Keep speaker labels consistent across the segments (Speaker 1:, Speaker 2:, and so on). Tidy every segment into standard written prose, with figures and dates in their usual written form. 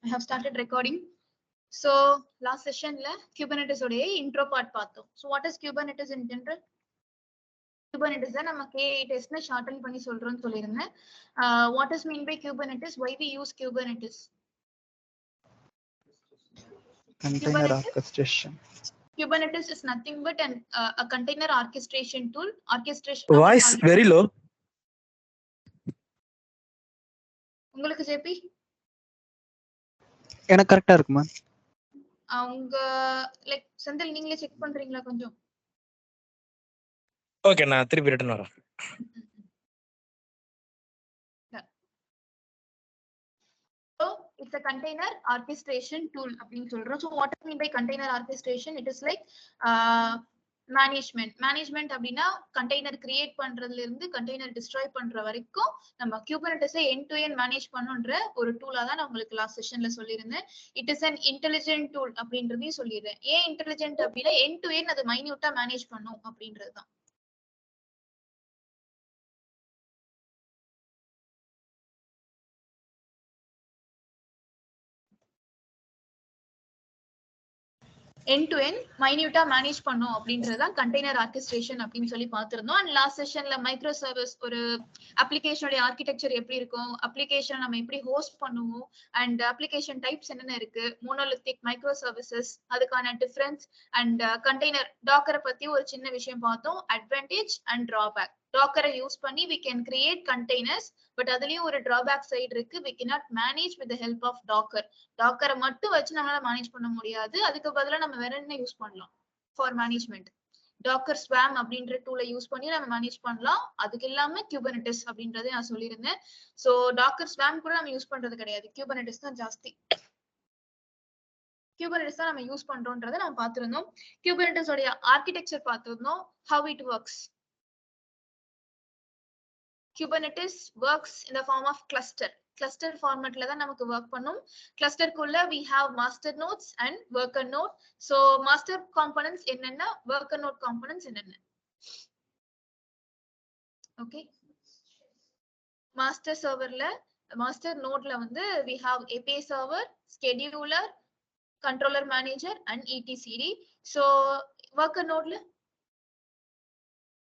Speaker 1: I have started recording. So last session la Kubernetes oda intro part பார்த்தோம். So what is Kubernetes in general? Kubernetes தான் நம்ம K8s ல shorten பண்ணி சொல்றோம்னு சொல்லிருந்தேன். What is mean by Kubernetes? Why we use Kubernetes?
Speaker 2: Container orchestration.
Speaker 1: Kubernetes is nothing but a container orchestration tool. Orchestration.
Speaker 3: Voice very low.
Speaker 1: உங்களுக்கு JP
Speaker 2: எனக்கு கரெக்டா இருக்குமா?
Speaker 1: அவங்க லைக் செந்தில் நீங்களே செக் பண்றீங்களா கொஞ்சம்?
Speaker 3: ஓகே நான் திருப்பி ரிட்டர்ன் வரேன்.
Speaker 1: So it's a container orchestration tool அப்படினு சொல்றோம். So what I mean by container orchestration? It is like management அப்படினா கண்டெய்னர் கிரியேட் பண்றதுல இருந்து கண்டெய்னர் டிஸ்ட்ராய் பண்ற வரைக்கும் நம்ம Kubernetes end to end manage பண்ணுன்ற ஒரு டூலா தான் நான் உங்களுக்கு லாஸ்ட் செஷன்ல சொல்லியிருந்தேன். It is an intelligent tool அப்படின்றதையும் சொல்லிடுறேன். ஏன் இன்டெலிஜென்ட் அப்படின்னா end to end அது மைன்யூட்டா மேனேஜ் பண்ணும் அப்படின்றது தான். end to end மைன்யூட்டா மேனேஜ் பண்ணும் அப்படின்றதுதான் கண்டெய்னர் ஆர்கெஸ்ட்ரேஷன் அப்படின்னு சொல்லி பார்த்திருந்தோம். அண்ட் லாஸ்ட் செஷன்ல மைக்ரோ சர்வீஸ் ஒரு அப்ளிகேஷனோட ஆர்கிடெக்சர் எப்படி இருக்கும், அப்ளிகேஷன் நம்ம எப்படி ஹோஸ்ட் பண்ணுவோம், அண்ட் அப்ளிகேஷன் டைப்ஸ் என்னென்ன இருக்கு, மோனோலித்திக் மைக்ரோ சர்வீசஸ் அதுக்கான டிஃபரன்ஸ், அண்ட் கண்டெய்னர் டாக்கரை பத்தி ஒரு சின்ன விஷயம் பார்த்தோம். Advantage and drawback. டாக்கரை யூஸ் பண்ணி we can create containers, but அதுலயும் ஒரு டிராபேக் சைடு இருக்கு. we cannot manage with the help of docker. டாக்கரை மட்டும் வச்சு நம்மளால மேனேஜ் பண்ண முடியாது. அதுக்கு பதிலா நம்ம வேற என்ன யூஸ் பண்ணலாம் ஃபார் மேனேஜ்மெண்ட்? டாக்கர் ஸ்வாம் அப்படின்ற டூலை யூஸ் பண்ணி நம்ம மேனேஜ் பண்ணலாம். அதுக்கு இல்லாம Kubernetes அப்படின்றதை நான் சொல்லியிருந்தேன். சோ டாக்கர் ஸ்வாம் கூட நம்ம யூஸ் பண்றது கிடையாது, Kubernetes தான் ஜாஸ்தி. Kubernetes தான் நம்ம யூஸ் பண்றோம்ன்றதை நம்ம பார்த்திருந்தோம். Kubernetes உடைய ஆர்கிடெக்சர் பார்த்திருந்தோம். how it works. Kubernetes works in the form of cluster. Cluster formatல தான் நமக்கு work பண்ணும். Clusterக்குள்ள we have master nodes and worker node. So master components என்னென்ன, worker node components என்னென்ன. Okay. Master serverல master nodeல வந்து we have API server, scheduler, controller manager and etcd. So worker nodeல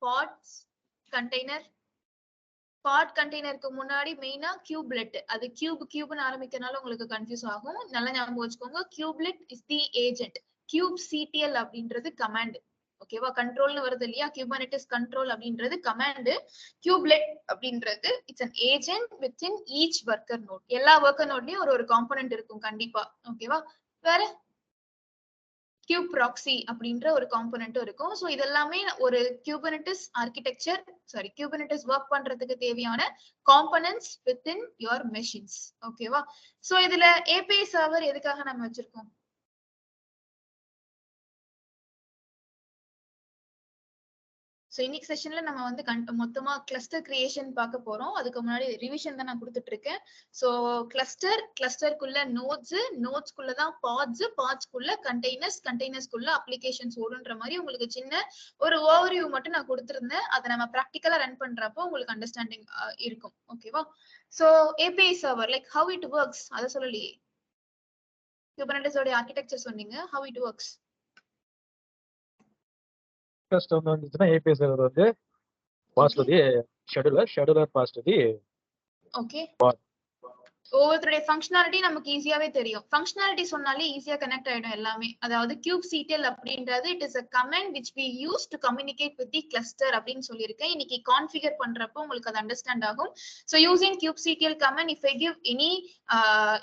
Speaker 1: pods, container. பாட் கண்டெய்னருக்கு முன்னாடி மெயினா கியூப்லெட், அது கியூப்னு ஆரம்பிக்கிறனால உங்களுக்கு கன்ஃபியூஸ் ஆகும். நல்லா ஞாபகம் வச்சுக்கோங்க. கியூப்லெட் இஸ் தி ஏஜென்ட். kubectl அப்படின்றது கமாண்ட். ஓகேவா? கண்ட்ரோல்னு வருது இல்லையா, Kubernetes கண்ட்ரோல் அப்படின்றது கமாண்ட். கியூப்லெட் அப்படின்றது it's an agent within each worker node. எல்லா worker nodeலயும் ஒரு காம்போனன்ட் இருக்கும் கண்டிப்பா. ஓகேவா? வேற கியூப் ப்ராக்ஸி அப்படின்ற ஒரு காம்போனன்ட்டும் இருக்கும். ஸோ இதெல்லாமே ஒரு Kubernetes ஆர்கிடெக்சர் Kubernetes ஒர்க் பண்றதுக்கு தேவையான காம்போனன்ட்ஸ் வித்தின் யுவர் மெஷின்ஸ். ஓகேவா? ஸோ இதுல API சர்வர் எதுக்காக நம்ம வச்சிருக்கோம்? ஸோ இன்னைக்கு செஷன்ல நம்ம வந்து மொத்தமா கிளஸ்டர் கிரியேஷன் பார்க்க போறோம். அதுக்கு முன்னாடி ரிவிஷன் தான் நான் கொடுத்துட்டு இருக்கேன். ஸோ கிளஸ்டருக்குள்ள நோட்ஸ்குள்ள தான் பாட்ஸ்குள்ள கண்டெய்னர்ஸ்குள்ள அப்ளிகேஷன்ஸ் ஓடுன்ற மாதிரி உங்களுக்கு சின்ன ஒரு ஓவர்வியூ மட்டும் நான் கொடுத்துருந்தேன். அதை நம்ம ப்ராக்டிக்கலா ரன் பண்றப்போ உங்களுக்கு அண்டர்ஸ்டாண்டிங் இருக்கும். ஓகேவா? So API server like how it works அதை சொல்லலையே. Kubernetes ஓட ஆர்கிடெக்சர் சொன்னீங்க, how it works.
Speaker 4: ஃபர்ஸ்ட் வந்துச்சுன்னா API சர்வர் வந்து பாஸ் தி ஷெட்யூலர் பாஸ் தி.
Speaker 1: ஓகே. ஒவ்வொருத்தருடைய ஃபங்க்ஷனாலிட்டி நமக்கு ஈஸியாவே தெரியும். ஃபங்க்ஷனாலிட்டி சொன்னாலே ஈஸியா கனெக்ட் ஆயிடும் எல்லாமே. அதாவது kubectl அப்படின்றது it is a command which we use to communicate with the cluster அப்படின்னு சொல்லியிருக்கேன். இன்னைக்கு கான்ஃபிகர் பண்றப்போ உங்களுக்கு அது அண்டர்ஸ்டாண்ட் ஆகும். So using kubectl command, if I give any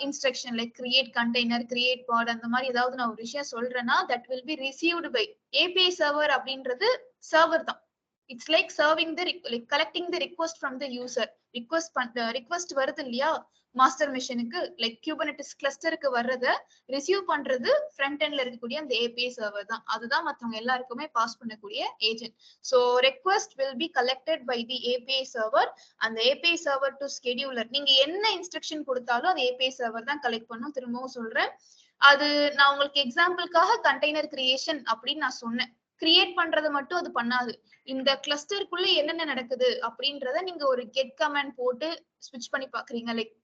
Speaker 1: instruction like create container, create pod அந்த மாதிரி ஏதாவது நான் ஒரு விஷயம் சொல்றேன்னா that will be received by API server அப்படின்றது சர்வர் தான். It's like serving like collecting the request from the user. request வருது இல்லையா மாஸ்டர் மெஷினுக்கு, லைக் Kubernetes கிளஸ்டருக்கு வர்றத ரிசீவ் பண்றது ஃப்ரண்ட் எண்ட்ல இருக்கக்கூடிய அந்த API சர்வர் தான். அதுதான் மத்தவங்க எல்லாருக்குமே பாஸ் பண்ணக்கூடிய agent. So request will be collected by the API server. அந்த API server to scheduler, நீங்க என்ன இன்ஸ்ட்ரக்ஷன் கொடுத்தாலும் அது API சர்வர் தான் கலெக்ட் பண்ணும். திரும்பவும் சொல்றேன், அது நான் உங்களுக்கு எக்ஸாம்பிளுக்காக கண்டெய்னர் கிரியேஷன் அப்படின்னு நான் சொன்னேன். கிரியேட் பண்றது மட்டும் அது பண்ணாது. இந்த கிளஸ்டருக்குள்ள என்னென்ன நடக்குது அப்படின்றத நீங்க ஒரு கெட் கமாண்ட் போட்டு ஸ்விட்ச் பண்ணி பாக்குறீங்க. லைக்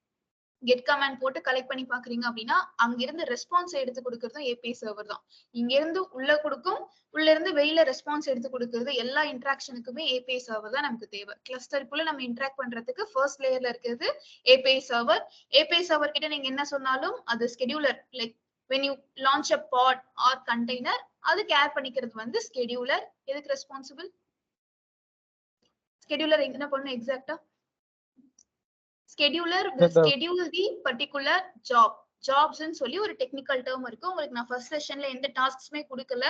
Speaker 1: கெட் கமாண்ட் போட்டு கலெக்ட் பண்ணி பாக்குறீங்க அப்படின்னா அங்க இருந்து ரெஸ்பான்ஸ் எடுத்து கொடுக்கறதும் ஏபிஐ சர்வர் தான். இங்க இருந்து உள்ள கொடுக்கும், உள்ள இருந்து வெளியில ரெஸ்பான்ஸ் எடுத்து கொடுக்கறது எல்லா இன்டராக்ஷனுக்குமே ஏபிஐ சர்வர் தான் நமக்கு தேவை. கிளஸ்டருக்குள்ள நம்ம இன்டராக்ட் பண்றதுக்கு ஃபர்ஸ்ட் லேயர்ல இருக்கிறது ஏபிஐ சர்வர். ஏபிஐ சர்வர் கிட்ட நீங்க என்ன சொன்னாலும் அது scheduler, like when you launch a pod or container, அது கேர் பண்ணிக்கிறது வந்து ஸ்கெடியூலர். எதுக்கு ரெஸ்பான்சிபிள்? ஸ்கெடியூலர் என்ன பண்ணணும் எக்ஸாக்ட்டா? Scheduler will schedule the particular job. Jobs சொல்லி ஒரு டெக்னிக்கல் டேர்ம் இருக்கு. உங்களுக்கு நான் ஃபர்ஸ்ட் செஷன்ல எந்த டாஸ்க்ஸ்மே கொடுக்கல.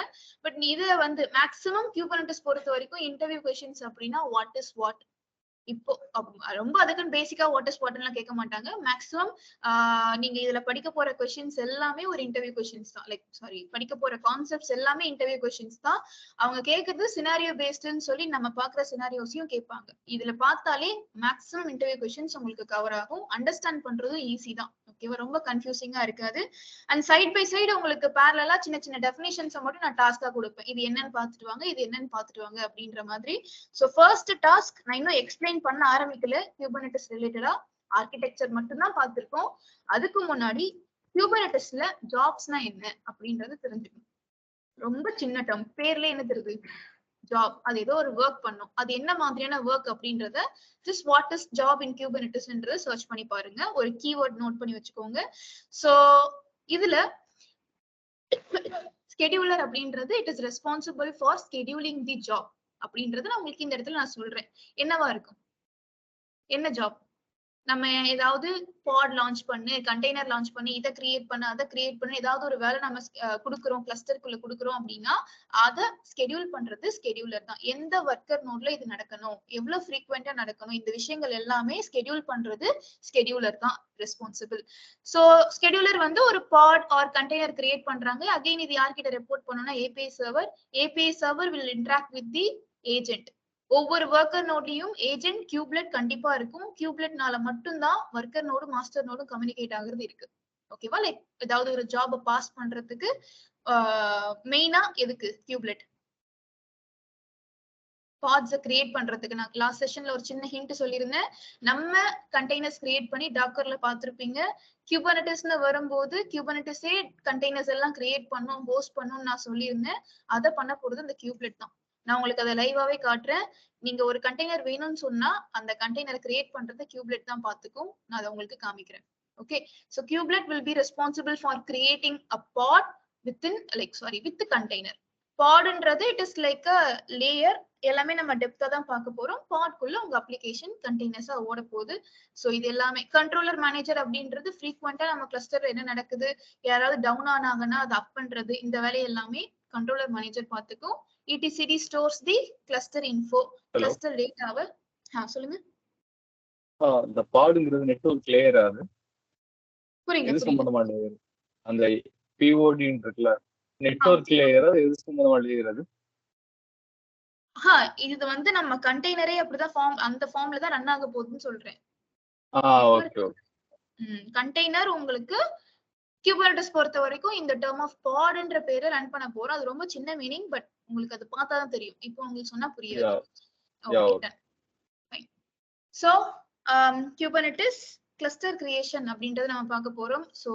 Speaker 1: பட் இது வந்து மேக்ஸிமம் குபர்னெட்டிஸ் பொறுத்த வரைக்கும் இன்டர்வியூ கொஸ்டின்ஸ் அப்படின்னா வாட் இஸ் வாட். இப்போ ரொம்ப அதுக்குன்னு பேசிக்கா வாட் இஸ் வாட் எல்லாம் கேட்க மாட்டாங்க. மேக்ஸிமம் நீங்க இதுல படிக்க போற கொஸ்டின்ஸ் எல்லாமே ஒரு இன்டர்வியூ கொஸ்டின்ஸ் தான். லைக் சாரி, படிக்க போற கான்செப்ட்ஸ் எல்லாமே இன்டர்வியூ கொஸ்டின்ஸ் தான். அவங்க கேட்கறது சினாரியோ பேஸ்டுன்னு சொல்லி நம்ம பாக்குற சினாரியோஸையும் கேட்பாங்க. இதுல பார்த்தாலே மேக்ஸிமம் இன்டர்வியூ கொஸ்டின்ஸ் உங்களுக்கு கவர் ஆகும். அண்டர்ஸ்டாண்ட் பண்றதும் ஈஸி தான். ஓகேவா? ரொம்ப கன்ஃபியூசிங்கா இருக்காது. அண்ட் சைட் பை சைடு உங்களுக்கு பேரலா சின்ன சின்ன டெஃபினிஷன்ஸை மட்டும் நான் டாஸ்கா கொடுப்பேன். இது என்னன்னு பாத்துட்டு வாங்க, இது என்னன்னு பாத்துட்டு வாங்க அப்படின்ற மாதிரி. சோ ஃபர்ஸ்ட் டாஸ்க் நான் இன்னும் எக்ஸ்பிளைன் பண்ண ஆரம்பிக்கல. குபர்னெட்டிஸ் ரிலேட்டடா ஆர்கிடெக்சர் மட்டும் தான் பார்த்திருக்கோம். அதுக்கு முன்னாடி குபர்னெட்டிஸ்ல ஜாப்ஸ்னா என்ன அப்படின்றது தெரிஞ்சுக்கணும். ரொம்ப சின்ன டேர்ம், பேர்ல என்ன தெரியுது? ஜாப். அது ஏதோ ஒரு ஒர்க் பண்ணும். அது என்ன மாதிரியான ஒர்க் அப்படின்றத just what is job in குபர்னெட்டிஸ்ன்றத சர்ச் பண்ணி பாருங்க. ஒரு கீவேர்ட் நோட் பண்ணி வச்சுக்கோங்க. சோ இதுல ஸ்கெடியூலர் அப்படின்றது it is responsible for scheduling the job அப்படின்றது நான் உங்களுக்கு இந்த இடத்துல நான் சொல்றேன். என்னவா இருக்கும்? என்ன ஜாப்? நம்ம ஏதாவது பாட் லான்ச் பண்ணு, கண்டெய்னர் லான்ச் பண்ணி, இதை கிரியேட் பண்ணு, அதை கிரியேட் பண்ணு, ஏதாவது ஒரு வேலை நம்ம கொடுக்குறோம், கிளஸ்டருக்குள்ள கொடுக்குறோம் அப்படின்னா அதை ஸ்கெடியூல் பண்றது ஸ்கெடியூலர் தான். எந்த ஒர்க்கர் நோட்ல இது நடக்கணும், எவ்வளவு ஃப்ரீக்வெண்டா நடக்கணும், இந்த விஷயங்கள் எல்லாமே ஸ்கெடியூல் பண்றது ஸ்கெடியூலர் தான் ரெஸ்பான்சிபிள். சோ ஸ்கெடியூலர் வந்து ஒரு பாட் ஆர் கண்டெய்னர் கிரியேட் பண்றாங்க. அகைன் இது யார்கிட்ட ரெப்போர்ட் பண்ணணும்னா API server. API server will interact with the agent. ஒவ்வொரு ஒர்க்கர் நோட்லயும் ஏஜென்ட் கியூப்லெட் கண்டிப்பா இருக்கும். கியூப்லெட்னால மட்டும்தான் ஒர்க்கர் நோடு மாஸ்டர் நோடும் கம்யூனிகேட் ஆகுறது இருக்கு. ஓகேவா? லைக் ஏதாவது ஒரு ஜாப பாஸ் பண்றதுக்கு மெயினா எதுக்கு கியூப்லெட்? பாட்ஸை கிரியேட் பண்றதுக்கு. நான் லாஸ்ட் செஷன்ல ஒரு சின்ன ஹிண்ட் சொல்லியிருந்தேன். நம்ம கண்டெய்னர்ஸ் கிரியேட் பண்ணி டாக்கர்ல பாத்திருப்பீங்க. குபர்னெட்டிஸ்னு வரும்போது குபர்னெட்டிஸே கண்டெய்னர்ஸ் எல்லாம் கிரியேட் பண்ணும், ஹோஸ்ட் பண்ணும் நான் சொல்லியிருந்தேன். அதை பண்ண போறது அந்த கியூப்லெட் தான். நான் உங்களுக்கு அதை லைவாவே காட்டுறேன். நீங்க ஒரு கண்டெய்னர் வேணும்னு சொன்னா அந்த கண்டெய்னர் கிரியேட் பண்றது கியூப்லெட் தான் பாத்துக்கும். நான் அதை உங்களுக்கு காமிக்கிறேன். Okay, so kubelet will be responsible for creating a pod within with container. podன்றது it is like a layer. எல்லாமே நம்ம டெப்தா தான் பார்க்க போறோம். பாட்குள்ள உங்க அப்ளிகேஷன் கண்டெய்னர்ஸா ஓட போகுது. சோ இது எல்லாமே கண்ட்ரோலர் மேனேஜர் அப்படின்றது ஃப்ரீக்வெண்டா நம்ம கிளஸ்டர்ல என்ன நடக்குது, யாராவது டவுன் ஆனாங்கன்னா அதை அப் பண்றது, இந்த வேலை எல்லாமே கண்ட்ரோலர் மேனேஜர் பார்த்துக்கும். etcd stores the cluster info, cluster data. சொல்லுங்க.
Speaker 5: அந்த பாடுங்கிறது நெட்வொர்க் லேயர். அது
Speaker 1: புரியுங்க.
Speaker 5: எது சம்பந்தமா லேயர்? அந்த POD இருக்குல்ல, நெட்வொர்க் லேயர். எது சம்பந்தமா லேயர் அது?
Speaker 1: இது வந்து நம்ம கண்டெய்னரே அப்படிதான் ஃபார்ம், அந்த ஃபார்ம்ல தான் ரன் ஆக போகுதுன்னு சொல்றேன்.
Speaker 5: Okay okay.
Speaker 1: கண்டெய்னர் உங்களுக்கு குபர்னெட்டிஸ் பொறுத்த வரைக்கும் இந்த டேர்ம் ஆஃப் பாட்ன்ற பேரை ரன் பண்ண போறோம். அது ரொம்ப சின்ன மீனிங், பட் உங்களுக்கு அது பார்த்தா தான் தெரியும். இப்போ உங்களுக்கு சொன்னா புரியாது. சோ குபர்னெட்டிஸ் கிளஸ்டர் கிரியேஷன் அப்படின்றத நம்ம பார்க்க போறோம். சோ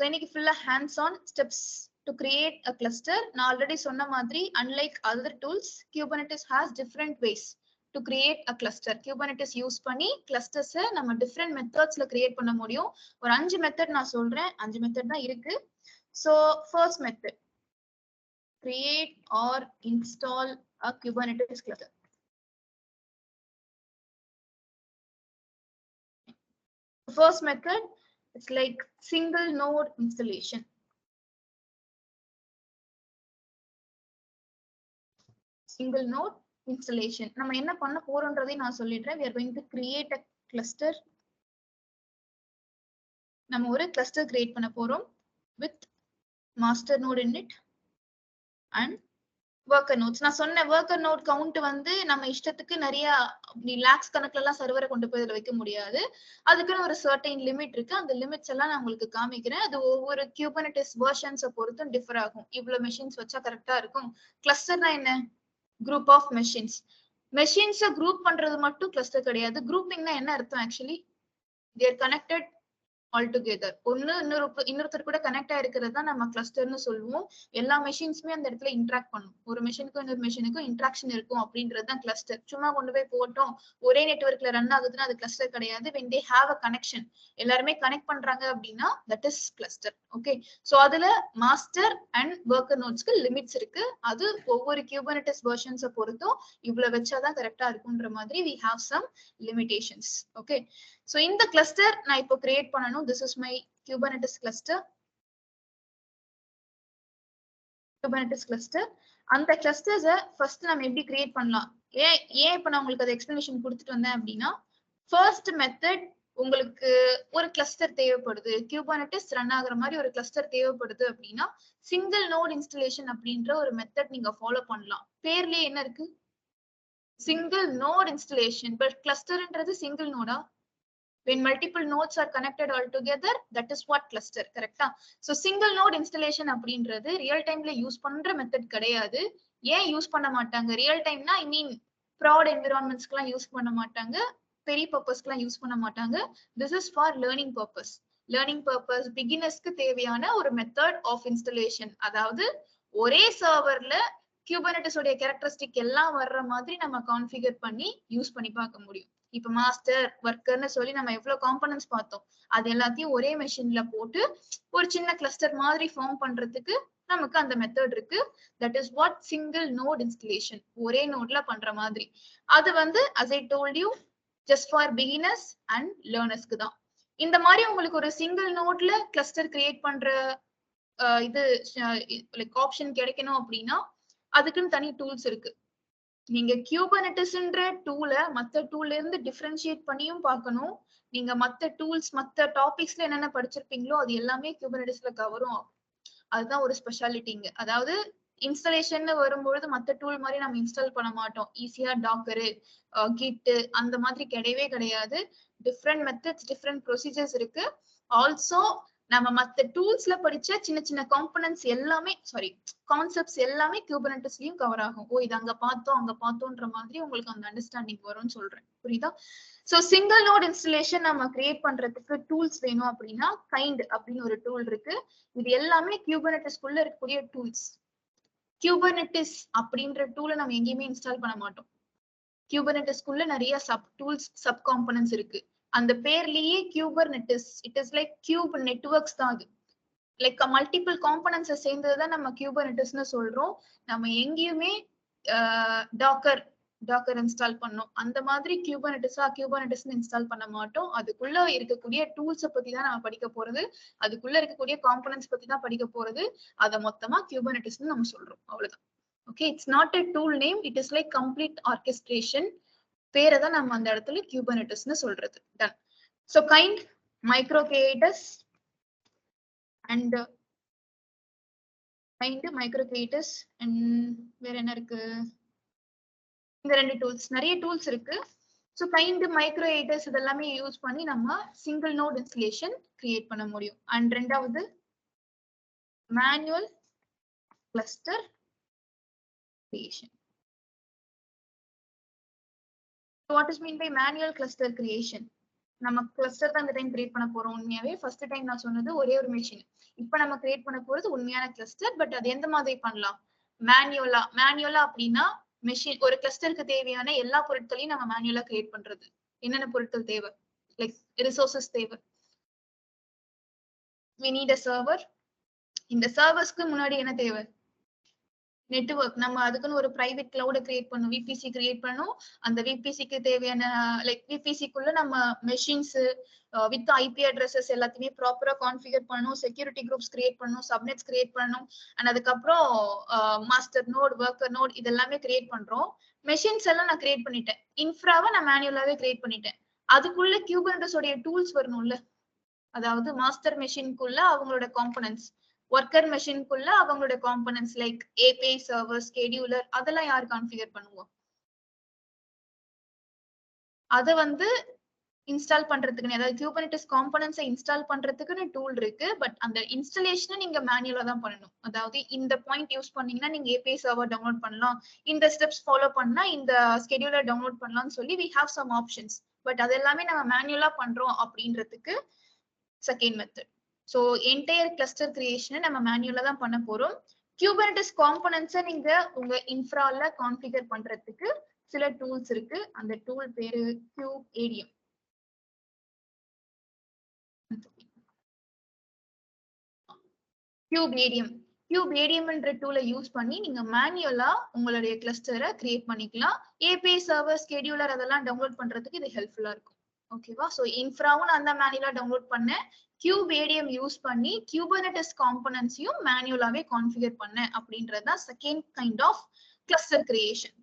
Speaker 1: இன்னைக்கு ஃபுல்லா hands on steps to create a cluster. நான் ஆல்ரெடி சொன்ன மாதிரி unlike other tools Kubernetes has different ways to create a cluster. Kubernetes use பண்ணி கிளஸ்டர்ஸ் நம்ம டிஃபரெண்ட் மெத்தட்ஸ்ல கிரியேட் பண்ண முடியும். ஒரு 5 மெத்தட் நான் சொல்றேன். 5 மெத்தட் தான் இருக்கு. So first method, create or install a Kubernetes cluster. First method, it's like single node installation. Single node installation. நம்ம என்ன பண்ண போறோம்ன்றதை நான் சொல்லிடுறேன். we are going to create a cluster. நம்ம ஒரு cluster create பண்ண போறோம் with master node in it and worker nodes. நான் சொன்ன worker node count வந்து நம்ம இஷ்டத்துக்கு நிறைய lakhs கணக்குல எல்லாம் சர்வரை கொண்டு போய் இதுல வைக்க முடியாது. அதுக்குன்னு ஒரு certain limit இருக்கு. அந்த லிமிட்ஸ் எல்லாம் நான் உங்களுக்கு காமிக்கிறேன். அது ஒவ்வொரு Kubernetes வெர்ஷன்ஸை பொறுத்தும் டிஃபர் ஆகும். இவ்வளவு மெஷின்ஸ் வச்சா கரெக்டா இருக்கும். கிளஸ்டர்னா என்ன? group of machines. மெஷின்ஸை குரூப் பண்றது மட்டும் கிளஸ்டர் கிடையாது. குரூப்பிங்னா என்ன அர்த்தம்? Actually there connected all together. இன்னொருத்தர் கூட கனெக்ட் ஆயிருக்கிறது தான் நம்ம கிளஸ்டர்னு சொல்லுவோம். எல்லா மெஷின்ஸுமே அந்த இடத்துல இன்ட்ராக்ட் பண்ணும். ஒரு மெஷினுக்கும் இன்னொரு மெஷினுக்கும் இன்ட்ராக்ஷன் இருக்கும் அப்படின்றது தான் கிளஸ்டர். சும்மா கொண்டு போய் போட்டோம் ஒரே நெட்வொர்க்ல ரன் ஆகுதுன்னா அது கிளஸ்டர் கிடையாது. when they have a connection, எல்லாருமே கனெக்ட் பண்றாங்க அப்படின்னா that is cluster. Okay, so அதுல மாஸ்டர் அண்ட் ஒர்க்கர் நோட்ஸ்க்கு லிமிட்ஸ் இருக்கு. அது ஒவ்வொரு குபர்னெட்டிஸ் வெர்ஷன்ஸை பொறுத்தும் இவ்வளவு வச்சாதான் கரெக்டா இருக்குன்ற மாதிரி we have some limitations. Okay, so இந்த கிளஸ்டர் நான் இப்போ கிரியேட் பண்ணணும். this is my Kubernetes cluster. Kubernetes cluster. அந்த கிளஸ்டர்ஸை ஃபர்ஸ்ட் நம்ம எப்படி கிரியேட் பண்ணலாம்? ஏன் இப்ப நான் உங்களுக்கு அதை எக்ஸ்பிளனேஷன் கொடுத்துட்டு வந்தேன் அப்படின்னா, ஃபர்ஸ்ட் மெத்தட் உங்களுக்கு ஒரு கிளஸ்டர் தேவைப்படுது, Kubernetes ரன் ஆகுற மாதிரி ஒரு கிளஸ்டர் தேவைப்படுது அப்படின்னா சிங்கிள் நோட் இன்ஸ்டலேஷன் அப்படின்ற ஒரு மெத்தட் நீங்க ஃபாலோ பண்ணலாம். பேர்லயே என்ன இருக்கு? Single node installation. பட் கிளஸ்டர்ன்றது சிங்கிள் நோடா? when multiple nodes are connected all together, that is what cluster. கரெக்டா? so single node installation அப்படின்றது ரியல் டைம்ல யூஸ் பண்ற மெத்தட் கிடையாது. ஏன் யூஸ் பண்ண மாட்டாங்க? ரியல் டைம்னா ஐ மீன் ப்ராட் என்விரான்மெண்ட்ஸ்க்குலாம் யூஸ் பண்ண மாட்டாங்க, பெரிய பர்பஸ்க்குலாம் யூஸ் பண்ண மாட்டாங்க. this is for learning purpose. பிகினர்ஸ்க்கு தேவையான ஒரு மெத்தட் ஆஃப் இன்ஸ்டலேஷன். அதாவது ஒரே சர்வர்ல Kubernetes உடைய கேரக்டரிஸ்டிக் எல்லாம் வர்ற மாதிரி நம்ம கான்ஃபிகர் பண்ணி யூஸ் பண்ணி பார்க்க முடியும். இப்ப மாஸ்டர் ஒர்க்கர்னு சொல்லி நம்ம எவ்வளவு காம்பனன்ட்ஸ் பார்த்தோம், அது எல்லாத்தையும் ஒரே மெஷின்ல போட்டு ஒரு சின்ன கிளஸ்டர் மாதிரி ஃபார்ம் பண்றதுக்கு நமக்கு அந்த மெத்தட் இருக்கு. That is what single node installation. ஒரே நோட்ல பண்ற மாதிரி. அது வந்து as I told you just for beginners and learnersக்கு தான். இந்த மாதிரி உங்களுக்கு ஒரு சிங்கிள் நோட்ல கிளஸ்டர் கிரியேட் பண்ற இது லைக் ஆப்ஷன் கிடைக்கணும் அப்படின்னா அதுக்குன்னு தனி டூல்ஸ் இருக்கு. நீங்க Kubernetesன்ற டூல மத்த டூல்ல இருந்து டிஃபரன்ஷியேட் பண்ணியும் பார்க்கணும். நீங்க மத்த டூல்ஸ் மத்த டாபிக்ஸ்ல என்னென்ன படிச்சிருப்பீங்களோ அது எல்லாமே Kubernetesல கவரும். அதுதான் ஒரு ஸ்பெஷாலிட்டிங்க. அதாவது இன்ஸ்டாலேஷன் வரும்பொழுது மத்த டூல் மாதிரி நம்ம இன்ஸ்டால் பண்ண மாட்டோம். ஈஸியா டாக்கரு, கிட் அந்த மாதிரி கிடையவே கிடையாது. டிஃப்ரெண்ட் மெத்தட்ஸ், டிஃப்ரெண்ட் ப்ரொசீஜர்ஸ் இருக்கு. ஆல்சோ நம்ம மத்த டூல்ஸ்ல படிச்ச சின்ன சின்ன காம்பனன்ட்ஸ் எல்லாமே கான்செப்ட்ஸ் எல்லாமே Kubernetesலயும் கவர் ஆகும். இது அங்க பார்த்தோம்ன்ற மாதிரி உங்களுக்கு அந்த அண்டர்ஸ்டாண்டிங் வரும்னு சொல்றேன். புரியுதா? சோ சிங்கிள் நோட் இன்ஸ்டலேஷன் நம்ம கிரியேட் பண்றதுக்கு டூல்ஸ் வேணும் அப்படின்னா கைண்ட் அப்படின்னு ஒரு டூல் இருக்கு. இது எல்லாமே Kubernetesக்குள்ள இருக்கக்கூடிய டூல்ஸ். Kubernetes அப்படின்ற டூலை நம்ம எங்கேயுமே இன்ஸ்டால் பண்ண மாட்டோம். Kubernetesக்குள்ள நிறைய சப் டூல்ஸ், சப் காம்பனன்ட்ஸ் இருக்கு. அந்த பேர்லயே Kubernetes, it is like cube networks தான். அது லைக் மல்டிபிள் காம்பனன்ட்ஸ் சேர்ந்ததுதான் நம்ம Kubernetesன்னு சொல்றோம். நம்ம எங்கேயுமே டாக்கர் இன்ஸ்டால் பண்ணோம் அந்த மாதிரி Kubernetesன்னு இன்ஸ்டால் பண்ண மாட்டோம். அதுக்குள்ள இருக்கக்கூடிய டூல்ஸை பத்தி தான் நம்ம படிக்க போறது, அதுக்குள்ள இருக்கக்கூடிய காம்பனன்ட்ஸ் பத்தி தான் படிக்க போறது. அதை மொத்தமா Kubernetesன்னு நம்ம சொல்றோம். அவ்வளவுதான். Okay, it's not a tool name, it is like complete orchestration. பேரை தான் நம்ம அந்த இடத்துல Kubernetesன்னு சொல்றது. Done. So kind microk8s and microk8s and வேற என்ன இருக்கு? இந்த ரெண்டு டூல்ஸ், நிறைய டூல்ஸ் இருக்கு. சோ கைண்ட் மைக்ரோகேட்டஸ் இதெல்லாமே யூஸ் பண்ணி நம்ம சிங்கிள் நோட் இன்ஸ்டலேஷன் கிரியேட் பண்ண முடியும். அண்ட் ரெண்டாவது manual cluster creation. What is mean by manual cluster creation? நம்ம கிளஸ்டர் தான் இந்த டைம் கிரியேட் பண்ண போறோம். உண்மையாவே ஃபர்ஸ்ட் டைம் நான் சொன்னது ஒரே ஒரு மெஷின். இப்போ நம்ம கிரியேட் பண்ண போறது உண்மையான கிளஸ்டர். பட் அது எந்த மாதிரி பண்ணலாம்? மேனுவலா அப்படின்னா மெஷின் ஒரு கிளஸ்டருக்கு தேவையான எல்லா பொருட்களையும் நம்ம மேனுவலா கிரியேட் பண்றது. என்னென்ன பொருட்கள் தேவை? லைக் ரிசோர்சஸ் தேவை. we need a server. இந்த சர்வர்ஸ்க்கு முன்னாடி என்ன தேவை? நெட்வொர்க். நம்ம அதுக்குன்னு ஒரு பிரைவேட் கிளவுட கிரியேட் பண்ணணும், விபிசி கிரியேட் பண்ணணும். அந்த விபிசிக்கு தேவையான லைக் விபிசிக்குள்ள நம்ம மெஷின்ஸ் வித் ஐபி அட்ரஸஸ் எல்லாத்தையுமே ப்ராப்பரா கான்ஃபிகர் பண்ணணும், செக்யூரிட்டி குரூப்ஸ் கிரியேட் பண்ணணும், சப்நெட்ஸ் கிரியேட் பண்ணணும். அண்ட் அதுக்கப்புறம் மாஸ்டர் நோட், ஒர்க்கர் நோட் இதெல்லாமே கிரியேட் பண்றோம். மெஷின்ஸ் எல்லாம் நான் கிரியேட் பண்ணிட்டேன். இன்ஃப்ராவை நான் மேனுவலாவே கிரியேட் பண்ணிட்டேன். அதுக்குள்ள Kubernetes உடைய டூல்ஸ் வரணும்ல. அதாவது மாஸ்டர் மெஷின்குள்ள அவங்களோட காம்பனன்ட்ஸ், ஒர்க்கர் மெஷின்குள்ள அவங்களோட components like API server, scheduler அதெல்லாம் யார் கான்ஃபிகர் பண்ணுவோம்? அத வந்து இன்ஸ்டால் பண்றதுக்குன்னு, அதாவது Kubernetes காம்போனன்ட்ஸை இன்ஸ்டால் பண்றதுக்குன்னு டூல் இருக்கு. பட் அந்த இன்ஸ்டலேஷனை நீங்க மேனுவலா தான் பண்ணணும். அதாவது இந்த பாயிண்ட் யூஸ் பண்ணீங்கன்னா நீங்க API சர்வர் டவுன்லோட் பண்ணலாம், இந்த ஸ்டெப்ஸ் ஃபாலோ பண்ணா இந்த ஸ்கெடியூலர் டவுன்லோட் பண்ணலாம்னு சொல்லி we have some options. But அது எல்லாமே நம்ம மேனுவலா பண்றோம் அப்படின்றதுக்கு second method. So entire cluster கிரியேஷனை நம்ம மேனுவலா தான் பண்ண போறோம். Kubernetes காம்போனன்ட்ஸை நீங்க உங்க இன்ஃப்ரால கான்ஃபிகர் பண்றதுக்கு சில டூல்ஸ் இருக்கு. அந்த டூல் பேரு KubeADM. KubeADM என்ற டூலை யூஸ் பண்ணி நீங்க மேனுவலா உங்களுடைய கிளஸ்டரை கிரியேட் பண்ணிக்கலாம். API சர்வர் ஸ்கெடியூலர் அதெல்லாம் டவுன்லோட் பண்றதுக்கு இது ஹெல்ப்ஃபுல்லா இருக்கும். ஓகேவா? ஸோ இன்ஃப்ராவும் நான் தான் மேனுவலா டவுன்லோட் பண்ணேன். KubeADM யூஸ் பண்ணி Kubernetes காம்போனன்ட்ஸையும் மேனுவலாவே கான்ஃபிகர் பண்ணேன் அப்படின்றது தான் second kind of cluster creation.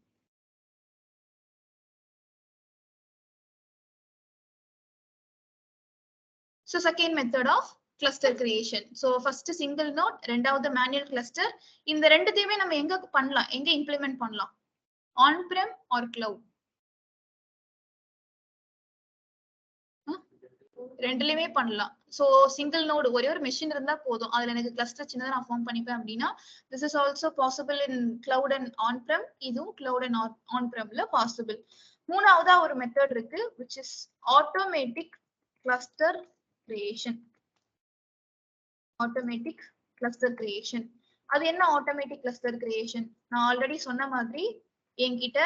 Speaker 1: So second method of cluster creation. So first single node, ரெண்டாவது manual cluster. இந்த ரெண்டுத்தையுமே நம்ம எங்க பண்ணலாம், எங்க இம்ப்ளிமெண்ட் பண்ணலாம்? On prem or cloud? ரெண்டுலயுமே பண்ணலாம். சோ சிங்கிள் நோடு ஒரே ஒரு மெஷின் இருந்தா போதும், அதுல எனக்கு கிளஸ்டர் சின்னதா நான் ஃபார்ம் பண்ணிப்பேன் அப்படின்னா this is also possible in cloud and on prem. இதுவும் cloud and on premல possible. மூணாவதா ஒரு மெத்தட் இருக்கு which is automatic cluster creation. Automatic cluster creation. அது என்ன automatic cluster creation? நான் ஆல்ரெடி சொன்ன மாதிரி என்கிட்ட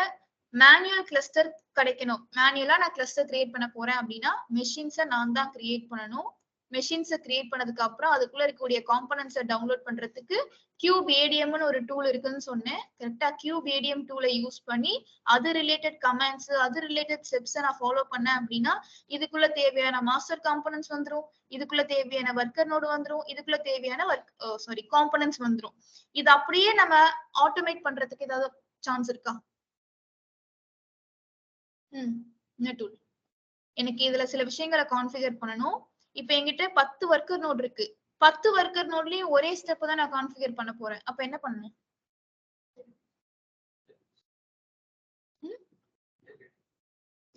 Speaker 1: மேனுவல் கிளஸ்டர் கிடைக்கணும். மேனுவலா நான் கிளஸ்டர் கிரியேட் பண்ண போறேன் அப்படின்னா மெஷின்ஸை நான் தான் கிரியேட் பண்ணணும். மெஷின்ஸை கிரியேட் பண்ணதுக்கு அப்புறம் அதுக்குள்ள இருக்கக்கூடிய காம்போனன்ட்ஸை டவுன்லோட் பண்றதுக்கு KubeADMன்னு ஒரு டூல் இருக்குன்னு சொன்னேன். கரெக்டா? KubeADM டூலை யூஸ் பண்ணி அது ரிலேட்டட் கமாண்ட்ஸ், அது ரிலேட்டட் ஸ்டெப்ஸை நான் ஃபாலோ பண்ணேன் அப்படின்னா இதுக்குள்ள தேவையான மாஸ்டர் காம்போனன்ட்ஸ் வந்துரும், இதுக்குள்ள தேவையான ஒர்க்கர் நோடு வந்துரும், இதுக்குள்ள தேவையான காம்போனன்ட்ஸ் வந்துரும். இது அப்படியே நம்ம ஆட்டோமேட் பண்றதுக்கு ஏதாவது சான்ஸ் இருக்கா? என்ன டூல்? எனக்கு இதுல சில விஷயங்களை கான்ஃபிகர் பண்ணணும். இப்ப என்கிட்ட 10 ஒர்க்கர் நோட் இருக்கு. 10 ஒர்க்கர் நோட்லயும் ஒரே ஸ்டெப் தான் நான் கான்ஃபிகர் பண்ண போறேன். அப்ப என்ன பண்ணணும்?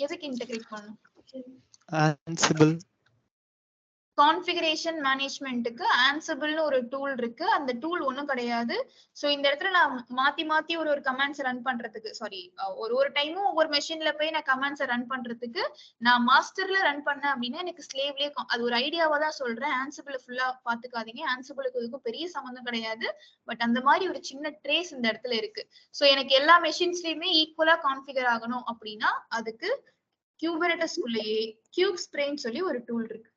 Speaker 1: எதுக்கு இன்டகிரேட் பண்ணணும்?
Speaker 2: Ansible.
Speaker 1: கான்ஃபிகரேஷன் மேனேஜ்மெண்ட்டுக்கு ஆன்சிபிள்னு ஒரு டூல் இருக்கு. அந்த டூல் ஒன்றும் கிடையாது. ஸோ இந்த இடத்துல நான் மாத்தி மாத்தி ஒரு கமாண்ட்ஸ் ரன் பண்றதுக்கு, ஒரு டைமும் ஒவ்வொரு மெஷின்ல போய் நான் கமாண்ட்ஸை ரன் பண்றதுக்கு நான் மாஸ்டர்ல ரன் பண்ணேன் அப்படின்னா எனக்கு ஸ்லேவ்லயே அது ஒரு ஐடியாவா தான் சொல்றேன். ஆன்சிபிள் ஃபுல்லா பாத்துக்காதீங்க. ஆன்சிபிளுக்கு இதுக்கும் பெரிய சம்மந்தம் கிடையாது. பட் அந்த மாதிரி ஒரு சின்ன ட்ரேஸ் இந்த இடத்துல இருக்கு. ஸோ எனக்கு எல்லா மெஷின்ஸ்லயுமே ஈக்குவலா கான்ஃபிகர் ஆகணும் அப்படின்னா அதுக்கு Kubernetes உள்ளேயே KubeSpray சொல்லி ஒரு டூல் இருக்கு.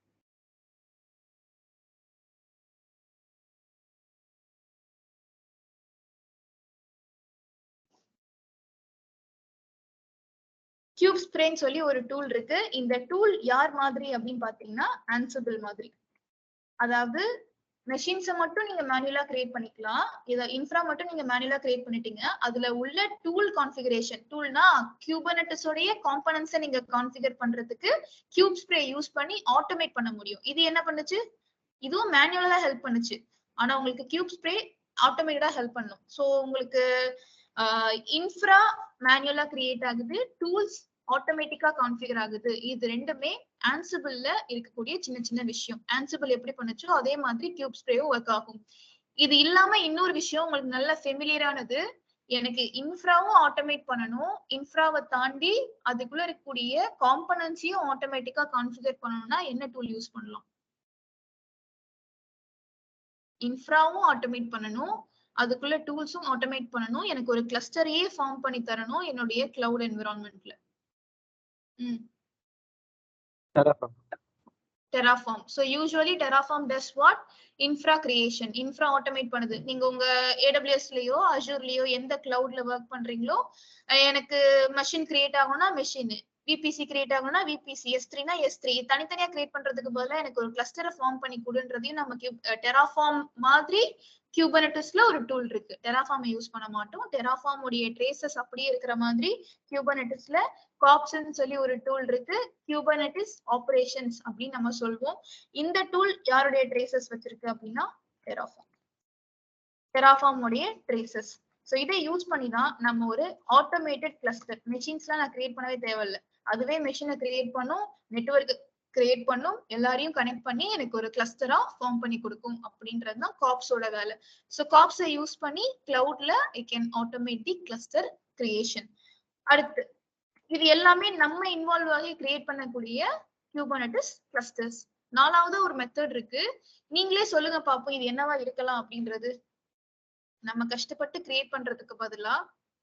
Speaker 1: KubeSpray சொல்லி ஒரு டூல் இருக்கு. இந்த டூல் யார் மாதிரி அப்படின்னு பாத்தீங்கன்னா Ansible மாதிரி. அதாவது மெஷின்ஸை மட்டும் நீங்க மேனுவலா கிரியேட் பண்ணிக்கலாம். இத இன்ஃப்ரா மட்டும் நீங்க மேனுவலா கிரியேட் பண்ணிட்டீங்க. அதுல உள்ள டூல் கான்ஃபிகரேஷன், டூல்னா Kubernetes உடைய காம்போனன்ட்ஸை நீங்க கான்ஃபிகர் பண்றதுக்கு KubeSpray யூஸ் பண்ணி ஆட்டோமேட் பண்ண முடியும். இது என்ன பண்ணுச்சு? இதுவும் மேனுவலா தான் ஹெல்ப் பண்ணுச்சு. ஆனா உங்களுக்கு KubeSpray ஆட்டோமேட்டடா ஹெல்ப் பண்ணும். சோ உங்களுக்கு இன்ஃப்ரா மேனுவலா கிரியேட் ஆகுது, டூல்ஸ் ஆட்டோமேட்டிக்கா கான்ஃபிகர் ஆகுது. இது ரெண்டுமே ஆன்சிபிள்ல இருக்கக்கூடிய சின்ன சின்ன விஷயம். ஆன்சிபிள் எப்படி பண்ணுச்சோ அதே மாதிரி KubeSprayயும் ஒர்க் ஆகும். இது இல்லாம இன்னொரு விஷயம் உங்களுக்கு நல்ல ஃபெமிலியரானது, எனக்கு இன்ஃப்ராவும் ஆட்டோமேட் பண்ணணும், இன்ஃப்ராவை தாண்டி அதுக்குள்ள இருக்கக்கூடிய காம்போனன்ட்ஸையும் ஆட்டோமேட்டிக்கா கான்ஃபிகர் பண்ணணும்னா என்ன டூல் யூஸ் பண்ணலாம்? இன்ஃப்ராவும் ஆட்டோமேட் பண்ணணும், அதுக்குள்ள டூல்ஸும் ஆட்டோமேட் பண்ணணும், எனக்கு ஒரு கிளஸ்டரையே ஃபார்ம் பண்ணி தரணும் என்னுடைய cloud என்விரான்மெண்ட்ல. Terraform. So usually Terraform does what? Infra creation. Infra automate பண்ணுது. நீங்க உங்க AWSலயோ Azureலயோ எந்த கிளவுட்ல ஒர்க் பண்றீங்களோ, எனக்கு மெஷின் கிரியேட் ஆகணும்னா மெஷின், VPC கிரியேட் ஆகணும்னா VPC, S3னா S3 தனித்தனியா கிரியேட் பண்றதுக்கு பதிலா எனக்கு ஒரு கிளஸ்டரை ஃபார்ம் பண்ணி கொடுன்றதையும் நமக்கு Terraform மாதிரி Kubernetesல ஒரு டூல் இருக்கு. Terraform யூஸ் பண்ண மாட்டோம். Terraform உடைய ட்ரேசஸ் அப்படியே இருக்கிற மாதிரி Kubernetesல Corpsன்னு சொல்லி ஒரு டூல் இருக்கு. Kubernetes operations அப்படின்னு நம்ம சொல்வோம். இந்த டூல் யாருடைய ட்ரேசஸ் வச்சிருக்கு அப்படின்னா Terraform. Terraform உடைய ட்ரேசஸ். ஸோ இதை யூஸ் பண்ணி தான் நம்ம ஒரு ஆட்டோமேட்டட் கிளஸ்டர் மெஷின்ஸ்லாம் நான் கிரியேட் பண்ணவே தேவையில்லை. அதுவே மெஷினை கிரியேட் பண்ணும், நெட்வொர்க் கிரியேட் பண்ணும், எல்லாரையும் கனெக்ட் பண்ணி எனக்கு ஒரு கிளஸ்டரா ஃபார்ம் பண்ணி கொடுக்கும் அப்படின்றது தான் காப்ஸோட வேலை. ஸோ காப்ஸை யூஸ் பண்ணி கிளவுட்ல I can automate the cluster creation. அடுத்து இது எல்லாமே நம்ம இன்வால்வ் ஆகி கிரியேட் பண்ணக்கூடிய குபர்னெட்டிஸ் கிளஸ்டர்ஸ். நாலாவது ஒரு மெத்தட் இருக்கு, நீங்களே சொல்லுங்க பாப்போம் இது என்னவா இருக்கலாம் அப்படின்றது. நம்ம கஷ்டப்பட்டு கிரியேட் பண்றதுக்கு பதிலா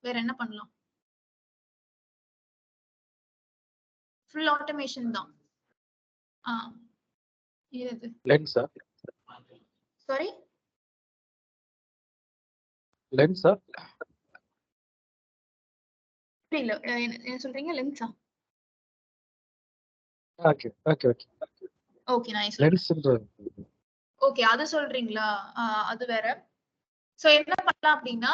Speaker 1: வேற என்ன பண்ணலாம்? ஃபுல் ஆட்டோமேஷன் தான். இது
Speaker 4: லென்ஸா
Speaker 1: சாரி
Speaker 4: லென்ஸா
Speaker 1: இல்ல என்ன சொல்றீங்க? லென்ஸா?
Speaker 4: Okay okay okay
Speaker 1: okay nice.
Speaker 4: லென்ஸ்ன்றது
Speaker 1: ஓகே அது சொல்றீங்களா? அது வேற. சோ என்ன பண்ணலாம் அப்படின்னா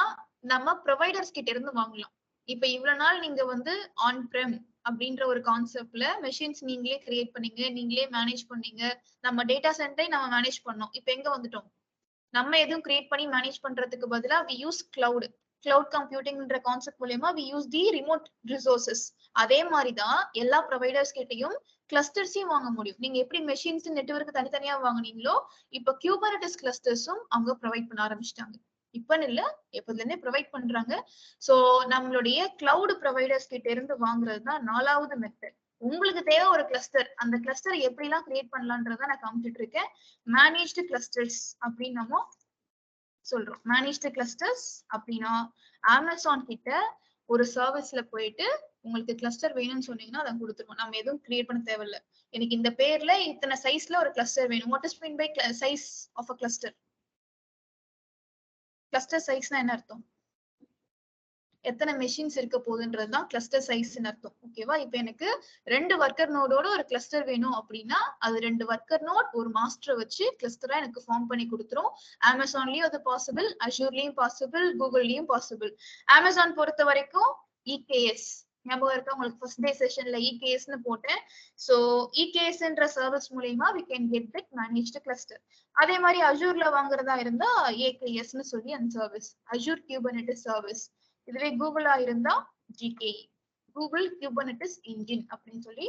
Speaker 1: நம்ம ப்ரொவைடர்ஸ் கிட்ட இருந்து வாங்கலாம். இப்ப இவ்வளவு நாள் நீங்க வந்து ஆன் பிரெம் அப்படின்ற ஒரு கான்செப்ட்ல மெஷின்ஸ் நீங்களே கிரியேட் பண்ணீங்க, நீங்களே மேனேஜ் பண்ணீங்க, நம்ம டேட்டா சென்டரை நம்ம மேனேஜ் பண்ணோம். இப்ப எங்க வந்துட்டோம்? நம்ம எதுவும் கிரியேட் பண்ணி மேனேஜ் பண்றதுக்கு பதிலா we use cloud கம்ப்யூட்டிங்ன்ற கான்செப்ட் மூலமா we use the remote resources. அதே மாதிரிதான் எல்லா ப்ரொவைடர்ஸ் கிட்டையும் கிளஸ்டர்ஸையும் வாங்க முடியும். நீங்க எப்படி மெஷின்ஸ் நெட்வொர்க் தனித்தனியா வாங்குனீங்களோ இப்ப குபர்னெட்டிஸ் கிளஸ்டர்ஸும் அவங்க ப்ரொவைட் பண்ண ஆரம்பிச்சிட்டாங்க. இப்பன்னு இல்ல, எப்பதுல இருந்தே ப்ரொவைட் பண்றாங்க. சோ நம்மளுடைய கிளவுட் ப்ரொவைடர்ஸ் கிட்ட இருந்து வாங்குறது தான் நாலாவது மெத்தட். உங்களுக்கு தேவை ஒரு கிளஸ்டர், அந்த கிளஸ்டர் எப்படி எல்லாம் கிரியேட் பண்ணலான்றத நான் காமிச்சிட்டு இருக்கேன். மேனேஜ்டு கிளஸ்டர்ஸ் அப்படின்னு நம்ம சொல்றோம். மேனேஜ்டு கிளஸ்டர்ஸ் அப்படின்னா அமேசான் கிட்ட ஒரு சர்வீஸ்ல போயிட்டு உங்களுக்கு கிளஸ்டர் வேணும்னு சொன்னீங்கன்னா அதை கொடுத்துருவோம். நம்ம எதுவும் கிரியேட் பண்ண தேவையில்லை. எனக்கு இந்த பேர்ல இத்தனை சைஸ்ல ஒரு கிளஸ்டர் வேணும். What is mean by size of a cluster? Cluster சைஸ்னா என்ன அர்த்தம்? எத்தனை மெஷின்ஸ் இருக்க போகுதுன்றதுதான் கிளஸ்டர் சைஸ்ன்னு அர்த்தம். ஓகேவா? இப்ப எனக்கு 2 ஒர்க்கர் நோடோட ஒரு கிளஸ்டர் வேணும் அப்படின்னா அது 2 ஒர்க்கர் நோட் ஒரு மாஸ்டரை வச்சு கிளஸ்டரா எனக்கு ஃபார்ம் பண்ணி கொடுத்துரும். அமேசான்லயும் அது பாசிபிள், அஷூர்லயும் பாசிபிள், கூகுள்லயும் பாசிபிள். அமேசான் பொறுத்த வரைக்கும் இகேஎஸ் ஞாபகம் இருக்கா உங்களுக்கு? ஃபர்ஸ்ட் டே செஷன்ல இகேஎஸ்ன்னு போட்டேன். சோ இகேஎஸ்ன்ற சர்வீஸ் மூலமா we can get that managed cluster. அதே மாதிரி அஷூர்ல வாங்குறதா இருந்தா ஏகேஎஸ்ன்னு சொல்லி அந்த சர்வீஸ், அஷூர் குபர்னெட்டிஸ் சர்வீஸ். இதுவே கூகுளா இருந்தா ஜிகேஇ, கூகுள் குபர்னெட்டிஸ் இன்ஜின் அப்படின்னு சொல்லி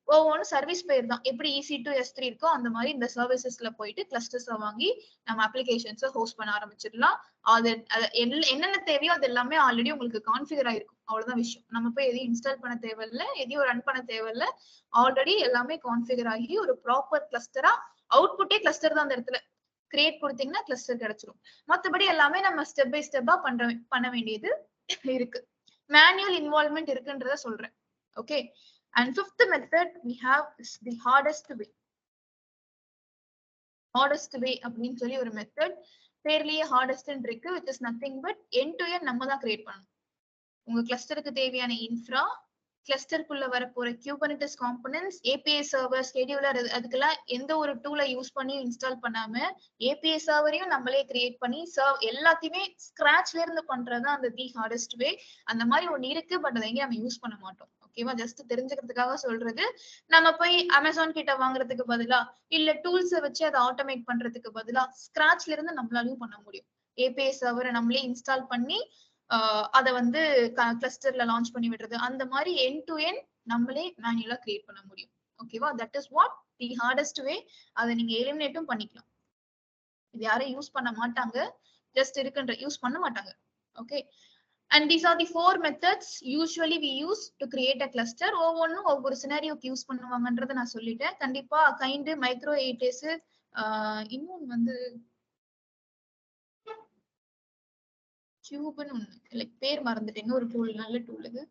Speaker 1: ஒவ்வொன்றும் சர்வீஸ் பேர் தான். எப்படி EC2 S3 இருக்கோ அந்த மாதிரி இந்த சர்வீசஸ்ல போயிட்டு கிளஸ்டர்ஸ் வாங்கி நம்ம அப்ளிகேஷன்ஸை ஹோஸ்ட் பண்ண ஆரம்பிச்சிடலாம். அது என்னென்ன தேவையோ அது எல்லாமே ஆல்ரெடி உங்களுக்கு கான்ஃபிகர் ஆயிருக்கும். அவ்வளவுதான் விஷயம். நம்ம போய் எதையும் இன்ஸ்டால் பண்ண தேவையில்லை, எதையும் ரன் பண்ண தேவையில்லை. ஆல்ரெடி எல்லாமே கான்ஃபிகர் ஆகி ஒரு ப்ராப்பர் கிளஸ்டரா அவுட்புட்டே கிளஸ்டர் தான் அந்த இடத்துல கிரியேட் கொடுத்தீங்கன்னா கிளஸ்டர் கிடைச்சிரும். மற்றபடி எல்லாமே நம்ம ஸ்டெப் பை ஸ்டெப்பா பண்ண வேண்டியது இருக்கு. மேனுவல் இன்வால்வ்மெண்ட் இருக்குன்றத சொல்றேன். Okay. And fifth method we have is the hardest way. Hardest way அப்படின்னு சொல்லி ஒரு மெத்தட் பேர்லயே ஹார்டஸ்ட் இருக்கு, which is nothing but end to end நம்ம தான் கிரியேட் பண்ணணும். உங்க கிளஸ்டருக்கு தேவையான இன்ஃப்ரா, கிளஸ்டருக்குள்ள வர போற குபர்னெட்டிஸ் காம்போனன்ட்ஸ், ஏபிஐ சர்வர், ஸ்கெடியூலர், அதுக்கெல்லாம் எந்த ஒரு டூலை யூஸ் பண்ணி இன்ஸ்டால் பண்ணாம ஏபிஐ சர்வரையும் நம்மளே கிரியேட் பண்ணி எல்லாத்தையுமே ஸ்கிராச்ல இருந்து பண்றதுதான் அந்த தி ஹார்டஸ்ட் வே. அந்த மாதிரி ஒண்ணு இருக்கு, பட் அதை எங்கேயும் நம்ம யூஸ் பண்ண மாட்டோம். ஓகேவா? ஜஸ்ட் தெரிஞ்சுக்கிறதுக்காக சொல்றது. நம்ம போய் அமேசான் கிட்ட வாங்குறதுக்கு பதிலா இல்ல டூல்ஸை வச்சு அதை ஆட்டோமேட் பண்றதுக்கு பதிலா ஸ்கிராச்ல இருந்து நம்மளாலையும் பண்ண முடியும். ஏபிஐ சர்வரை நம்மளே இன்ஸ்டால் பண்ணி அதை வந்து கிளஸ்டர்ல லான்ச் பண்ணி விடுறது, அந்த மாதிரி எண்ட் டு எண்ட் நம்மளே மேனுவலா கிரியேட் பண்ண முடியும். ஓகேவா? That is what the hardest way. அதை நீங்க எலிமினேட்டும் பண்ணிக்கலாம். இது யாரும் யூஸ் பண்ண மாட்டாங்க, ஜஸ்ட் இருக்குன்ற யூஸ் பண்ண மாட்டாங்க. Okay. And these are the 4 methods usually we use to create a cluster. ஒவ்வொன்றும் ஒவ்வொரு சினாரியோக்கு யூஸ் பண்ணுவாங்கன்றதை நான் சொல்லிட்டேன். கண்டிப்பா கைண்ட், மைக்ரோ ஏடிஎஸ், இன்னும் வந்து கியூப்னு ஒண்ணு, லைக் பேர் மறந்துட்டேங்க, ஒரு டூல், நல்ல டூல் இது.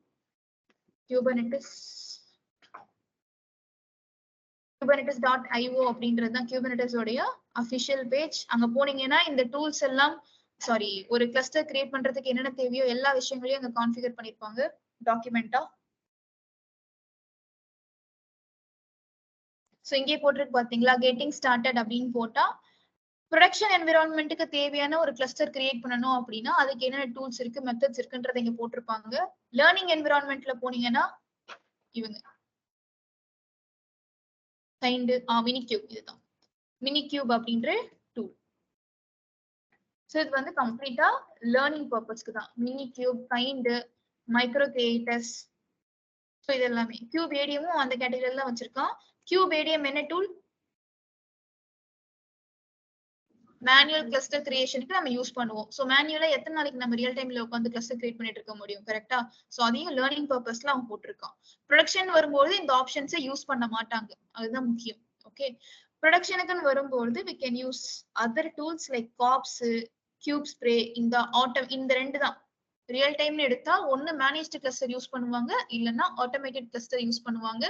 Speaker 1: kubernetes.io அப்படின்றது தான் குபர்னெட்டிஸ் உடைய அபிஷியல் பேஜ். அங்க போனீங்கன்னா இந்த டூல்ஸ் எல்லாம், சாரி, ஒரு கிளஸ்டர் கிரியேட் பண்றதுக்கு என்னென்ன தேவையோ எல்லா விஷயங்களையும் அங்க கான்ஃபிகர் பண்ணிருப்பாங்க டாக்குமெண்டா. சோ இங்கே போட்டிருக்கு பாத்தீங்களா, கெட்டிங் ஸ்டார்டட் அப்படின்னு போட்டா ப்ரொடக்ஷன் என்விரான்மெண்ட்டுக்கு தேவையான ஒரு கிளஸ்டர் கிரியேட் பண்ணணும் அப்படின்னா அதுக்கு என்னென்ன டூல்ஸ் இருக்கு, மெத்தட்ஸ் இருக்குன்றதை இங்க போட்டிருப்பாங்க. லேர்னிங் என்விரான்மெண்ட்ல போனீங்கன்னா இவங்க கைண்ட் மினிக்யூப், இதுதான் மினிக்யூப் அப்படின்ற டூல். ஸோ இது வந்து கம்ப்ளீட்டா லேர்னிங் பர்பஸ்க்கு தான். Mini cube, kind, micro creators, so இது எல்லாமே. கியூப் ஏடிஎமும் அந்த கேட்டகரியில தான் வச்சிருக்கோம். கியூப் ஏடிஎம் என்ன டூல்? மேனுவல் கிளஸ்டர் கிரியேஷனுக்கு நம்ம யூஸ் பண்ணுவோம். ஸோ மேனுவலா எத்தனை நாளைக்கு நம்ம ரியல் டைம்ல உட்காந்து கிளஸ்டர் கிரியேட் பண்ணிட்டு இருக்க முடியும், கரெக்டா? ஸோ அதையும் லேர்னிங் பர்பஸ்ல அவங்க போட்டிருக்கான். ப்ரொடக்ஷன் வரும்போது இந்த ஆப்ஷன்ஸை யூஸ் பண்ண மாட்டாங்க, அதுதான் முக்கியம். ஓகே, ப்ரொடக்ஷனுக்குன்னு வரும்போது we can use other tools like cops, cube spray. இந்த ரெண்டு தான் ரியல் டைம்ல எடுத்தா ஒன்னு மேனேஜ்டு கிளஸ்டர் யூஸ் பண்ணுவாங்க, இல்லைன்னா ஆட்டோமேட்டட் கிளஸ்டர் யூஸ் பண்ணுவாங்க.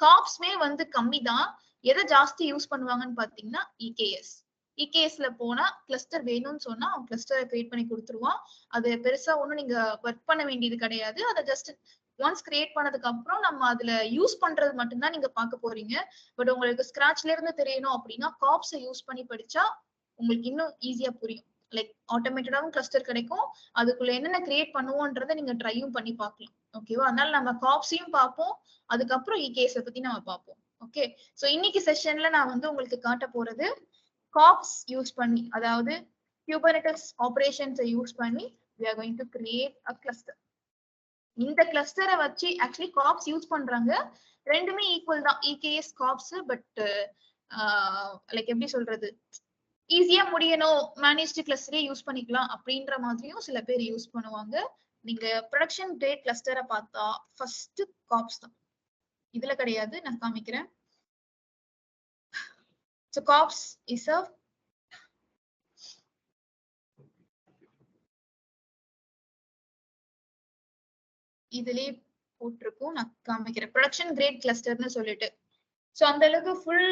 Speaker 1: காப்ஸ்மே வந்து கம்மி தான். எதை ஜாஸ்தி யூஸ் பண்ணுவாங்கன்னு பாத்தீங்கன்னா EKS. EKSல போனா கிளஸ்டர் வேணும்னு சொன்னா அவன் கிளஸ்டரை கிரியேட் பண்ணி கொடுத்துருவான். அது பெருசா ஒண்ணும் நீங்க ஒர்க் பண்ண வேண்டியது கிடையாது. அதை ஜஸ்ட் ஒன்ஸ் கிரியேட் பண்ணதுக்கு அப்புறம் நம்ம அதுல யூஸ் பண்றது மட்டும்தான் நீங்க பார்க்க போறீங்க. பட் உங்களுக்கு ஸ்கிராச்ல இருந்து தெரியணும் அப்படின்னா காப்ஸை யூஸ் பண்ணி படிச்சா உங்களுக்கு இன்னும் ஈஸியா புரியும். லைக் ஆட்டோமேட்டடாவும் கிளஸ்டர் கிடைக்கும், அதுக்குள்ள என்னென்ன கிரியேட் பண்ணுவோன்றதை நீங்க ட்ரையும் பண்ணி பார்க்கலாம். ஓகேவா? அதனால நம்ம காப்ஸையும் பார்ப்போம், அதுக்கப்புறம் EKS பத்தி நம்ம பார்ப்போம். ஓகே, சோ இன்னைக்கு செஷன்ல நான் வந்து உங்களுக்கு காட்ட போறது காப்ஸ் யூஸ் பண்ணி, அதாவது Kubernetes operations யூஸ் பண்ணி we are going to create a cluster. இந்த கிளஸ்டரை வச்சு ஆக்சுவலி காப்ஸ் யூஸ் பண்றாங்க, ரெண்டுமே ஈக்குவல் தான், EKS காப்ஸ். பட் லைக் எப்படி சொல்றது, ஈஸியா முடியணும் மேனேஜ்டு கிளஸ்டரே யூஸ் பண்ணிக்கலாம் அப்படின்ற மாதிரியும் சில பேர் யூஸ் பண்ணுவாங்க. நீங்க ப்ரொடக்ஷன் கிரேட் கிளஸ்டரை பார்த்தா ஃபர்ஸ்ட் காப்ஸ் தான், இதுல கிடையாது, நான் காமிக்கிறேன். So COPS is a இதுலயே போட்டிருக்கும், நான் காமிக்கிறேன். ப்ரொடக்ஷன் கிரேட் கிளஸ்டர்னு சொல்லிட்டு. ஸோ அந்த அளவுக்கு ஃபுல்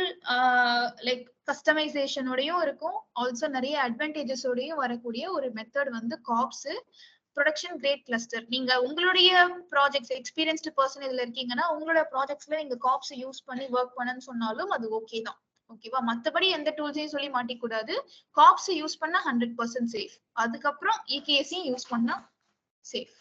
Speaker 1: லைக் கஸ்டமைசேஷனோடையும் இருக்கும், ஆல்சோ நிறைய அட்வான்டேஜஸோடையும் வரக்கூடிய ஒரு மெத்தட் வந்து காப்ஸ் ப்ரொடக்ஷன் கிரேட் கிளஸ்டர். நீங்க உங்களுடைய ப்ராஜெக்ட்ஸ் எக்ஸ்பீரியன்ஸ்டு பர்சன் இதுல இருக்கீங்கன்னா உங்களோட ப்ராஜெக்ட்ஸ்ல நீங்க காப்ஸ் யூஸ் பண்ணி ஒர்க் பண்ணன்னு சொன்னாலும் அது ஓகே தான். ஓகேவா? மத்தபடி எந்த டூல்ஸையும் சொல்லி மாட்டிக்கூடாது. காப்ஸ் யூஸ் பண்ணா 100% சேஃப். அதுக்கப்புறம் EKSையும் யூஸ் பண்ணா safe.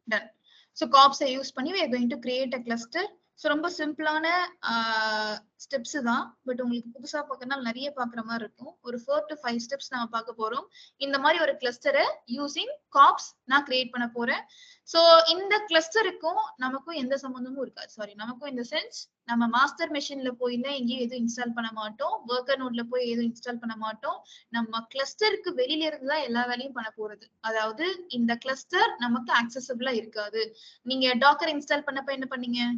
Speaker 1: Done. So COPS use பண்ணி we are going to create a cluster. So ரொம்ப சிம்பிளான ஸ்டெப்ஸ் தான், பட் உங்களுக்கு புதுசா பார்க்கறதுனால நிறைய பார்க்குற மாதிரி இருக்கும். ஒரு 4 to 5 ஸ்டெப்ஸ் நாம பார்க்க போறோம். இந்த மாதிரி ஒரு கிளஸ்டரை யூசிங் காப்ஸ் நான் கிரியேட் பண்ண போறேன். ஸோ இந்த கிளஸ்டருக்கும் நமக்கும் எந்த சம்பந்தமும் இருக்காது. சாரி, நமக்கும் இந்த சென்ஸ் நம்ம மாஸ்டர் மெஷின்ல போயிலாம் எங்கேயும் எதுவும் இன்ஸ்டால் பண்ண மாட்டோம், ஒர்க்கர் நோட்ல போய் எதுவும் இன்ஸ்டால் பண்ண மாட்டோம். நம்ம கிளஸ்டருக்கு வெளியில இருந்து தான் எல்லா வேலையும் பண்ண போறது. அதாவது இந்த கிளஸ்டர் நமக்கு ஆக்சசபிளா இருக்காது. நீங்க டாக்கர் இன்ஸ்டால் பண்ணப்ப என்ன பண்ணீங்க?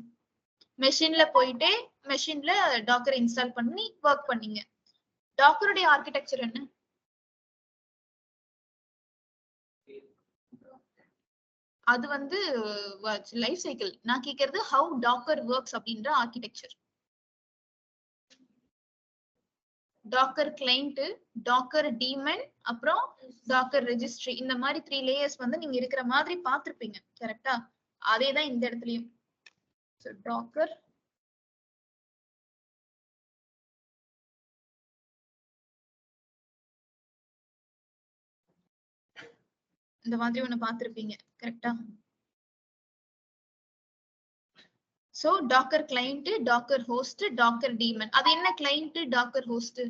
Speaker 1: மெஷின்ல போயிட்டே மெஷின்ல டாக்கர் இன்ஸ்டால் பண்ணி ஒர்க் பண்ணீங்க. டாக்கருடைய ஆர்கிடெக்சர் என்ன? அது வந்து லைஃப் சைக்கிள். நான் கேக்குறது ஹவு டாக்கர் ஒர்க்ஸ் அப்படின்ற architecture. Docker client, Docker daemon, அப்புறம் டாக்கர் ரெஜிஸ்ட்ரி, இந்த மாதிரி 3 லேயர்ஸ் வந்து நீங்க இருக்கிற மாதிரி பார்த்திருப்பீங்க, கரெக்டா? அதேதான் இந்த இடத்துலயும். So Docker இந்த மாதிரி ஒண்ணு பார்த்திருப்பீங்க, கரெக்டா? So Docker client, Docker host, Docker daemon. அது என்ன கிளைண்ட், டாக்கர் ஹோஸ்ட்?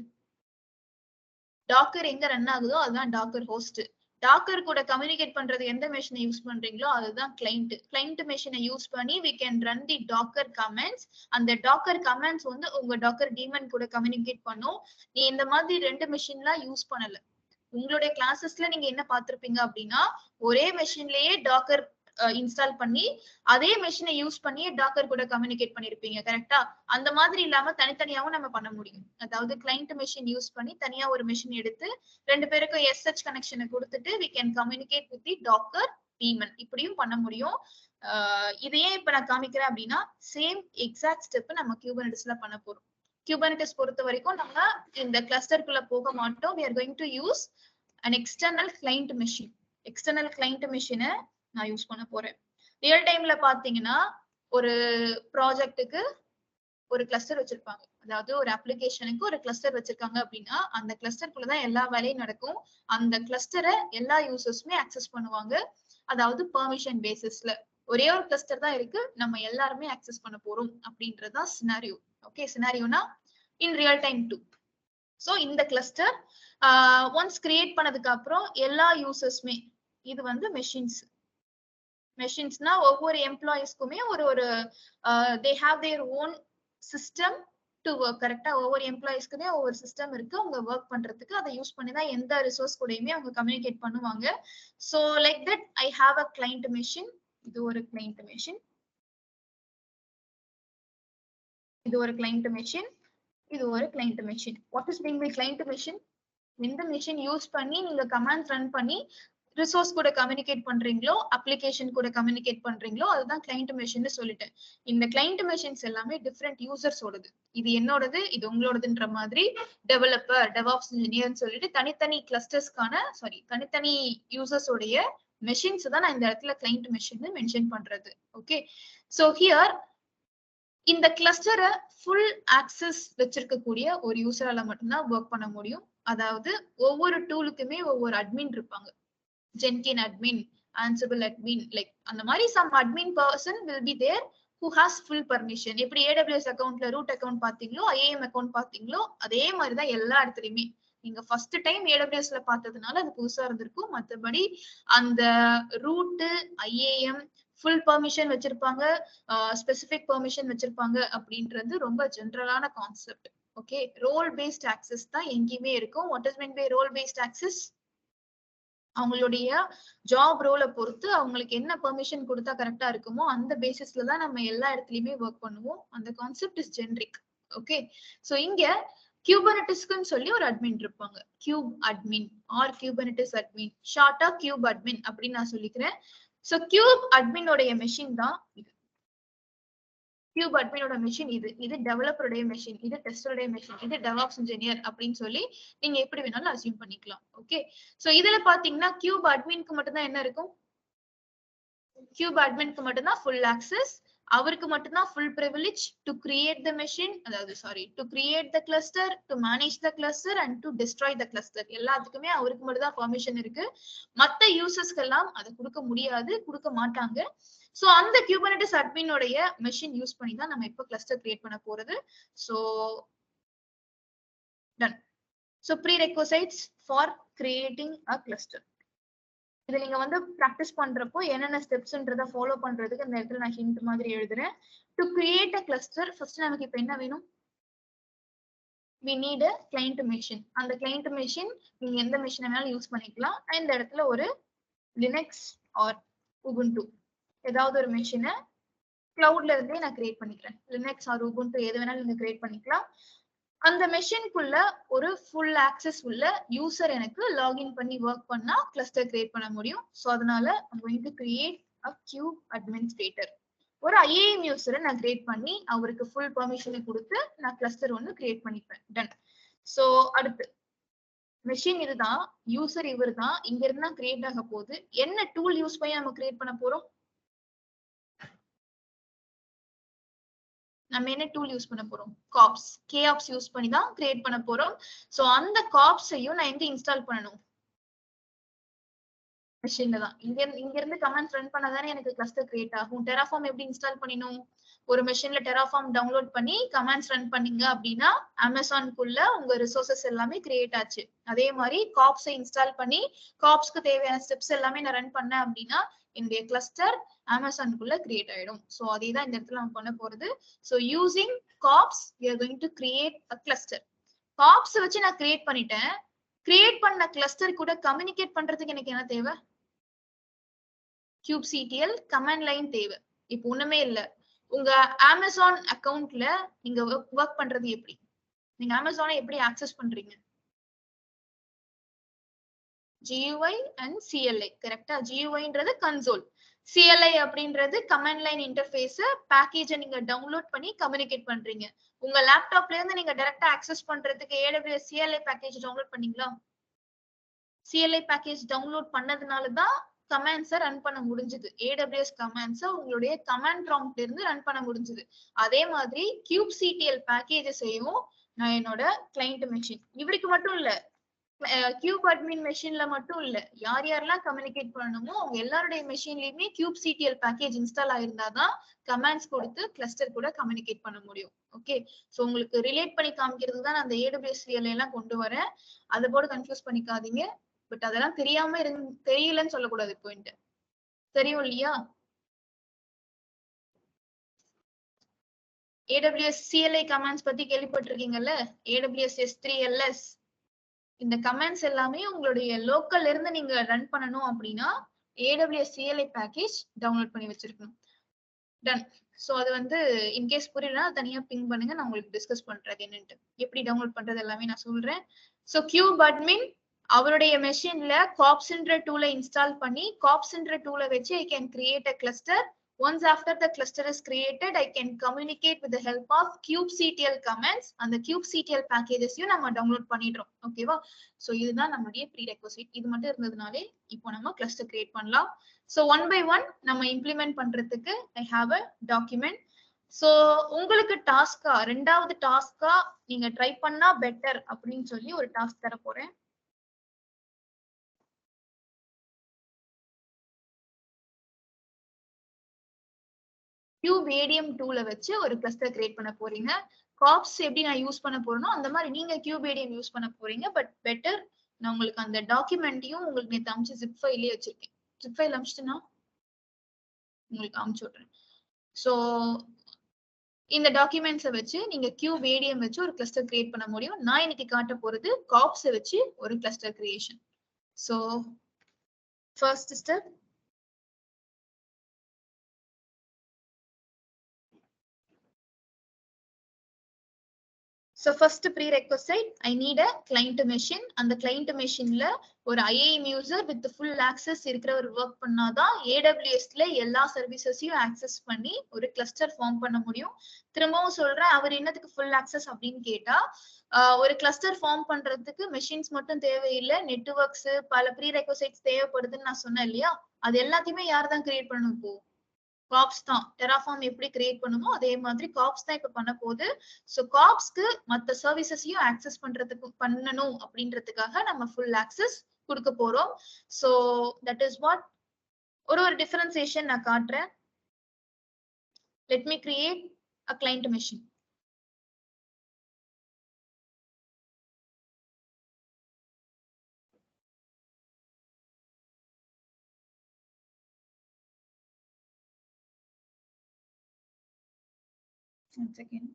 Speaker 1: டாக்கர் எங்க ரன் ஆகுதோ அதுதான் டாக்கர் ஹோஸ்ட். டாக்கர் கூட கம்யூனிகேட் பண்றது எந்த மெஷினை யூஸ் பண்றீங்களோ அதுதான் கிளைண்ட். கிளைண்ட் மெஷினை யூஸ் பண்ணி we can run the docker commands. அந்த டாக்கர் கமாண்ட்ஸ் வந்து உங்க டாக்கர் டீமன் கூட கம்யூனிகேட் பண்ணும். நீ இந்த மாதிரி 2 மெஷின்லாம் யூஸ் பண்ணல. உங்களுடைய கிளாஸஸ்ல நீங்க என்ன பார்த்திருப்பீங்க அப்படின்னா, ஒரே மெஷின்லயே டாக்கர் இன்ஸ்டால் பண்ணி அதே மெஷினை யூஸ் பண்ணி டாக்கர் கூட கம்யூனிகேட் பண்ணிருப்பீங்க கரெக்டா? அந்த மாதிரி இல்லாம தனித்தனியாவும் நம்ம பண்ண முடியும். அதாவது கிளைண்ட் மெஷின் யூஸ் பண்ணி தனியா ஒரு மெஷின் எடுத்து 2 பேருக்கும் SH கனெக்ஷனை கொடுத்துட்டு we can communicate with the docker daemon இப்படியும் பண்ண முடியும். இது ஏன் இப்ப நான் காமிக்கிறேன் அப்படின்னா சேம் எக்ஸாக்ட் ஸ்டெப் நம்ம குபர்னெட்டிஸ்ல பண்ண போறோம். குபர்னெட்டிஸ் பொறுத்த வரைக்கும் நம்ம இந்த கிளஸ்டருக்குள்ள போக மாட்டோம். we are going to use an external client machine. External client மெஷினை நான் யூஸ் பண்ண போறேன். ரியல் டைம்ல பாத்தீங்கன்னா ஒரு ப்ராஜெக்ட்டுக்கு ஒரு கிளஸ்டர் வச்சிருப்பாங்க. அதாவது ஒரு அப்ளிகேஷனுக்கு ஒரு கிளஸ்டர் வச்சிருக்காங்க அப்படின்னா அந்த கிளஸ்டருக்குள்ளதான் எல்லா வேலையும் நடக்கும். அந்த கிளஸ்டரை எல்லா யூசர்ஸுமே அக்சஸ் பண்ணுவாங்க. அதாவது பெர்மிஷன் பேசிஸ்ல ஒரே ஒரு கிளஸ்டர் தான் இருக்கு, நம்ம எல்லாருமே அக்சஸ் பண்ண போறோம் அப்படின்றதுதான் சினாரியோ. ஓகே, சினாரியோனா in real time too. So இந்த கிளஸ்டர் ஒன்ஸ் கிரியேட் பண்ணதுக்கு அப்புறம் எல்லா யூசர்ஸ்மே இது வந்து மெஷின்ஸ்னா ஒவ்வொரு எம்ப்ளாயிஸ்க்குமே ஒரு they have their own system to work. கரெக்டா? ஒவ்வொரு எம்ப்ளாயிஸ்க்குமே ஒவ்வொரு சிஸ்டம் இருக்கு அவங்க ஒர்க் பண்றதுக்கு. அதை யூஸ் பண்ணி தான் எந்த ரிசோர்ஸ் கூடயுமே அவங்க கம்யூனிகேட் பண்ணுவாங்க. So like that I have a client machine. இது ஒரு கிளைண்ட் மெஷின், இது ஒரு கிளைண்ட் மெஷின், இது ஒரு client machine. What is mean by client machine? எந்த மெஷின் யூஸ் பண்ணி நீங்க கமாண்ட் ரன் பண்ணி ரிசோர்ஸ் கூட கம்யூனிகேட் பண்றீங்களோ, அப்ளிகேஷன் கூட கம்யூனிகேட் பண்றீங்களோ அதுதான் கிளைண்ட் மெஷின் சொல்லிட்டேன். இந்த கிளைண்ட் மெஷின்ஸ் எல்லாமே டிஃப்ரெண்ட் யூசர்ஸோடது. இது என்னோடது, இது உங்களோடதுன்ற மாதிரி டெவலப்பர், டெவாப்ஸ் இன்ஜினியர்னு சொல்லிட்டு தனித்தனி கிளஸ்டர்ஸ்க்கான தனித்தனி யூசர்ஸோடைய மெஷின்ஸ் தான் நான் இந்த இடத்துல கிளைண்ட் மெஷின் மென்ஷன் பண்றது. ஓகே, சோ ஹியர் இந்த கிளஸ்டரை ஃபுல் ஆக்சஸ் வச்சிருக்கக்கூடிய ஒரு யூசரால மட்டும்தான் ஒர்க் பண்ண முடியும். அதாவது ஒவ்வொரு டூலுக்குமே ஒவ்வொரு அட்மின் இருப்பாங்க. Jenkins admin, Ansible admin, like அந்த மாதிரி some admin person will be there who has full permission. எப்படி AWS அக்கவுண்ட்ல ரூட் அக்கவுண்ட் பாத்தீங்களோ, IAM அக்கவுண்ட் பாத்தீங்களோ, அதே மாதிரிதான் எல்லா இடத்துலயுமே. நீங்க ஃபர்ஸ்ட் டைம் AWSல பார்த்ததுனால அது புதுசா இருந்திருக்கும். மற்றபடி அந்த ரூட், IAM ஃபுல் பெர்மிஷன் வச்சிருப்பாங்க, ஸ்பெசிபிக் பெர்மிஷன் வச்சிருப்பாங்க அப்படின்றது ரொம்ப ஜெனரலான concept. Okay, role based access தான் எங்கேயுமே இருக்கும். What is mean by role based access? அவங்களுடைய ஜாப் ரோலை பொறுத்து அவங்களுக்கு என்ன பெர்மிஷன் கொடுத்தா கரெக்டா இருக்குமோ அந்த பேசிஸ்ல தான் நம்ம எல்லா இடத்துலயுமே ஒர்க் பண்ணுவோம். அந்த concept is generic. Okay, so இங்க குபர்னெட்டிஸ்க்குன்னு சொல்லி ஒரு அட்மின் இருப்பாங்க, கியூப் அட்மின் ஆர் குபர்னெட்டிஸ் அட்மின், ஷார்ட்டா கியூப் அட்மின் அப்படின்னு நான் சொல்லிக்கிறேன். சோ கியூப் அட்மினோடைய மெஷின் தான் இது. கியூப் அட்மினோட மெஷின் இது டெவலப்பருடைய மெஷின், இது டெஸ்டருடைய மெஷின், இது டெவாப்ஸ் இன்ஜினியர் அப்படின்னு சொல்லி நீங்க எப்படி வேணாலும் அசியூம் பண்ணிக்கலாம். ஓகே, சோ இதுல பாத்தீங்கன்னா கியூப் அட்மினுக்கு மட்டும்தான் என்ன இருக்கும்? கியூப் அட்மினுக்கு மட்டும்தான் ஃபுல் ஆக்சஸ். அவருக்கு மட்டும்தான் full privilege to create the machine, அதாவது to create the cluster, to manage the cluster and to destroy the cluster. எல்லாத்துக்குமே அவருக்கு மட்டும் தான் பெர்மிஷன் இருக்கு. மத்த யூசர்ஸ்க்கு எல்லாம் அதை கொடுக்க முடியாது, கொடுக்க மாட்டாங்க. சோ அந்த குபர்னெட்டிஸ் அட்மினோடைய மெஷின் யூஸ் பண்ணி தான் நம்ம இப்போ கிளஸ்டர் கிரியேட் பண்ண போறது. So done. So prerequisites for creating a cluster. இதை நீங்க வந்து பிராக்டிஸ் பண்றப்போ என்னென்ன ஸ்டெப்ஸ்ன்றத ஃபாலோ பண்றதுக்கு இந்த இடத்துல நான் ஹிண்ட் மாதிரி எழுதுறேன். To create a cluster first நமக்கு இப்போ என்ன வேணும்? we need a client machine. அந்த client machine நீங்க எந்த மெஷின் வேணாலும் யூஸ் பண்ணிக்கலாம். இந்த இடத்துல ஒரு லினக்ஸ் ஆர் உபுண்டு ஏதாவது ஒரு மெஷினை கிளவுட்ல இருந்தே நான் கிரியேட் பண்ணிக்கிறேன். லினக்ஸ் ஆர் உபுண்டு எது வேணாலும் நீங்க கிரியேட் பண்ணிக்கலாம். அந்த மெஷின்குள்ள ஒரு ஃபுல் ஆக்சஸ் உள்ள யூசர் எனக்கு லாகின் பண்ணி ஒர்க் பண்ணா கிளஸ்டர் கிரியேட் பண்ண முடியும். சோ அதனால I'm going to create a cube administrator. ஒரு IAM யூசரை நான் கிரியேட் பண்ணி அவருக்கு ஃபுல் பெர்மிஷனை கொடுத்து நான் கிளஸ்டர் ஒன்று கிரியேட் பண்ணிப்பேன். டன். சோ அடுத்து மெஷின் இதுதான், யூசர் இவர் தான், இங்க இருந்தா கிரியேட் ஆக போகுது. என்ன டூல் யூஸ் பண்ணி நம்ம கிரியேட் பண்ண போறோம்? நம்ம என்ன டூல் யூஸ் பண்ண போறோம்? காப்ஸ், KOPS யூஸ் பண்ணி தான் கிரியேட் பண்ண போறோம். சோ அந்த காப்ஸையும் நான் எங்க இன்ஸ்டால் பண்ணணும்? மெஷின்ல தான். இங்க இருந்து கமாண்ட்ஸ் ரன் பண்ணாதானே எனக்கு கிளஸ்டர் கிரியேட் ஆகும். டெராஃபார்ம் எப்படி இன்ஸ்டால் பண்ணினோம்? ஒரு மெஷின்ல டெராஃபார்ம் டவுன்லோட் பண்ணி கமாண்ட்ஸ் ரன் பண்ணீங்க அப்படின்னா அமேசான்குள்ள உங்க ரிசோர்சஸ் எல்லாமே கிரியேட் ஆச்சு. அதே மாதிரி காப்ஸை இன்ஸ்டால் பண்ணி காப்ஸ்க்கு தேவையான ஸ்டெப்ஸ் எல்லாமே நான் ரன் பண்ணேன் அப்படின்னா என்னுடைய கிளஸ்டர் அமேசான்குள்ள கிரியேட் ஆயிடும். சோ அதே தான் இந்த இடத்துல நம்ம பண்ண போறது. So using cops we are going to create a cluster. Cops வச்சு நான் கிரியேட் பண்ணிட்டேன். கிரியேட் பண்ண கிளஸ்டர் கூட கம்யூனிகேட் பண்றதுக்கு எனக்கு என்ன தேவை? kubectl கமாண்ட் லைன் தேவை. இப்போ ஒண்ணுமே இல்ல, உங்க அமேசான் அக்கவுண்ட்ல நீங்க ஒர்க் பண்றது எப்படி? நீங்க அமேசானை எப்படி ஆக்சஸ் பண்றீங்க? GUI and CLI கரெக்டா? GUIன்றது கன்சோல், CLI அப்படின்றது கமாண்ட் லைன் இன்டர்ஃபேஸ். பேக்கேஜை நீங்க டவுன்லோட் பண்ணி கம்யூனிகேட் பண்றீங்க. உங்க லேப்டாப்ல இருந்து நீங்க டைரக்டா ஆக்சஸ் பண்றதுக்கு AWS CLI பேக்கேஜ் டவுன்லோட் பண்ணீங்களா? CLI பேக்கேஜ் டவுன்லோட் பண்ணதுனால தான் கமாண்ட்ஸை ரன் பண்ண முடிஞ்சது. AWS கமாண்ட்ஸை உங்களுடைய கமாண்ட் ப்ராம்ப்ட்ல இருந்து ரன் பண்ண முடிஞ்சது. அதே மாதிரி kubectl பேக்கேஜஸையும் நான் என்னோட கிளைண்ட் மெஷின், இவருக்கு மட்டும் இல்ல, கியூப் அட்மின் மெஷின்ல மட்டும் இல்ல, யார் யாரெல்லாம் கம்யூனிகேட் பண்ணணுமோ அவங்க எல்லாருடைய மெஷின்லயுமே kubectl பேக்கேஜ் இன்ஸ்டால் ஆயிருந்தாதான் கமாண்ட்ஸ் கொடுத்து கிளஸ்டர் கூட கம்யூனிகேட் பண்ண முடியும். ஓகே, சோ உங்களுக்கு ரிலேட் பண்ணி காமிக்கிறது தான் அந்த AWS CLI எல்லாம் கொண்டு வரேன். அதை போட கன்ஃபியூஸ் பண்ணிக்காதீங்க. பட் அதெல்லாம் தெரியாம தெரியலன்னு சொல்லக்கூடாது. பாயிண்ட் தெரியும் இல்லையா? AWS CLI கமாண்ட்ஸ் பத்தி கேள்விப்பட்டிருக்கீங்கல்ல? AWS S3LS இந்த கமாண்ட்ஸ் எல்லாமே உங்களுடைய லோக்கல்ல இருந்து நீங்க ரன் பண்ணணும் அப்படின்னா AWS CLI பேக்கேஜ் டவுன்லோட் பண்ணி வச்சிருக்கணும். டன். சோ அது வந்து இன்கேஸ் புரியலன்னா தனியா பிங் பண்ணுங்க, நான் உங்களுக்கு டிஸ்கஸ் பண்றது என்னன்ட்டு, எப்படி டவுன்லோட் பண்றது எல்லாமே நான் சொல்றேன். சோ கியூப் அட்மின் அவருடைய மெஷின்ல காப்ஸ்ன்ற டூலை இன்ஸ்டால் பண்ணி காப்ஸ்ன்ற டூலை வச்சு I can create a cluster. Once after the cluster is created, I can communicate with the help of kubectl commands. அந்த kubectl packages-யும் நம்ம டவுன்லோட் பண்ணிடுறோம். ஓகேவா? சோ இதுதான் நம்மளுடைய prerequisite. இது மட்டும் இருந்ததுனாலே இப்போ நம்ம cluster create பண்ணலாம். சோ ஒன் பை ஒன் நம்ம இம்ப்ளிமெண்ட் பண்றதுக்கு I have a document. So உங்களுக்கு டாஸ்கா, ரெண்டாவது டாஸ்கா நீங்க ட்ரை பண்ணா பெட்டர் அப்படின்னு சொல்லி ஒரு டாஸ்க் தர போறேன். KubeADM டூல வச்சு ஒரு கிளஸ்டர் கிரியேட் பண்ண போறீங்க. காப்ஸ் எப்படி நான் யூஸ் பண்ண போறேனோ அந்த மாதிரி நீங்க KubeADM யூஸ் பண்ண போறீங்க. பட் பெட்டர் நான் உங்களுக்கு அந்த டாக்குமெண்ட்டையும் உங்களுக்கு நேற்று அமிச்சு ஜிப் ஃபைலே வச்சிருக்கேன். ஜிப் ஃபைல் அமிச்சிட்டுனா உங்களுக்கு அமிச்சு விட்றேன். ஸோ இந்த டாக்குமெண்ட்ஸை வச்சு நீங்க KubeADM வச்சு ஒரு கிளஸ்டர் கிரியேட் பண்ண முடியும். நான் இன்னைக்கு காட்ட போறது காப்ஸை வச்சு ஒரு cluster creation. So first step, so first prerequisite, I need a client machine. அந்த client machineல ஒரு IAM user with full access இருக்கிற ஒரு work பண்ணாதான் AWSல எல்லா சர்வீசஸையும் access பண்ணி ஒரு cluster form பண்ண முடியும். திரும்பவும் சொல்றேன், அவர் என்னத்துக்கு full access அப்படின்னு கேட்டா, ஒரு cluster form பண்றதுக்கு machines மட்டும் தேவையில்லை, நெட்வொர்க்ஸ் பல prerequisites தேவைப்படுதுன்னு நான் சொன்னேன் இல்லையா? அது எல்லாத்தையுமே யார் தான் கிரியேட் பண்ணணும்? இப்போ காப்ஸ் தான். டெராஃபார்ம் எப்படி கிரியேட் பண்ணுமோ அதே மாதிரி காப்ஸ் தான் இப்ப பண்ண போகுது. சோ காப்ஸ்க்கு மத்த சர்வீசஸையும் ஆக்சஸ் பண்றதுக்கு பண்ணணும் அப்படின்றதுக்காக நம்ம ஃபுல் ஆக்சஸ் கொடுக்க போறோம். சோ தட் இஸ் வாட் ஒரு டிஃபரன்சியேஷன் நான் காட்டுறேன். Let me create a client machine. One second.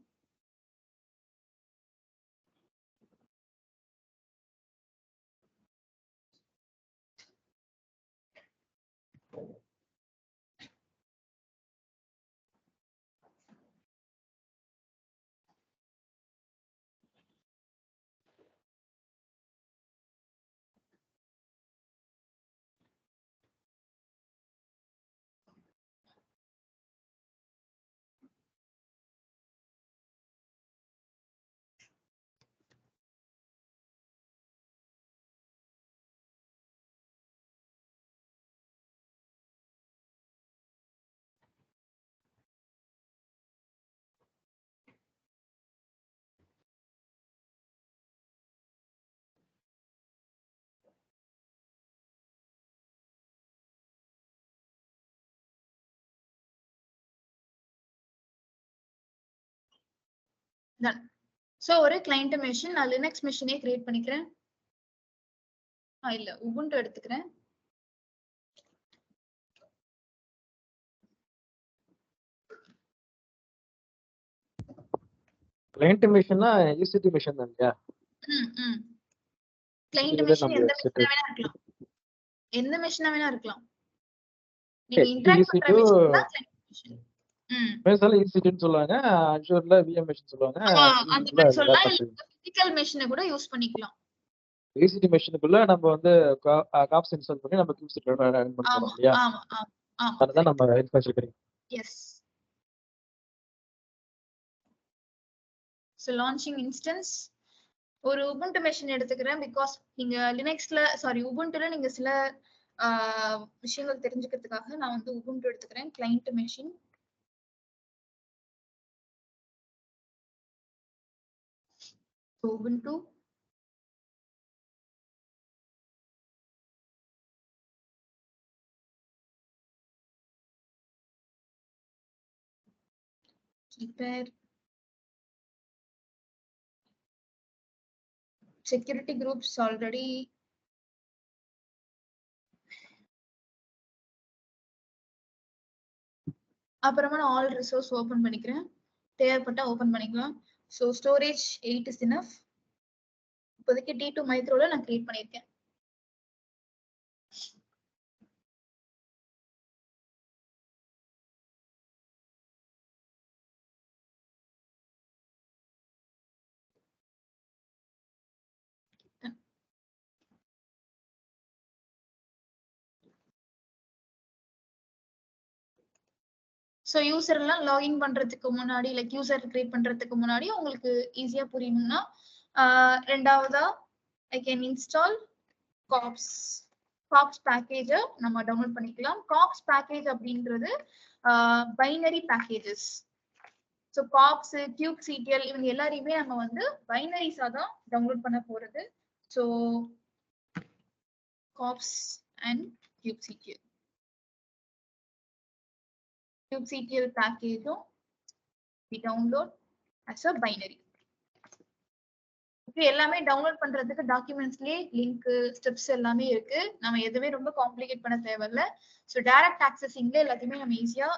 Speaker 1: Done. So ஒரு client machine நான் லினக்ஸ் மெஷினே கிரியேட் பண்ணிக்கிறேன். இல்ல உபுண்டு எடுத்துக்கிறேன்.
Speaker 4: கிளையண்ட் மெஷின்னா EC2 மெஷின் தான் இல்லையா?
Speaker 1: கிளையண்ட் மெஷின் எந்த மெஷினா வேணா இருக்கலாம். எந்த மெஷினா வேணா இருக்கலாம். நீங்க இன்டராக்ட் பண்ற
Speaker 4: EC2
Speaker 1: மெஷின் தான் கிளைண்ட் மெஷின்.
Speaker 4: பேசால EC2ன்னு சொல்லுவாங்க, அஷூர்ல VMH சொல்லுவாங்க.
Speaker 1: அந்த மாதிரி சொல்லலாம். இல்ல பிசிக்கல் மெஷினை கூட யூஸ் பண்ணிக்கலாம்.
Speaker 4: EC2 மெஷினுக்குள்ள நம்ம வந்து காப்ஸ் இன்ஸ்டால் பண்ணி நம்ம கியூப்சீட்ல ரன் பண்ணுவோம் இல்லையா?
Speaker 1: ஆமா ஆமா ஆமா.
Speaker 4: அதுதான் நம்ம இன்ஃப்ராஸ்ட்ரக்சர்.
Speaker 1: எஸ். So launching instance ஒரு Ubuntu மெஷின் எடுத்துக்கிறேன் பிகாஸ் நீங்க லினக்ஸ்ல உபுண்டுல நீங்க சில விஷயங்கள் தெரிஞ்சுக்கிறதுக்காக நான் வந்து Ubuntu எடுத்துக்கிறேன். Client machine Ubuntu keeper security groups already அப்புறமா நான் ஆல் ரிசோர்ஸ் ஓபன் பண்ணிக்கிறேன். தேவைப்பட்டா ஓபன் பண்ணிக்கலாம். So storage 8 is enough. இப்போதைக்கு T2 மைக்ரோல நான் கிரியேட் பண்ணியிருக்கேன். ஸோ யூசர் எல்லாம் லாகின் பண்றதுக்கு முன்னாடி லைக் யூசர் கிரியேட் பண்றதுக்கு முன்னாடி உங்களுக்கு ஈஸியா புரியணும்னா ரெண்டாவதா ஐ கேன் இன்ஸ்டால் காப்ஸ் பேக்கேஜ நம்ம டவுன்லோட் பண்ணிக்கலாம். காப்ஸ் பேக்கேஜ் அப்படின்றது binary packages. So cops kubectl இவங்க எல்லாரையுமே நம்ம வந்து பைனரிஸா தான் டவுன்லோட் பண்ண போறது. So cops and kubectl package we download as a binary. Okay, எல்லாமே டவுன்லோட் பண்றதுக்கு டாக்குமெண்ட்ஸ்லயே லிங்க் ஸ்டெப்ஸ் எல்லாமே இருக்கு. நம்ம எதுவுமே ரொம்ப காம்ப்ளிகேட் பண்ண தேவையில்ல. ஸோ டைரக்ட் ஆக்சஸிங்ல எல்லாத்தையுமே நம்ம ஈஸியா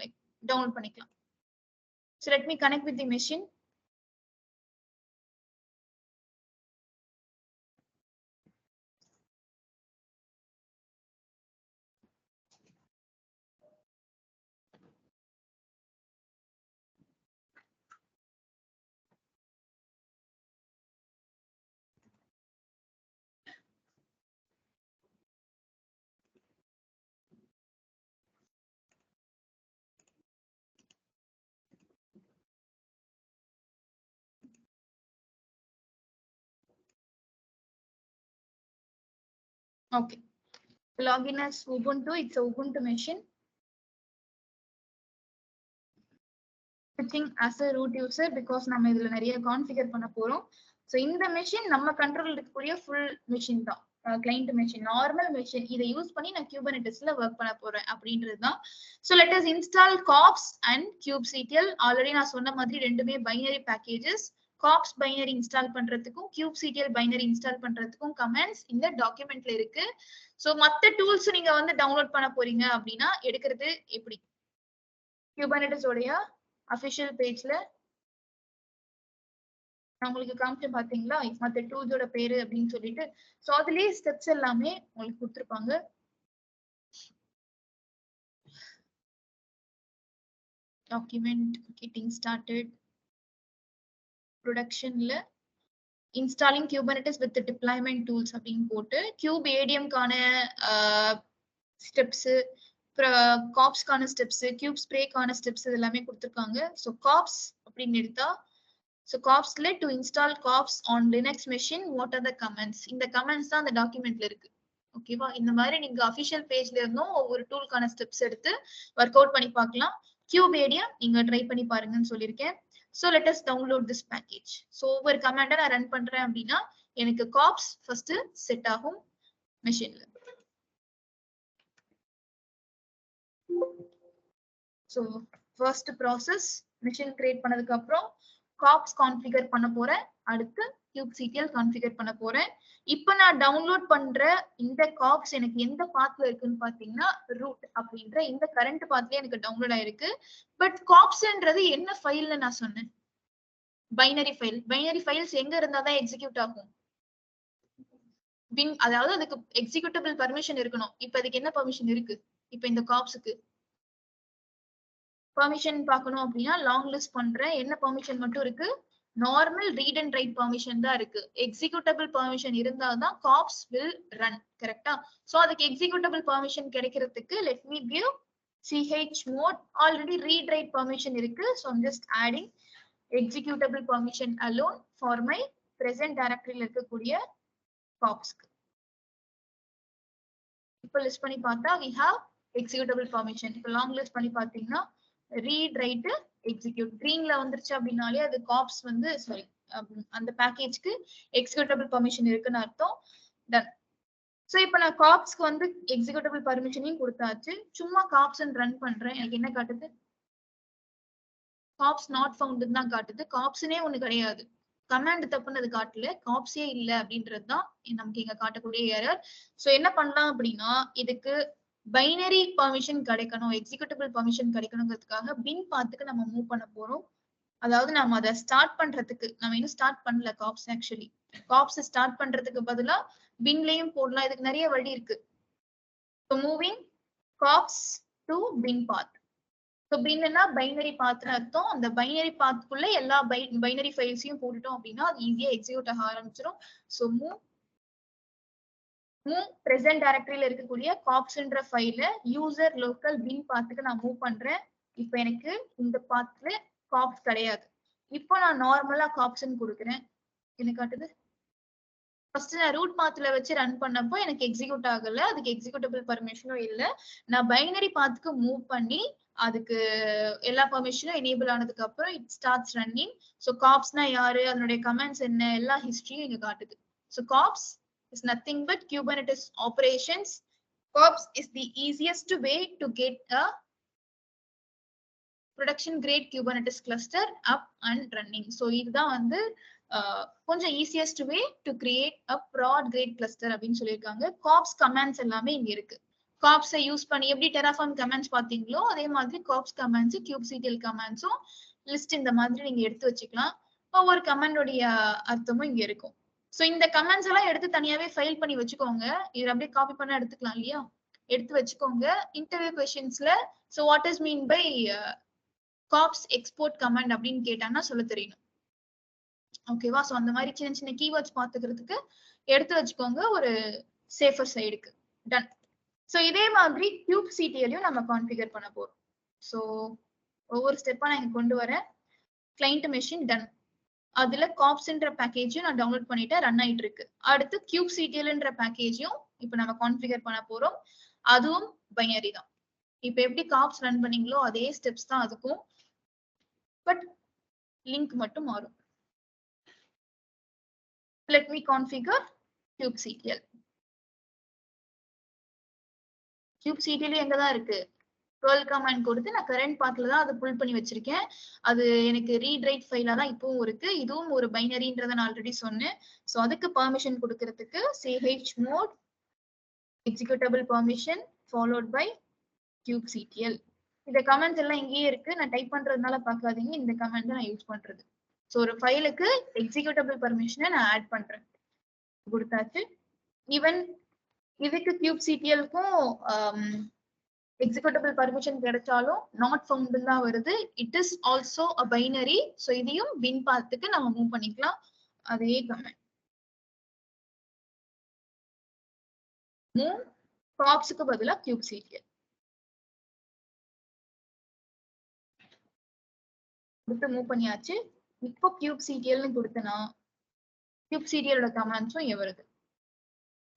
Speaker 1: லைக் டவுன்லோட் பண்ணிக்கலாம். So let me connect with the machine. Okay, login as Ubuntu. It's a Ubuntu machine. Switching as a root user because நம்ம இதுல நிறைய கான்ஃபிகர் பண்ண போறோம். ஸோ இந்த மெஷின் நம்ம கண்ட்ரோல் இருக்கக்கூடிய ஃபுல் மெஷின் தான், கிளைண்ட் மெஷின், நார்மல் மெஷின். இதை யூஸ் பண்ணி நான் குபர்நெட்டிஸ்ல ஒர்க் பண்ண போறேன் அப்படின்றது தான். So let us install cops and kubectl. Already நான் சொன்ன மாதிரி ரெண்டுமே binary packages. Cops binary install பண்றதுக்கும் kubectl பைனரி இன்ஸ்டால் பண்றதுக்கும் கமெண்ட்ஸ் இந்த டாக்குமெண்ட்ல இருக்கு. ஸோ மற்ற டூல்ஸ் நீங்க வந்து டவுன்லோட் பண்ண போறீங்க அப்படின்னா எடுக்கிறது எப்படி? குபர்நெட்டிஸ் உடைய அஃபிஷியல் பேஜ்ல நான் உங்களுக்கு காமிச்சேன் பாத்தீங்களா, மற்ற டூல்ஸோட பேரு அப்படின்னு சொல்லிட்டு. ஸோ அதுலயே ஸ்டெப்ஸ் எல்லாமே உங்களுக்கு கொடுத்துருப்பாங்க. டாக்குமெண்ட் கெட்டிங் ஸ்டார்டட் ப்ரொடக்ஷன்ல installing Kubernetes with deployment tools அப்படின்னு போட்டு kubeadm கான ஸ்டெப்ஸ், காப்ஸ்க்கான ஸ்டெப்ஸ், kubespray-க்கான ஸ்டெப்ஸ் எல்லாமே கொடுத்துருக்காங்க. ஸோ காப்ஸ் அப்படின்னு எடுத்தா, ஸோ காப்ஸ்ல to install kops on Linux machine what are the commands, இந்த கமெண்ட்ஸ் தான் அந்த டாக்குமெண்ட்ல இருக்கு. ஓகேவா? இந்த மாதிரி நீங்க அஃபிஷியல் பேஜ்ல இருந்தும் ஒவ்வொரு டூலுக்கான ஸ்டெப்ஸ் எடுத்து ஒர்க் அவுட் பண்ணி பார்க்கலாம். kubeadm நீங்க ட்ரை பண்ணி பாருங்கன்னு சொல்லியிருக்கேன். So let us download this package. So ஒவ்வொரு கமாண்டை நான் ரன் பண்றேன் அப்படின்னா எனக்கு காப்ஸ் ஃபர்ஸ்ட் செட் ஆகும் மெஷின்ல. So first process machine create பண்ணதுக்கு அப்புறம் காப்ஸ் கான்ஃபிகர் பண்ண போறேன். அடுத்து kubectl கான்ஃபிகர் பண்ண போறேன். இப்போ நான் டவுன்லோட் பண்ற இந்த காப்ஸ் எனக்கு எந்த பாத்ல இருக்குன்னு பாத்தீங்கன்னா ரூட் அப்படின்ற இந்த கரண்ட் பாத்லயே எனக்கு டவுன்லோட் ஆயிருக்கு. பட் காப்ஸ்ன்றது என்ன ஃபைல்னு நான் சொன்னேன்? Binary file. பைனரி ஃபைல்ஸ் எங்க இருந்தாதான் எக்ஸிக்யூட் ஆகும்? பின் அதாவது அதுக்கு எக்ஸிக்யூட்டபிள் பர்மிஷன் இருக்கணும். இப்ப அதுக்கு என்ன பர்மிஷன் இருக்கு? இப்ப இந்த காப்ஸ்க்கு பர்மிஷன் பார்க்கணும் அப்படின்னா லாங் லிஸ்ட் பண்றேன். என்ன பர்மிஷன் மட்டும் இருக்கு? Normal read and write permission தான் இருக்கு. எக்ஸிக்யூட்டபிள் பர்மிஷன் இருந்தாதான் காப்ஸ் வில் ரன். கரெக்டா? சோ அதுக்கு எக்ஸிக்யூட்டபிள் பர்மிஷன் கிடைக்கிறதுக்கு let me give chmod. Already read write permission இருக்கு. So I'm just adding executable permission alone for my present directory ல இருக்கக்கூடிய காப்ஸ்க்கு. இப்போ லிஸ்ட் பண்ணி பார்த்தா we have executable permission. இப்போ லாங் லிஸ்ட் பண்ணி பார்த்தீங்கன்னா ரீட் ரைட் எக்ஸிக்யூட் கிரீன்ல வந்துருச்சு அப்படின்னாலே அது காப்ஸ் வந்து சாரி அந்த பேக்கேஜ்க்கு எக்ஸிக்யூட்டபிள் பர்மிஷன் இருக்குன்னு அர்த்தம். டன். சோ இப்போ நான் காப்ஸ்க்கு வந்து எக்ஸிக்யூட்டபிள் பர்மிஷனையும் கொடுத்தாச்சு. சும்மா காப்ஸ் ரன் பண்றேன். எனக்கு என்ன காட்டுது? காப்ஸ் நாட் ஃபவுண்ட் தான் காட்டுது. காப்ஸ்னே ஒண்ணு கிடையாது. கமாண்ட் தப்புன்னு அது காட்டல, காப்ஸே இல்ல அப்படின்றது தான் நமக்கு இங்க காட்டக்கூடிய எரர். சோ என்ன பண்ணலாம் அப்படின்னா இதுக்கு பைனரி பர்மிஷன் கிடைக்கணும், எக்ஸிக்யூட்டபிள் பர்மிஷன் கிடைக்கணுங்கிறதுக்காக பின் பாத்துக்கு நம்ம மூவ் பண்ண போறோம். அதாவது நம்ம அதை ஸ்டார்ட் பண்றதுக்கு நம்ம இன்னும் ஸ்டார்ட் பண்ணல காப்ஸ். ஆக்சுவலி காப்ஸ் ஸ்டார்ட் பண்றதுக்கு பதிலா பின்லயும் போடலாம். இதுக்கு நிறைய வழி இருக்கு. So moving kops to bin path. So பின்னா பைனரி பாத்னு அர்த்தம். அந்த பைனரி பாத்துக்குள்ள எல்லா பைனரி ஃபைல்ஸையும் போட்டுட்டோம் அப்படின்னா அது ஈஸியா எக்ஸிக்யூட் ஆக ஆரம்பிச்சிடும். ஸோ மூவ் பிரசன்ட் டைரக்டரியில இருக்கக்கூடிய காப்ஸ்ன்ற ஃபைல யூசர் லோக்கல் பின் பாத்துக்கு நான் மூவ் பண்றேன். இப்போ எனக்கு இந்த பாத்ல காப்ஸ் கிடையாது. இப்போ நான் நார்மலா காப்ஸ்ன்னு கொடுக்குறேன். என்ன காட்டுது? ஃபர்ஸ்ட் நான் ரூட் பாத்ல வச்சு ரன் பண்ணப்போ எனக்கு எக்ஸிக்யூட் ஆகல, அதுக்கு எக்ஸிக்யூட்டபிள் பர்மிஷனும் இல்ல. நான் பைனரி பாத்துக்கு மூவ் பண்ணி அதுக்கு எல்லா பர்மிஷனும் எனேபிள் ஆனதுக்கு அப்புறம் இட் ஸ்டார்ட்ஸ் ரன்னிங். ஸோ காப்ஸ்னா யாரு, அதனுடைய கமெண்ட்ஸ் என்ன, எல்லா ஹிஸ்டரியும் இங்க காட்டுது. So cops is nothing but Kubernetes operations. Kops is the easiest way to get a production grade Kubernetes cluster up and running. So இதுதான் வந்து கொஞ்சம் easiest way to create a prod grade cluster அப்படின்னு சொல்லியிருக்காங்க. Cops commands எல்லாமே இங்க இருக்கு. காப்ஸை use பண்ணி எப்படி டெராஃபார்ம் கமாண்ட்ஸ் பாத்தீங்களோ அதே மாதிரி காப்ஸ் கமாண்ட்ஸ் kubectl கமாண்ட்ஸும் லிஸ்ட் இந்த மாதிரி நீங்க எடுத்து வச்சுக்கலாம். ஒவ்வொரு கமாண்டோடைய அர்த்தமும் இங்க இருக்கும். சோ இந்த கமெண்ட்ஸ் எல்லாம் எடுத்து தனியாவே ஃபைல் பண்ணி வச்சுக்கோங்க. இது அப்படியே காப்பி பண்ண எடுத்துக்கலாம் இல்லையா? எடுத்து வச்சுக்கோங்க. இன்டர்வியூ क्वेश्चंसல so what is mean by kops export command அப்படின்னு கேட்டாங்கன்னா சொல்ல தெரியணும். ஓகேவா? சோ அந்த மாதிரி சின்ன சின்ன கீவேர்ட்ஸ் பாத்துக்கிறதுக்கு எடுத்து வச்சுக்கோங்க ஒரு சேஃபர் சைடுக்கு. டன். சோ இதே மாதிரி kubectl-யும் நம்ம கான்ஃபிகர் பண்ண போறோம். சோ ஒவ்வொரு ஸ்டெப்பா நான் இங்க கொண்டு வரேன். Client machine done. அதுல காப்ஸ்ன்ற பேக்கேஜையும் நான் டவுன்லோட் பண்ணிட்டேன், ரன் ஆயிட்டு இருக்கு. அடுத்து kubectl-ன்ற பேக்கேஜையும் இப்போ நம்ம கான்ஃபிகர் பண்ண போறோம். அதுவும் பைனரி தான். இப்போ எப்படி காப்ஸ் ரன் பண்ணீங்களோ அதே ஸ்டெப்ஸ் தான் அதுக்கும், பட் லிங்க் மட்டும் மாறும். Let me configure kubectl. kubectl எங்க தான் இருக்கு? curl கமாண்ட் கொடுத்து நான் கரண்ட் பாத்ல தான் அதை புல் பண்ணி வச்சிருக்கேன். அது எனக்கு ரீட் ரைட் ஃபைலா தான் இப்பவும் இருக்கு. இதுவும் ஒரு பைனரின்றதை நான் ஆல்ரெடி சொன்னேன். சோ அதுக்கு பெர்மிஷன் கொடுக்கிறதுக்கு chmod executable permission followed by kubectl. இந்த கமெண்ட்ஸ் எல்லாம் இங்கேயே இருக்கு. நான் டைப் பண்றதுனால பார்க்காதீங்க. இந்த கமெண்ட் தான் நான் யூஸ் பண்றது. சோ ஒரு ஃபைலுக்கு எக்ஸிக்யூட்டபிள் பர்மிஷனை நான் ஆட் பண்றேன். கொடுத்தாச்சு. ஈவன் இதுக்கு kubectl-க்கும் எக்ஸிக்யூட்டபிள் பர்மிஷன் கிடைச்சாலும் நாட் ஃபவுண்ட் தான் வருது. It is also a binary. So இதையும் பின் பாத்துக்கு நம்ம மூவ் பண்ணிக்கலாம். அதே கமெண்ட் மூவ் காப்ஸ்க்கு பதிலா kubectl கொடுத்து மூவ் பண்ணியாச்சு. இப்போ kubectl-னு கொடுத்தனா kubectl-ஓட கமாண்ட்ஸும் இங்க வருது.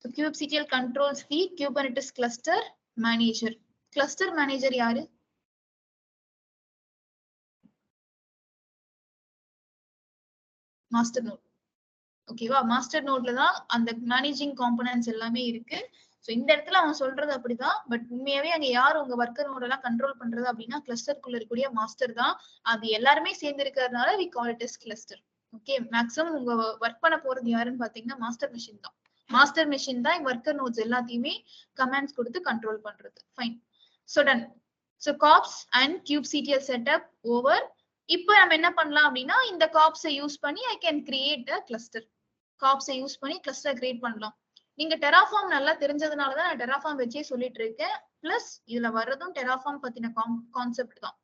Speaker 1: So kubectl controls the Kubernetes cluster manager. Cluster manager யாரு? Master node. ஓகேவா? மாஸ்டர் நோட்ல தான் அந்த மேனேஜிங் காம்போனன்ட்ஸ் எல்லாமே இருக்கு. சோ இந்த இடத்துல அவன் சொல்றது அப்படிதான். பட் உண்மையாவே அங்க யார் உங்க ஒர்க்கர் நோட் எல்லாம் கண்ட்ரோல் பண்றது அப்படின்னா கிளஸ்டருக்குள்ள இருக்கக்கூடிய மாஸ்டர் தான். அது எல்லாருமே சேர்ந்து இருக்கிறதுனால we call it as cluster. Okay, maximum உங்க ஒர்க் பண்ண போறது யாருன்னு பாத்தீங்கன்னா மாஸ்டர் மெஷின் தான். மாஸ்டர் மெஷின் தான் ஒர்க்கர் நோட்ஸ் எல்லாத்தையுமே கமாண்ட்ஸ் கொடுத்து கண்ட்ரோல் பண்றது. Fine. So done. So kops and kubectl setup over. இப்போ நம்ம என்ன பண்ணலாம் அப்படின்னா இந்த காப்ஸை யூஸ் பண்ணி I can create a cluster. காப்ஸை யூஸ் பண்ணி கிளஸ்டர் கிரியேட் பண்ணலாம். நீங்க டெராஃபார்ம் நல்லா தெரிஞ்சதுனாலதான் நான் டெராஃபார்ம் வச்சே சொல்லிட்டு இருக்கேன். பிளஸ் இதுல வர்றதும் டெராஃபார்ம் பத்தின கான்செப்ட் தான்.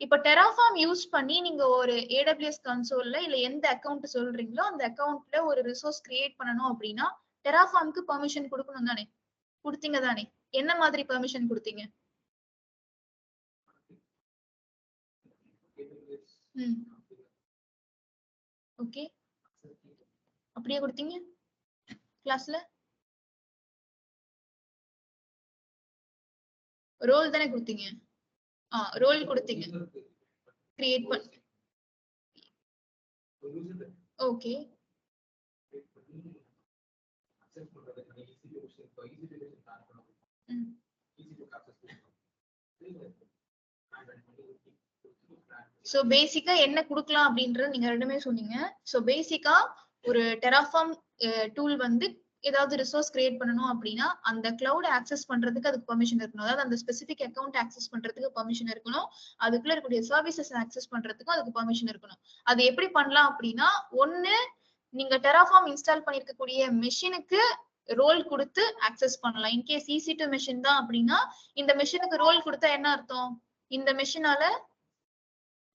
Speaker 1: இப்ப டெராஃபார்ம் யூஸ் பண்ணி நீங்க ஒரு AWS கன்சோல்ல இல்ல எந்த அக்கௌண்ட் சொல்றீங்களோ அந்த அக்கௌண்ட்ல ஒரு ரிசோர்ஸ் கிரியேட் பண்ணணும் அப்படின்னா டெராஃபார்ம்க்கு பெர்மிஷன் கொடுக்கணும் தானே? கொடுத்தீங்க தானே? என்ன மாதிரி பெர்மிஷன் கொடுத்தீங்க? ஓகே, அப்படியே கொடுத்தீங்க கிளாஸ்ல? ரோல் தானே கொடுத்தீங்க? ரோல் கொடுத்தீங்க, கிரியேட் பண்ண. ஓகே, சோ பேசிக்கா என்ன குடுக்கலாம் அப்படின்றது நீங்க ரெண்டுமே சொன்னீங்க. சோ பேசிக்கா ஒரு டெராஃபார்ம் டூல் வந்து ஏதாவது ரிசோர்ஸ் கிரியேட் பண்ணணும் அப்படின்னா அந்த கிளவுட் ஆக்சஸ் பண்றதுக்கு அதுக்கு பெர்மிஷன் இருக்கணும். அதாவது அந்த ஸ்பெசிபிக் அக்கௌண்ட் ஆக்சஸ் பண்றதுக்கு பெர்மிஷன் இருக்கணும். அதுக்குள்ள இருக்கக்கூடிய சர்வீசஸ் ஆக்சஸ் பண்றதுக்கும் அதுக்கு பெர்மிஷன் இருக்கணும். அது எப்படி பண்ணலாம் அப்படின்னா, ஒண்ணு நீங்க டெராஃபார்ம் இன்ஸ்டால் பண்ணிருக்கக்கூடிய மெஷினுக்கு ரோல் கொடுத்து ஆக்சஸ் பண்ணலாம். இன்கேஸ் EC2 மெஷின் தான் அப்படின்னா இந்த மெஷினுக்கு ரோல் கொடுத்தா என்ன அர்த்தம்? இந்த மெஷினால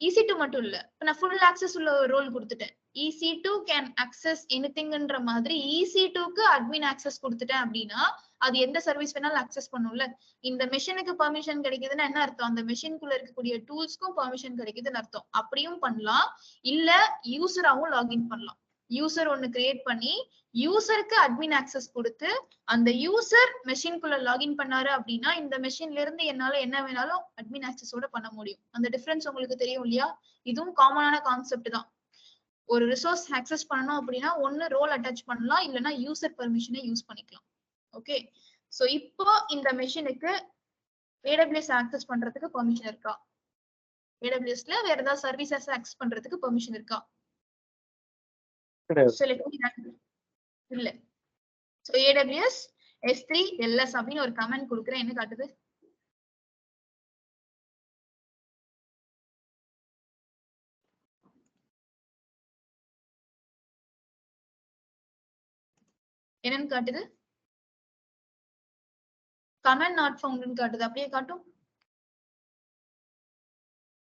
Speaker 1: EC2 மட்டும் இல்ல, இப்ப நான் ஃபுல் ஆக்சஸ் உள்ள ரோல் கொடுத்துட்டேன். EC2 கேன் ஆக்சஸ் எனிதிங்ன்ற மாதிரி EC2க்கு அட்மின் ஆக்சஸ் கொடுத்துட்டேன் அப்படின்னா அது எந்த சர்வீஸ் வேணாலும் ஆக்சஸ் பண்ணும்ல. இந்த மெஷினுக்கு பெர்மிஷன் கிடைக்குதுன்னா என்ன அர்த்தம்? அந்த மெஷினுக்குள்ள இருக்கக்கூடிய டூல்ஸ்க்கும் பெர்மிஷன் கிடைக்குதுன்னு அர்த்தம். அப்படியும் பண்ணலாம், இல்ல யூசராவும் லாகின் பண்ணலாம். யூசர் ஒன்னு கிரியேட் பண்ணி யூசருக்கு அட்மின் ஆக்சஸ் கொடுத்து அந்த யூசர் மெஷின்குள்ள லாகின் பண்ணாரு அப்படின்னா இந்த மெஷின்ல இருந்து என்னால என்ன வேணாலும் அட்மின் ஆக்சஸோட பண்ண முடியும். அந்த டிஃபரன்ஸ் உங்களுக்கு தெரியும் இல்லையா? இதுவும் காமனான கான்செப்ட் தான். ஒரு ரிசோர்ஸ் ஆக்சஸ் பண்ணணும் அப்படின்னா ஒன்னு ரோல் அட்டாச் பண்ணலாம், இல்லைன்னா யூசர் பெர்மிஷனை யூஸ் பண்ணிக்கலாம். ஓகே, சோ இப்போ இந்த மெஷினுக்கு AWS ஆக்சஸ் பண்றதுக்கு பெர்மிஷன் இருக்கா? AWSல வேற ஏதாவது சர்வீசஸ் ஆக்சஸ் பண்றதுக்கு பெர்மிஷன் இருக்கா? இல்ல. சோ AWS S3 LS அப்படின்னு ஒரு கமெண்ட் கொடுக்குறேன். என்ன காட்டுது? என்னன்னு காட்டுது? கமெண்ட் நாட் ஃபவுண்ட்னு காட்டுது. அப்படியே காட்டும்.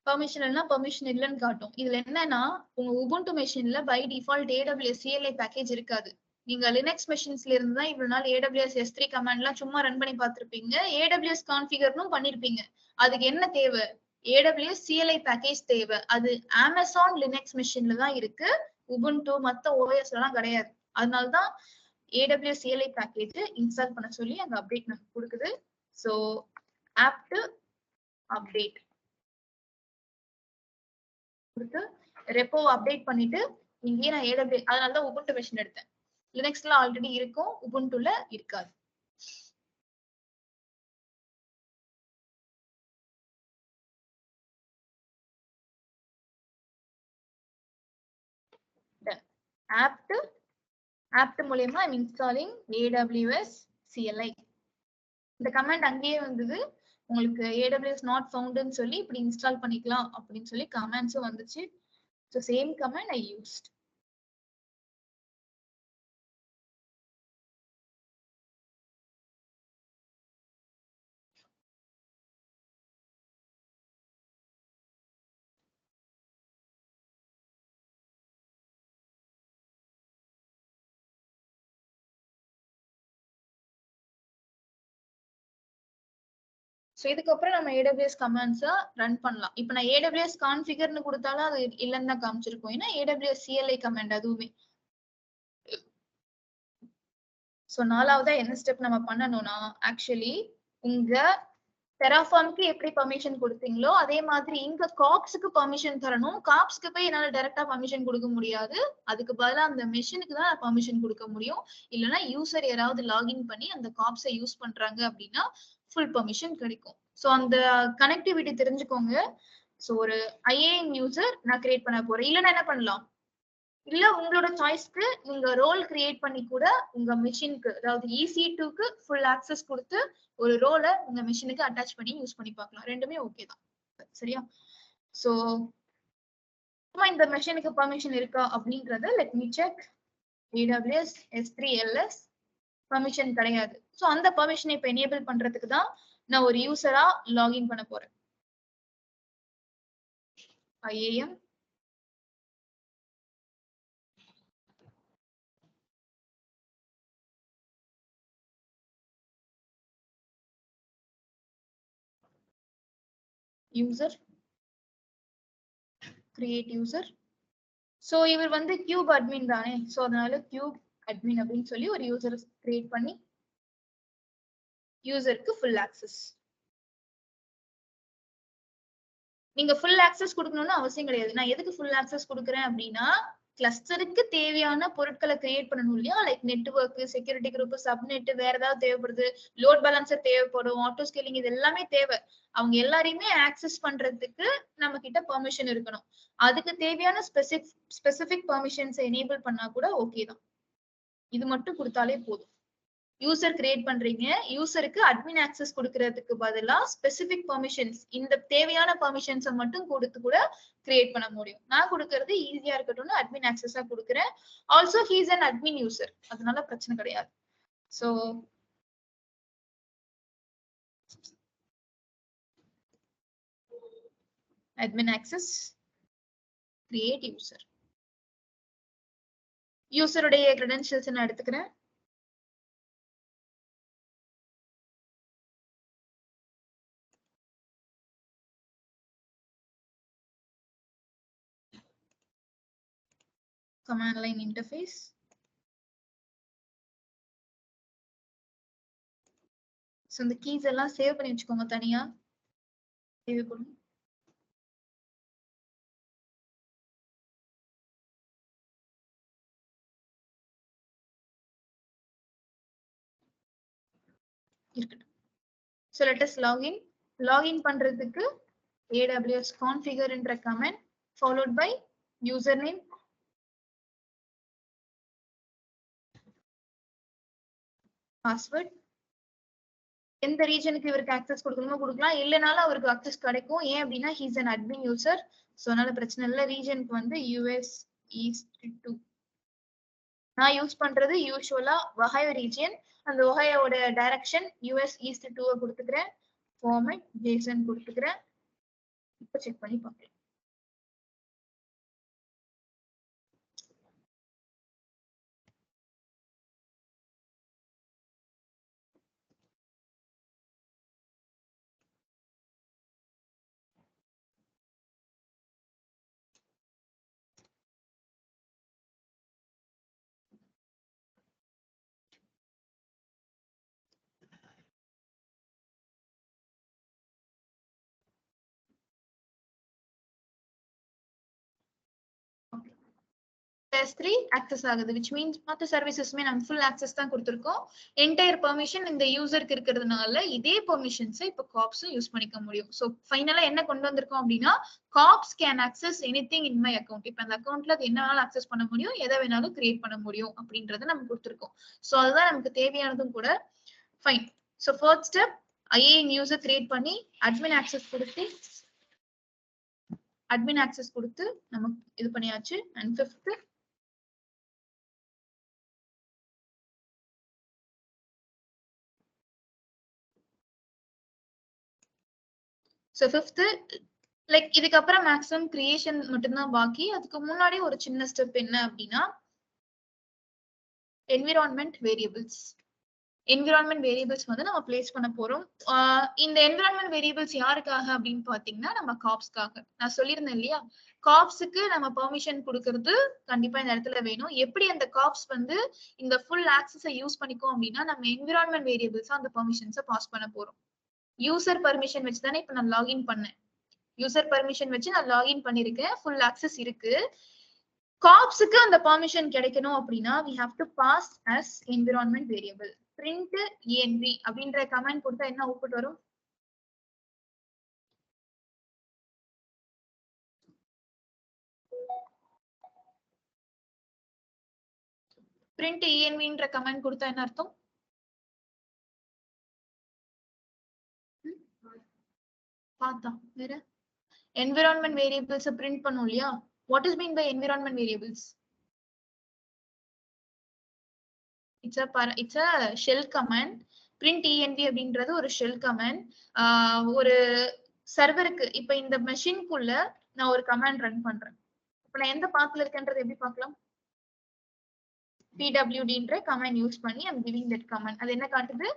Speaker 1: பெர்மிஷன் இல்லைன்னா பெர்மிஷன் இல்லைன்னு காட்டும். இதுல என்னன்னா உங்க உபுண்டு மெஷின்ல by default AWS CLI package இருக்காது. நீங்க லினக்ஸ் மெஷின்ஸ்ல இருந்து தான் இவ்வளவு நாள் AWS S3 கமாண்ட்லாம் சும்மா ரன் பண்ணி பார்த்திருப்பீங்க. AWS கான்ஃபிகர்னும் பண்ணிருப்பீங்க. அதுக்கு என்ன தேவை? AWS CLI பேக்கேஜ் தேவை. அது Amazon லினக்ஸ் மெஷின்ல தான் இருக்கு, உபுண்டு மத்த OS எல்லாம் கிடையாது. அதனாலதான் AWS CLI பேக்கேஜ் இன்ஸ்டால் பண்ண சொல்லி அங்க அப்டேட் நமக்கு கொடுக்குது. சோ apt update கொடுத்து ரெப்போ அப்டேட் பண்ணிட்டு இங்கேயே நான் AWS, அதனாலதான் உபுண்டு மெஷின் எடுத்தேன். லினக்ஸ்ல ஆல்ரெடி இருக்கும், உபுண்டுல இருக்காது. apt மூலமா I'm installing AWS CLI. இந்த கமெண்ட் அங்கேயே வந்தது. உங்களுக்கு AWS not foundன்னு சொல்லி இப்படி இன்ஸ்டால் பண்ணிக்கலாம் அப்படின்னு சொல்லி கமெண்ட்ஸும் வந்துச்சு. So same command I used. So இதுக்கப்புறம் நம்ம AWS கமாண்ட்ஸ ரன் பண்ணலாம். இப்ப நான் AWS கான்ஃபிகர்னு கொடுத்தாலும் அது இல்லன்னு தான் காமிச்சிருக்கோம். ஏன்னா AWS CLI கமாண்ட் அதுவுமே. சோ நாலாவதா என்ன ஸ்டெப் நம்ம பண்ணணும்னா, ஆக்சுவலி உங்க டெராஃபார்ம்க்கு எப்படி பெர்மிஷன் கொடுத்தீங்களோ அதே மாதிரி இங்க காப்ஸ்க்கு பெர்மிஷன் தரணும். காப்ஸ்க்கு போய் என்னால டைரக்டா பெர்மிஷன் கொடுக்க முடியாது. அதுக்கு பதிலா அந்த மெஷினுக்கு தான் பெர்மிஷன் கொடுக்க முடியும். இல்லைன்னா யூசர் யாராவது லாகின் பண்ணி அந்த காப்ஸை யூஸ் பண்றாங்க அப்படின்னா ஃபுல் பெர்மிஷன் கிடைக்கும். சோ அந்த கனெக்டிவிட்டி தெரிஞ்சுக்கோங்க. சோ ஒரு IAM யூசர் நான் கிரியேட் பண்ண போறேன். இல்லைன்னா என்ன பண்ணலாம்? இல்ல உங்களோட சாய்ஸ்க்கு நீங்க ரோல் கிரியேட் பண்ணி கூட உங்க மெஷினுக்கு, அதாவது EC2க்கு ஃபுல் ஆக்சஸ் கொடுத்து ஒரு ரோலை உங்க மெஷினுக்கு அட்டாச் பண்ணி யூஸ் பண்ணி பார்க்கலாம். ரெண்டுமே ஓகே தான். சரியா? சோ இந்த மெஷினுக்கு பெர்மிஷன் இருக்கா அப்படிங்கறத let me check. AWS S3 LS permission கிடையாது. சோ அந்த பெர்மிஷனை இப்ப எனேபிள் பண்றதுக்கு தான் நான் ஒரு யூசரா லாகின் பண்ண போறேன். IAM user create user. So இவர் வந்து கியூப் அட்மின் தானே, சோ அதனால கியூப் அட்மின் அப்படின்னு சொல்லி ஒரு யூசர் கிரியேட் பண்ணி யூசருக்கு ஃபுல் ஆக்சஸ். நீங்க ஃபுல் ஆக்சஸ் கொடுக்கணும்னு அவசியம் கிடையாது. நான் எதுக்கு ஃபுல் ஆக்சஸ் கொடுக்குறேன் அப்படின்னா, கிளஸ்டருக்கு தேவையான பொருட்களை கிரியேட் பண்ணணும் இல்லையா, like network, security group, subnet, வேற ஏதாவது தேவைப்படுது, லோட் பேலன்சர் தேவைப்படும், ஆட்டோ ஸ்கேலிங், இது எல்லாமே தேவை. அவங்க எல்லாரையுமே ஆக்சஸ் பண்றதுக்கு நம்ம கிட்ட பெர்மிஷன் இருக்கணும். அதுக்கு தேவையான ஸ்பெசிபிக் பெர்மிஷன்ஸ் எனேபிள் பண்ணா கூட ஓகே தான். இது மட்டும் கொடுத்தாலே போதும். யூசர் கிரியேட் பண்றீங்க, யூசருக்கு அட்மின் ஆக்சஸ் கொடுக்கறதுக்கு பதிலா ஸ்பெசிபிக் பெர்மிஷன்ஸ், இந்த தேவையான பெர்மிஷன்ஸை மட்டும் கொடுத்து கூட கிரியேட் பண்ண முடியும். நான் கொடுக்கறது ஈஸியா இருக்கட்டும்னு அட்மின் ஆக்சஸா கொடுக்குறேன். Also he is an admin user, அதனால பிரச்சனை கிடையாது. So admin access create user. யூசருடைய credentials நான் எடுத்துக்கிறேன். command line interface. So இந்த keys எல்லாம் சேவ் பண்ணி வச்சுக்கோங்க தனியா தேவைப்படும். இருக்கட்டும். So let us login. Login பண்றதுக்கு AWS configure என்ற command followed by username, password. எந்த ரீஜனுக்கு இவருக்கு ஆக்சஸ் கொடுக்கணுமோ கொடுக்கலாம், இல்லைனாலும் அவருக்கு ஆக்சஸ் கிடைக்கும். ஏன் அப்படின்னா he is an admin user, so அதனால பிரச்சனை இல்லை. ரீஜனுக்கு வந்து US East 2. நான் யூஸ் பண்றது யூசுவலா ஒஹாயோ ரீஜியன். அந்த ஒஹாயோட டைரக்ஷன் US East 2 கொடுத்துக்கிறேன். ஃபார்மேட் JSON கொடுத்துக்கிறேன். இப்ப செக் பண்ணி பார்க்கலாம். S3 access ஆகுது, which means மத்த சர்வீசஸ்மே நம்ம full access தான் கொடுத்திருக்கோம். entire permission இந்த யூசருக்கு இருக்கிறதுனால இதே permissions இப்ப cops யூஸ் பண்ணிக்க முடியும். சோ ஃபைனலா என்ன கொண்டு வந்திருக்கோம் அப்படின்னா, cops can access anything in my account. இப்ப அந்த அக்கவுண்ட்ல என்ன வேணாலும் access பண்ண முடியும், எதை வேணாலும் கிரியேட் பண்ண முடியும் அப்படின்றத நம்ம கொடுத்திருக்கோம். சோ அதுதான் நமக்கு தேவையானதும் கூட. Fine. So first step IAM user create பண்ணி admin access கொடுத்து நமக்கு இது பண்ணியாச்சு. And fifth so fifth like இதுக்கப்புறம் மேக்ஸிமம் கிரியேஷன் மட்டும்தான் பாக்கி. அதுக்கு முன்னாடி ஒரு சின்ன ஸ்டெப் என்ன அப்படின்னா, என்விரான்மெண்ட் வேரியபிள்ஸ். என்விரான்மெண்ட் வேரியபிள்ஸ் வந்து நம்ம பிளேஸ் பண்ண போறோம். இந்த என்விரான்மெண்ட் வேரியபிள்ஸ் யாருக்காக அப்படின்னு பாத்தீங்கன்னா, நம்ம காப்ஸ்க்காக. நான் சொல்லியிருந்தேன் இல்லையா, காப்ஸுக்கு நம்ம பெர்மிஷன் கொடுக்கறது கண்டிப்பா இந்த இடத்துல வேணும். எப்படி அந்த காப்ஸ் வந்து இந்த ஃபுல் ஆக்சஸை யூஸ் பண்ணிக்கும் அப்படின்னா, நம்ம என்விரான்மெண்ட் வேரியபிள்ஸ் அந்த பெர்மிஷன்ஸை பாஸ் பண்ண போறோம். யூசர் பர்மிஷன் வச்சு தானே இப்ப நான் லாகின் பண்ணேன். யூசர் பர்மிஷன் வச்சு நான் லாகின் பண்ணிருக்கேன், ஃபுல் ஆக்சஸ் இருக்கு. காப்ஸுக்கு அந்த பர்மிஷன் கிடைக்கணும் அப்படின்னா we have to pass as environment variable. print env அப்படின்ற கமாண்ட் கொடுத்தா என்ன அவுட்புட் வரும்? print envன்ற கமாண்ட் கொடுத்தா என்ன அர்த்தம்? பார்த்தா வேற environment variables print பண்ணும் இல்லையா? what is mean by environment variables? It's a shell command. print env அப்படின்றது ஒரு ஷெல் கமாண்ட். ஒரு சர்வருக்கு இப்ப இந்த மெஷின்குள்ள நான் ஒரு கமாண்ட் ரன் பண்றேன். இப்ப நான் எந்த பாத்ல இருக்கேன்றது எப்படி பார்க்கலாம்? pwdன்ற கமாண்ட் யூஸ் பண்ணி I'm giving that command. அது என்ன காட்டுது?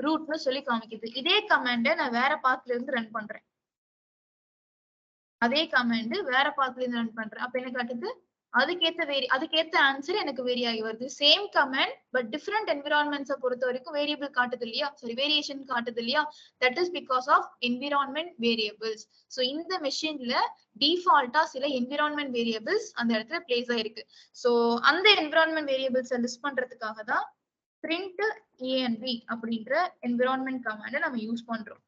Speaker 1: ரூட்னு சொல்லி காமிக்குது. இதே கமாண்ட நான் வேற பாத்ல இருந்து ரன் பண்றேன். அதே கமாண்ட் வேற பாத்ல இருந்து ரன் பண்றேன். அப்ப என்ன காட்டுது? அதுக்கேத்த ஆன்சர் எனக்கு வேரி ஆகி வருது. சேம் கமாண்ட் பட் டிஃபரெண்ட் என்விரான்மெண்ட்ஸை பொறுத்த வரைக்கும் வேரியபிள் காட்டுது இல்லையா? சாரி, வேரியேஷன் காட்டுது இல்லையா? That is because of environment variables. So இந்த மெஷின்ல டிஃபால்ட்டா சில என்விரான்மெண்ட் வேரியபிள்ஸ் அந்த இடத்துல பிளேஸ் ஆயிருக்கு. ஸோ அந்த என்விரான்மெண்ட் வேரியபிள்ஸை லிஸ்ட் பண்றதுக்காக தான் print env அப்படின்ற என்விரான்மெண்ட் கமாண்டை நம்ம யூஸ் பண்றோம்.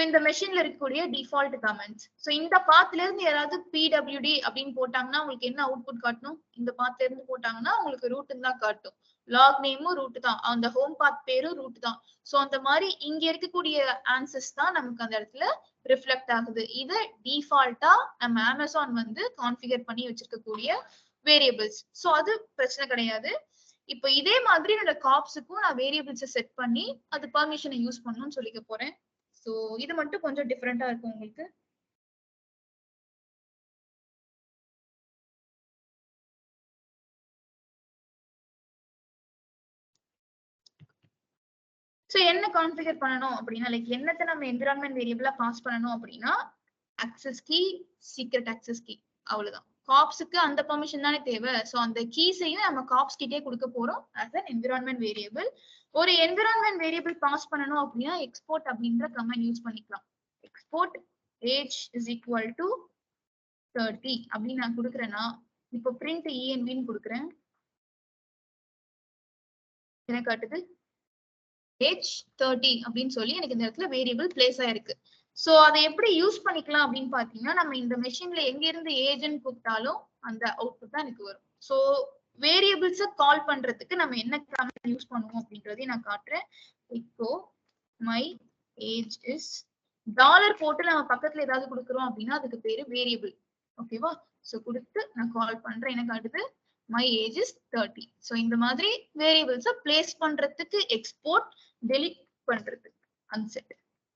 Speaker 1: இந்த மெஷின்ல இருக்கக்கூடிய டிஃபால்ட் கமெண்ட்ஸ். சோ இந்த பாத்ல இருந்து யாராவது pwd அப்படின்னு போட்டாங்கன்னா உங்களுக்கு என்ன அவுட்புட் காட்டணும்? இந்த பாத்ல இருந்து போட்டாங்கன்னா உங்களுக்கு ரூட்னு தான் காட்டும். லாக் நேமும் ரூட் தான், அந்த ஹோம் பாத் பேரும் ரூட் தான். சோ அந்த மாதிரி இங்க இருக்கக்கூடிய ஆன்சர்ஸ் தான் நமக்கு அந்த இடத்துல ரிஃப்ளெக்ட் ஆகுது. இது டிஃபால்ட்டா நம்ம அமேசான் வந்து கான்ஃபிகர் பண்ணி வச்சிருக்கக்கூடிய வேரியபிள்ஸ். சோ அது பிரச்சனை கிடையாது. இப்போ இதே மாதிரி என்னோட காப்ஸுக்கும் நான் வேரியபிள்ஸை செட் பண்ணி அது பர்மிஷனை யூஸ் பண்ணணும்னு சொல்லிக்க போறேன். சோ இது மட்டும் கொஞ்சம் டிஃபரெண்டா இருக்கும் உங்களுக்கு. சோ என்ன கான்ஃபிகர் பண்ணணும் அப்படின்னா, லைக் என்னத்தை நம்ம என்விரான்மெண்ட் வேரியபிளா பாஸ் பண்ணணும் அப்படின்னா, access key, secret access key, அவ்வளவுதான். காப்ஸுக்கு அந்த பெர்மிஷன் தானே தேவை. சோ அந்த கீஸையும் நம்ம காப்ஸ் கிட்டே கொடுக்க போறோம் as an environment variable. ஒரு என்விரான்மெண்ட் வேரியபிள் பாஸ் பண்ணணும் அப்படின்னா எக்ஸ்போர்ட் அப்படின்ற கமாண்ட் யூஸ் பண்ணிக்கலாம். Export age is equal to 30 அப்படின்னு நான் கொடுக்குறேன்னா, இப்போ print env ன்னு கொடுக்குறேன். என்ன காட்டுது? age 30 அப்படின்னு சொல்லி எனக்கு இந்த இடத்துல வேரியபிள் பிளேஸ் ஆயிருக்கு. சோ அதை எப்படி யூஸ் பண்ணிக்கலாம் அப்படின்னு பாத்தீங்கன்னா, நம்ம இந்த மெஷின்ல எங்க இருந்து ஏஜ்னு கூப்பிட்டாலும் அந்த அவுட்புட் தான் எனக்கு வரும். சோ வேரியபிள்ஸை கால் பண்றதுக்கு நம்ம என்ன கமாண்ட் யூஸ் பண்ணுவோம் அப்படின்றதையும் நான் காட்டுறேன். இப்போ my age is டாலர் போட்டு நம்ம பக்கத்துல ஏதாவது கொடுக்குறோம் அப்படின்னா அதுக்கு பேரு வேரியபிள். ஓகேவா? சோ கொடுத்து நான் கால் பண்றேன். என்ன காட்டுது? my age is 30. சோ இந்த மாதிரி வேரியபிள்ஸை பிளேஸ் பண்றதுக்கு எக்ஸ்போர்ட், டெலிட் பண்றதுக்கு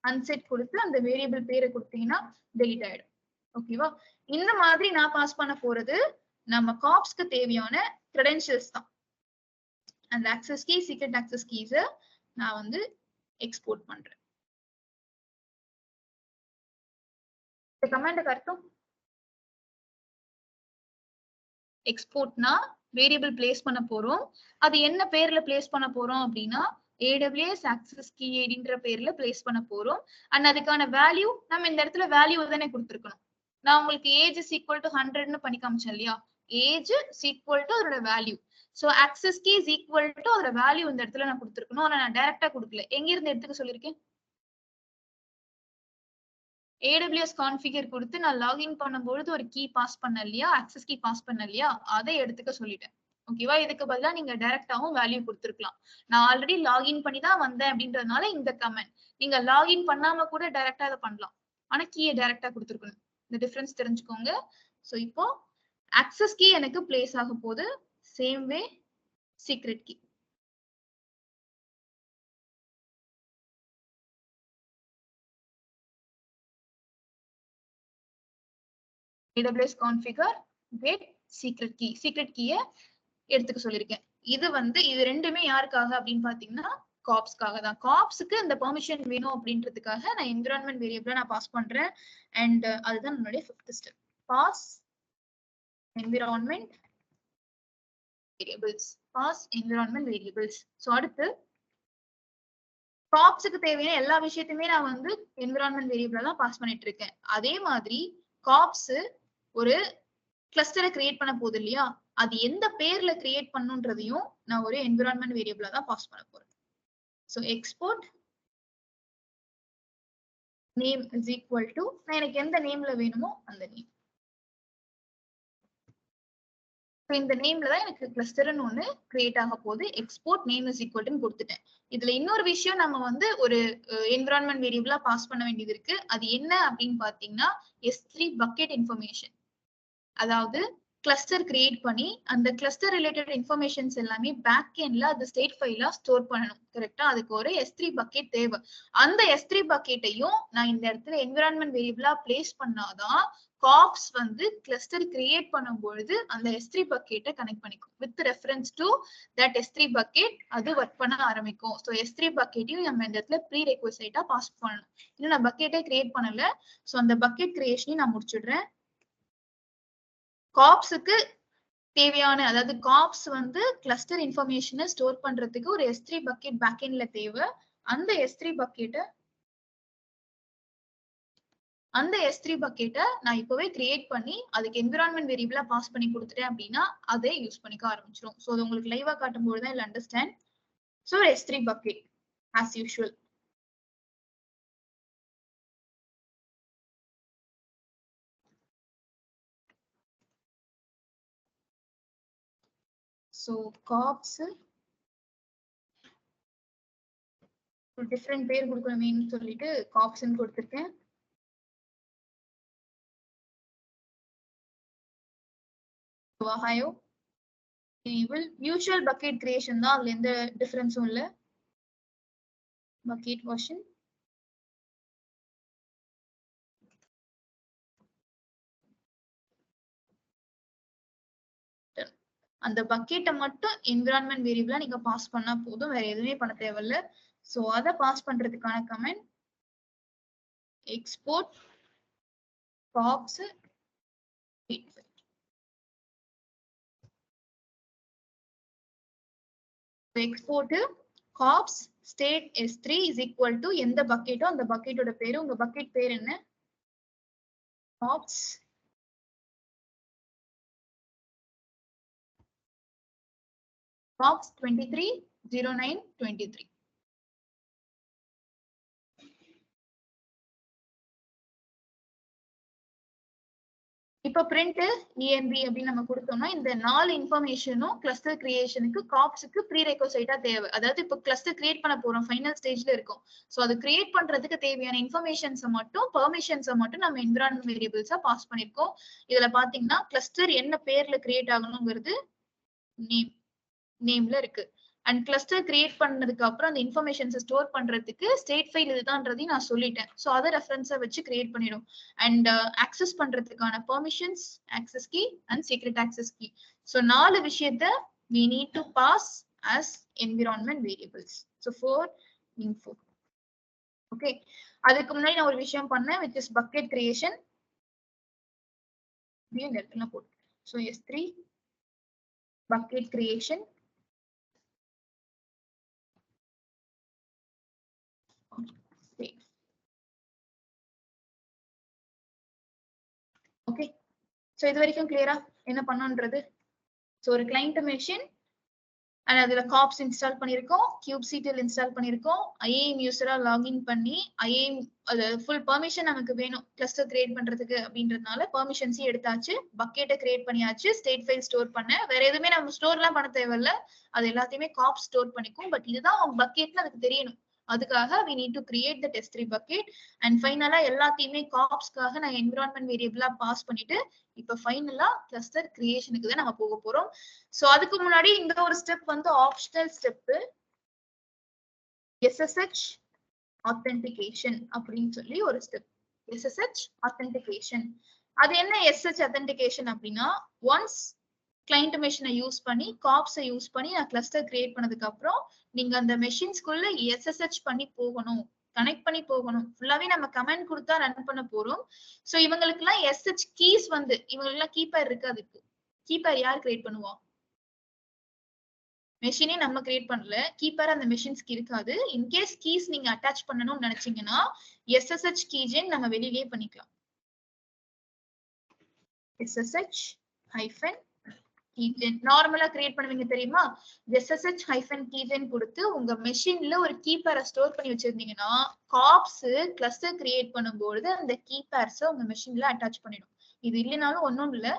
Speaker 1: அன்செட் கொடுத்து அந்த வேரியபிள் பேரை கொடுத்தீங்கன்னா டெலிட் ஆயிடும். ஓகேவா? இந்த மாதிரி நான் பாஸ் பண்ண போறது நம்ம காப்ஸ்க்கு தேவையான கிரெடென்ஷியல்ஸ் தான். அந்த ஆக்சஸ் கீ, சீக்ரெட் ஆக்சஸ் கீஸை நான் வந்து எக்ஸ்போர்ட் பண்றேன். இந்த கமாண்டுக்கு அர்த்தம் எக்ஸ்போர்ட்னா வேரியபிள் பிளேஸ் பண்ண போறோம். அது என்ன பேர்ல பிளேஸ் பண்ண போறோம் அப்படின்னா AWS ஆக்சஸ் கீ ஐடின்ற பேர்ல பிளேஸ் பண்ண போறோம். அண்ட் அதுக்கான வேல்யூ நம்ம இந்த இடத்துல வேல்யூ தானே கொடுத்துருக்கணும். நான் உங்களுக்கு ஏஜ் இஸ் ஈக்குவல் டு 100ன்னு பண்ணி காமிச்சேன் இல்லையா? ஏஜ் இஸ் ஈக்குவல் டு அதோட value. So access key is equal to அதோட வேல்யூ இந்த இடத்துல நான் கொடுத்துருக்கணும். ஆனா நான் டைரக்டா கொடுக்கல. எங்க இருந்து எடுத்துக்க சொல்லியிருக்கேன்? AWS கான்ஃபிகர் கொடுத்து நான் லாகின் பண்ணும்போது ஒரு கீ பாஸ் பண்ண இல்லையா? ஆக்சஸ் கீ பாஸ் பண்ண இல்லையா? அதை எடுத்துக்க சொல்லிட்டேன். ஓகேவா? இதுக்கு பதிலா நீங்க டைரக்டாவும் வேல்யூ கொடுத்துருக்கலாம். நான் ஆல்ரெடி லாகின் பண்ணி தான் வந்தேன் அப்படின்றதுனால இந்த கமெண்ட். நீங்க லாகின் பண்ணாம கூட டைரக்டா அதை பண்ணலாம். ஆனா கீயை டைரக்டா கொடுத்துருக்கணும். இந்த டிஃபரன்ஸ் தெரிஞ்சுக்கோங்க. சோ இப்போ ஆக்சஸ் கீ எனக்கு பிளேஸ் ஆக போகுது. Same way secret key. AWS configure get secret key. Secret கீயை எடுத்துக்க சொல்லியிருக்கேன். இது ரெண்டுமே யாருக்காக அப்படின்னு பாத்தீங்கன்னா காப்ஸ்க்காக தான். காப்ஸ்க்கு இந்த பெர்மிஷன் வேணும் அப்படின்றதுக்காக நான் என்விரான்மெண்ட் வேரியபிளை நான் பாஸ் பண்றேன். அண்ட் அதுதான் நம்மளுடைய 5th step. Pass environment variables. Pass environment variables. So அடுத்து காப்ஸ்க்கு தேவையான எல்லா விஷயத்தையுமே நான் வந்து என்விரான்மெண்ட் வேரியபிளா தான் பாஸ் பண்ணிட்டு இருக்கேன். அதே மாதிரி காப்ஸ் ஒரு கிளஸ்டரை கிரியேட் பண்ண போகுது இல்லையா? அது எந்த பேர்ல கிரியேட் பண்ணுன்றதையும் நான் ஒரு என்விரான்மெண்ட் வேரியபிளா தான் பாஸ் பண்ண போறேன். So export name is equal to, நான் எனக்கு எந்த நேம்ல வேணுமோ அந்த நேம். இந்த நேம்ல தான் எனக்கு கிளஸ்டர்னு ஒண்ணு கிரியேட் ஆக போகுது. Export name is equal to கொடுத்துட்டேன். இதுல இன்னொரு விஷயம் நம்ம வந்து ஒரு என்விரான்மெண்ட் வேரியபிளா பாஸ் பண்ண வேண்டியது இருக்கு. அது என்ன அப்படின்னு பாத்தீங்கன்னா S3 பக்கெட் இன்ஃபர்மேஷன். அதாவது கிளஸ்டர் கிரியேட் பண்ணி அந்த கிளஸ்டர் ரிலேட்டட் இன்ஃபர்மேஷன்ஸ் எல்லாமே பேக் எண்ட்ல அது ஸ்டேட் ஃபைலா ஸ்டோர் பண்ணணும். கரெக்டா? அதுக்கு ஒரு S3 பக்கெட் தேவை. அந்த S3 பக்கெட்டையும் நான் இந்த இடத்துல என்விரான்மெண்ட் வேரியபிளா பிளேஸ் பண்ணாதான் காப்ஸ் வந்து கிளஸ்டர் கிரியேட் பண்ணும்பொழுது அந்த S3 பக்கெட்டை கனெக்ட் பண்ணிக்கும். With reference to that S3 bucket அது ஒர்க் பண்ண ஆரம்பிக்கும். ஸோ S3 பக்கெட்டையும் நம்ம இந்த இடத்துல ப்ரீ ரெக்வசைட்டா பாஸ் பண்ணணும். இன்னும் நான் பக்கெட்டே கிரியேட் பண்ணல. ஸோ அந்த பக்கெட் கிரியேஷனையும் நான் முடிச்சிடுறேன். காப்ஸுக்கு தேவையான, அதாவது காப்ஸ் வந்து கிளஸ்டர் இன்ஃபர்மேஷனை ஸ்டோர் பண்றதுக்கு ஒரு S3 பக்கெட் பேக்எண்ட்ல தேவை. அந்த S3 பக்கெட்டை நான் இப்பவே கிரியேட் பண்ணி அதுக்கு என்விரான்மெண்ட் வேரியபிளா பாஸ் பண்ணி கொடுத்துட்டேன் அப்படின்னா அதை யூஸ் பண்ணிக்க ஆரம்பிச்சிடும். ஸோ அது உங்களுக்கு லைவா காட்டும்போது தான் இல்லை understand. So S3 bucket as usual. So cops different பேர் கொடுக்கணுமேன்னு சொல்லிட்டு காப்ஸ்ன்னு கொடுத்துருக்கேன். Ohio usual bucket creation தான், அதுல எந்த டிஃபரன்ஸும் இல்ல. bucket version அந்த பக்கெட்டை மட்டும் என்விரான்மெண்ட் வேரியபிளா நீங்க பாஸ் பண்ணா போதும், வேற எதுவுமே பண்ண தேவையில்ல. சோ அதை பாஸ் பண்றதுக்கான comment export cops export cops state S3 is equal to எந்த பக்கெட்டோ அந்த பக்கெட்டோட பேரு. உங்க பக்கெட் பேர் என்ன? Cops Box 230923. இப்ப பிரிண்ட் ENB அப்படின்னு நம்ம கொடுத்தோம்னா இந்த 4 இன்ஃபர்மேஷனும் கிளஸ்டர் கிரியேஷனுக்கு காப்ஸுக்கு ப்ரீ ரெக்வசைட்டா தேவை. அதாவது இப்ப கிளஸ்டர் கிரியேட் பண்ண போறோம், ஃபைனல் ஸ்டேஜ்ல இருக்கும். சோ அது கிரியேட் பண்றதுக்கு தேவையான இன்ஃபர்மேஷன்ஸை மட்டும் பெர்மிஷன்ஸை மட்டும் நம்ம என்விரான்மெண்ட் வேரியபிள்ஸா பாஸ் பண்ணிருக்கோம். இதுல பாத்தீங்கன்னா கிளஸ்டர் என்ன பேர்ல கிரியேட் ஆகணுங்கிறது நேம்ல இருக்கு. அண்ட் கிளஸ்டர் கிரியேட் பண்ணதுக்கு அப்புறம் அந்த இன்ஃபர்மேஷன்ஸை ஸ்டோர் பண்றதுக்கு ஸ்டேட் ஃபைல் இதுதான்றதையும் நான் சொல்லிட்டேன். ஸோ அதை ரெஃபரன்ஸா வச்சு கிரியேட் பண்ணிடும். அண்ட் ஆக்சஸ் பண்றதுக்கான permissions, access key and secret access key. So 4 விஷயத்த we need to pass as environment variables. So for info. Okay, அதுக்கு முன்னாடி நான் ஒரு விஷயம் பண்ணேன், which is bucket creation. So S3 bucket creation. Okay, so இது வரைக்கும் கிளியரா என்ன பண்ணனும்ன்றது? சோ ஒரு கிளையண்ட் மெஷின் அண்ட் அதுல காப்ஸ் இன்ஸ்டால் பண்ணிருக்கோம், kubectl இன்ஸ்டால் பண்ணிருக்கோம், IAM யூசரா லாகின் பண்ணி IAM அது ஃபுல் பெர்மிஷன் நமக்கு வேணும் கிளஸ்டர் கிரியேட் பண்றதுக்கு அப்படின்றதுனால பெர்மிஷன்ஸையும் எடுத்தாச்சு, பக்கெட்டை கிரியேட் பண்ணியாச்சு, ஸ்டேட் ஃபைல் ஸ்டோர் பண்ண, வேற எதுவுமே நம்ம ஸ்டோர்லாம் பண்ண தேவையில்ல, அது எல்லாத்தையுமே காப்ஸ் ஸ்டோர் பண்ணிக்கும். பட் இதுதான் உங்க பக்கெட்னு அதுக்கு தெரியணும். அதுக்காக we need to create the S3 bucket and ஃபைனலா எல்லாத்தையுமே காப்ஸ்க்காக நான் என்விரான்மெண்ட் வேரியபிளா பாஸ் பண்ணிட்டு இப்ப ஃபைனலா கிளஸ்டர் கிரியேஷனுக்கு தான் நம்ம போக போறோம். சோ அதுக்கு முன்னாடி இந்த ஒரு ஸ்டெப் வந்து ஆப்ஷனல் ஸ்டெப், SSH authentication அப்படின்னு சொல்லி ஒரு ஸ்டெப். SSH authentication அது என்ன? SSH authentication அப்படின்னா ஒன்ஸ் கிளைண்ட் மெஷினை யூஸ் பண்ணி காப்ஸை யூஸ் பண்ணி நான் கிளஸ்டர் கிரியேட் பண்ணதுக்கு அப்புறம் நீங்க அந்த மெஷின்ஸ்குள்ள SSH பண்ணி போகணும், கனெக்ட் பண்ணி போகணும். ஃபுல்லாவே நம்ம கமெண்ட் கொடுத்தா ரன் பண்ண போறோம். சோ இவங்களுக்கு எல்லாம் SSH கீஸ் வந்து இவங்களுக்கு எல்லாம் கீப்பர் இருக்கு. அதுக்கு கீப்பர் யார் கிரியேட் பண்ணுவா? மெஷினே நம்ம கிரியேட் பண்ணல, கீப்பர் அந்த மெஷின்ஸ்க்கு இருக்காது. இன்கேஸ் கீஸ் நீங்க அட்டாச் பண்ணணும்னு நினைச்சீங்கன்னா SSH கீஜென் நம்ம வெளியிலேயே பண்ணிக்கலாம். SSH hyphen keygen நார்மலா கிரியேட் பண்ணுவீங்க தெரியுமா? SSH hyphen keygen கொடுத்து உங்க மெஷின்ல ஒரு கீப்பரை ஸ்டோர் பண்ணி வச்சிருந்தீங்கன்னா காப்ஸ் கிளஸ்டர் கிரியேட் பண்ணும்போது அந்த கீப்பர்ஸை உங்க மெஷின்ல அட்டாச் பண்ணிடும். இது இல்லைனாலும் ஒன்றும் இல்லை.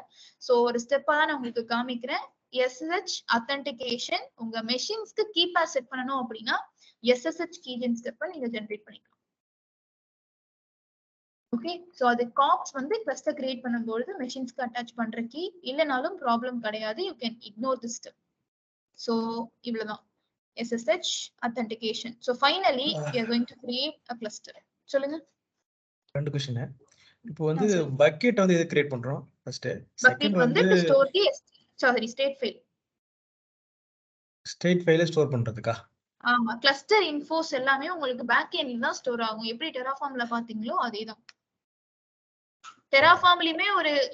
Speaker 1: ஸோ ஒரு ஸ்டெப்பா தான் நான் உங்களுக்கு காமிக்கிறேன். SSH authentication உங்க மெஷின்ஸ்க்கு கீப்பர் செட் பண்ணணும் அப்படின்னா SSH keygen ஸ்டெப்பை நீங்க ஜெனரேட் பண்ணிக்கலாம். ஓகே, சோ அது காப்ஸ் வந்து கிளஸ்டர் கிரியேட் பண்ணும்போது மெஷின்ஸ்க்கு அட்டாச் பண்ற கீ இல்லனாலும் ப்ராப்ளம் கிடையாது. You can ignore this step. So இவ்வளவுதான் SSH authentication. So finally we are going to create a cluster. சொல்லுங்க.
Speaker 3: ரெண்டு क्वेश्चन. இப்போ வந்து பக்கெட் வந்து எது கிரியேட் பண்றோம் ஃபர்ஸ்ட். செகண்ட் வந்து
Speaker 1: to store the state file.
Speaker 3: State ஃபைலை ஸ்டோர் பண்றதுக்கா?
Speaker 1: ஆமா, கிளஸ்டர் இன்ஃபோஸ் எல்லாமே உங்களுக்கு பேக் எண்ட்ல தான் ஸ்டோர் ஆகும். எப்படி டெராஃபார்ம்ல பாத்தீங்களோ அதேதான். டெராஃபார்ம்லயுமே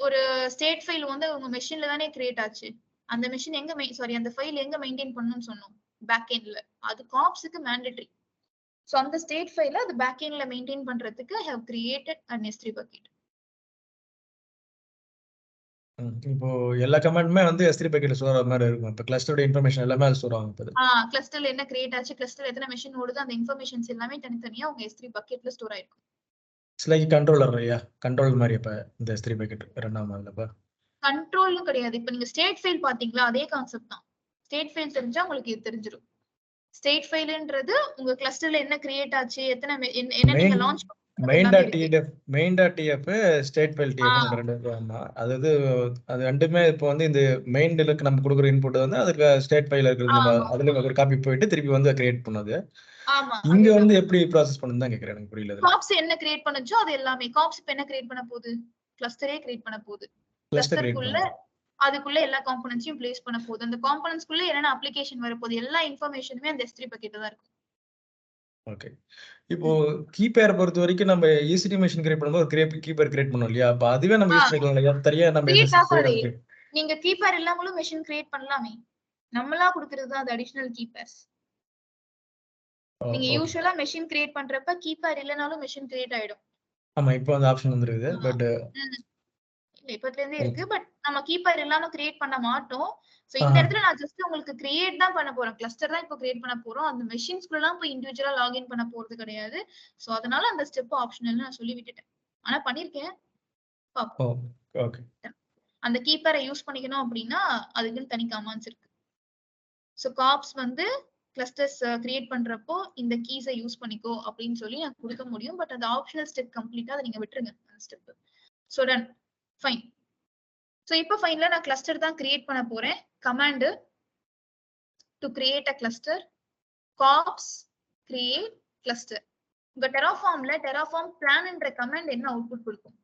Speaker 1: ஒரு ஸ்டேட் ஃபைல் வந்து உங்க மெஷின்ல தானே கிரியேட் ஆச்சு. அந்த மெஷின் எங்க அந்த ஃபைல் எங்க மெயின்டைன் பண்ணனும்னு சொன்னோம், பேக் எண்ட்ல. அது காப்ஸ்க்கு மேண்டேட்டரி. சோ அந்த ஸ்டேட் ஃபைலை அது பேக் எண்ட்ல மெயின்டைன் பண்றதுக்கு I have created an S3 bucket.
Speaker 3: இப்போ எல்லா கமாண்டுமே வந்து S3 பக்கெட்ல ஸ்டோர் ஆகிற மாதிரி இருக்கும். இப்போ கிளஸ்டரோட இன்ஃபர்மேஷன் எல்லாமே அது ஸ்டோர் ஆகும். இப்போ
Speaker 1: கிளஸ்டர்ல என்ன கிரியேட் ஆச்சு, கிளஸ்டர்ல எத்தனை மெஷின் ஓடுது, அந்த இன்ஃபர்மேஷன்ஸ் எல்லாமே தனித்தனியா உங்க S3 பக்கெட்ல ஸ்டோர் ஆயிருக்கும்.
Speaker 3: இட்ஸ் லைக் கண்ட்ரோலர் ஐயா, கண்ட்ரோல் மாதிரி. இப்ப இந்த S3 பக்கெட் ரன் ஆகும்லப்பா.
Speaker 1: கண்ட்ரோலும் கிடையாது. இப்போ நீங்க ஸ்டேட் ஃபைல் பாத்தீங்களா, அதே கான்செப்ட் தான். ஸ்டேட் ஃபைல் தெரிஞ்சா உங்களுக்கு இது தெரிஞ்சிரும். ஸ்டேட் ஃபைல்ன்றது உங்க கிளஸ்டர்ல என்ன கிரியேட் ஆச்சு, எத்தனை என்ன நீங்க launch
Speaker 3: main.tf state file tf ரெண்டு ஆமா. அதாவது அது ரெண்டுமே இப்போ வந்து இந்த மெயின்க்கு நம்ம கொடுக்குற இன்புட் வந்து அதுக்கு ஸ்டேட் ஃபைல்ல இருக்குது. நம்ம அதுல ஒரு காப்பி போயிட்டு திருப்பி வந்து கிரியேட் பண்ணுது.
Speaker 1: ஆமா,
Speaker 3: இங்க வந்து எப்படி ப்ராசஸ் பண்ணுன்னு தான் கேக்குறேன். எனக்கு புரியல.
Speaker 1: காப்ஸ் என்ன கிரியேட் பண்ணுச்சோ அது எல்லாமே காப்ஸ் இப்ப என்ன கிரியேட் பண்ண போகுது, கிளஸ்டரே கிரியேட் பண்ண போகுது. கிளஸ்டருக்குள்ள அதுக்குள்ள எல்லா காம்போனன்ட்ஸையும் பிளேஸ் பண்ண போகுது. அந்த காம்போனன்ட்ஸ்க்குள்ள என்னென்ன அப்ளிகேஷன் வர போகுது, எல்லா இன்ஃபர்மேஷனுமே அந்த S3 பக்கெட்ல தான் இருக்கும்.
Speaker 3: ஓகே, இப்போ கீபேர் பொறுத்த வரைக்கும் நம்ம EC2 மெஷின் கிரியேட் பண்ணும்போது ஒரு கீபேர் கிரியேட் பண்ணோம் இல்லையா? அப்ப அதுவே நம்ம யூஸ் பண்ணிக்கலாம் இல்லையா? தனியா நம்ம
Speaker 1: நீங்க கீபேர் இல்லாமலும் மெஷின் கிரியேட் பண்ணலாமே. நம்மளா கொடுக்கிறது தான் அது அடிஷனல் கீபேர்ஸ். நீங்க யூசுவலா மெஷின் கிரியேட் பண்றப்ப கீபேர் இல்லனாலும் மெஷின் கிரியேட் ஆயிடும்.
Speaker 3: ஆமா, இப்போ அந்த ஆப்ஷன் வந்துருக்குது. பட்
Speaker 1: இப்பத்துல இருந்தே இருக்கு. பட் நம்ம கீபேர் இல்லாம கிரியேட் பண்ண மாட்டோம். சோ இந்த இடத்துல நான் ஜஸ்ட் உங்களுக்கு கிரியேட் தான் பண்ண போறேன். கிளஸ்டர் தான் இப்போ கிரியேட் பண்ண போறோம். அந்த மெஷின்ஸ்க்குலாம் போய் இண்டிவிஜுவலா லாகின் பண்ண போறது கிடையாது. சோ அதனால அந்த ஸ்டெப் ஆப்ஷனல் நான் சொல்லி விட்டுட்டேன். ஆனா பண்ணிருக்கேன். பாப்போம்.
Speaker 3: ஓகே.
Speaker 1: அந்த கீபரை யூஸ் பண்ணிக்கணும் அப்படின்னா அதுக்குன்னு தனி கமாண்ட்ஸ் இருக்கு. சோ காப்ஸ் வந்து கிளஸ்டர்ஸ் கிரியேட் பண்றப்போ இந்த கீஸை யூஸ் பண்ணிக்கோ அப்படின்னு சொல்லி நான் கொடுக்க முடியும். பட் அந்த ஆப்ஷனல் ஸ்டெப் கம்ப்ளீட்டா அதை நீங்க விட்டுருங்க அந்த step. So done, fine. So இப்போ ஃபைனலா நான் கிளஸ்டர் தான் கிரியேட் பண்ண போறேன். Command to create a cluster, kops create cluster. உங்க டெராஃபார்ம் பிளான்ன்ற கமாண்ட் என்ன அவுட்புட் கொடுக்கும்?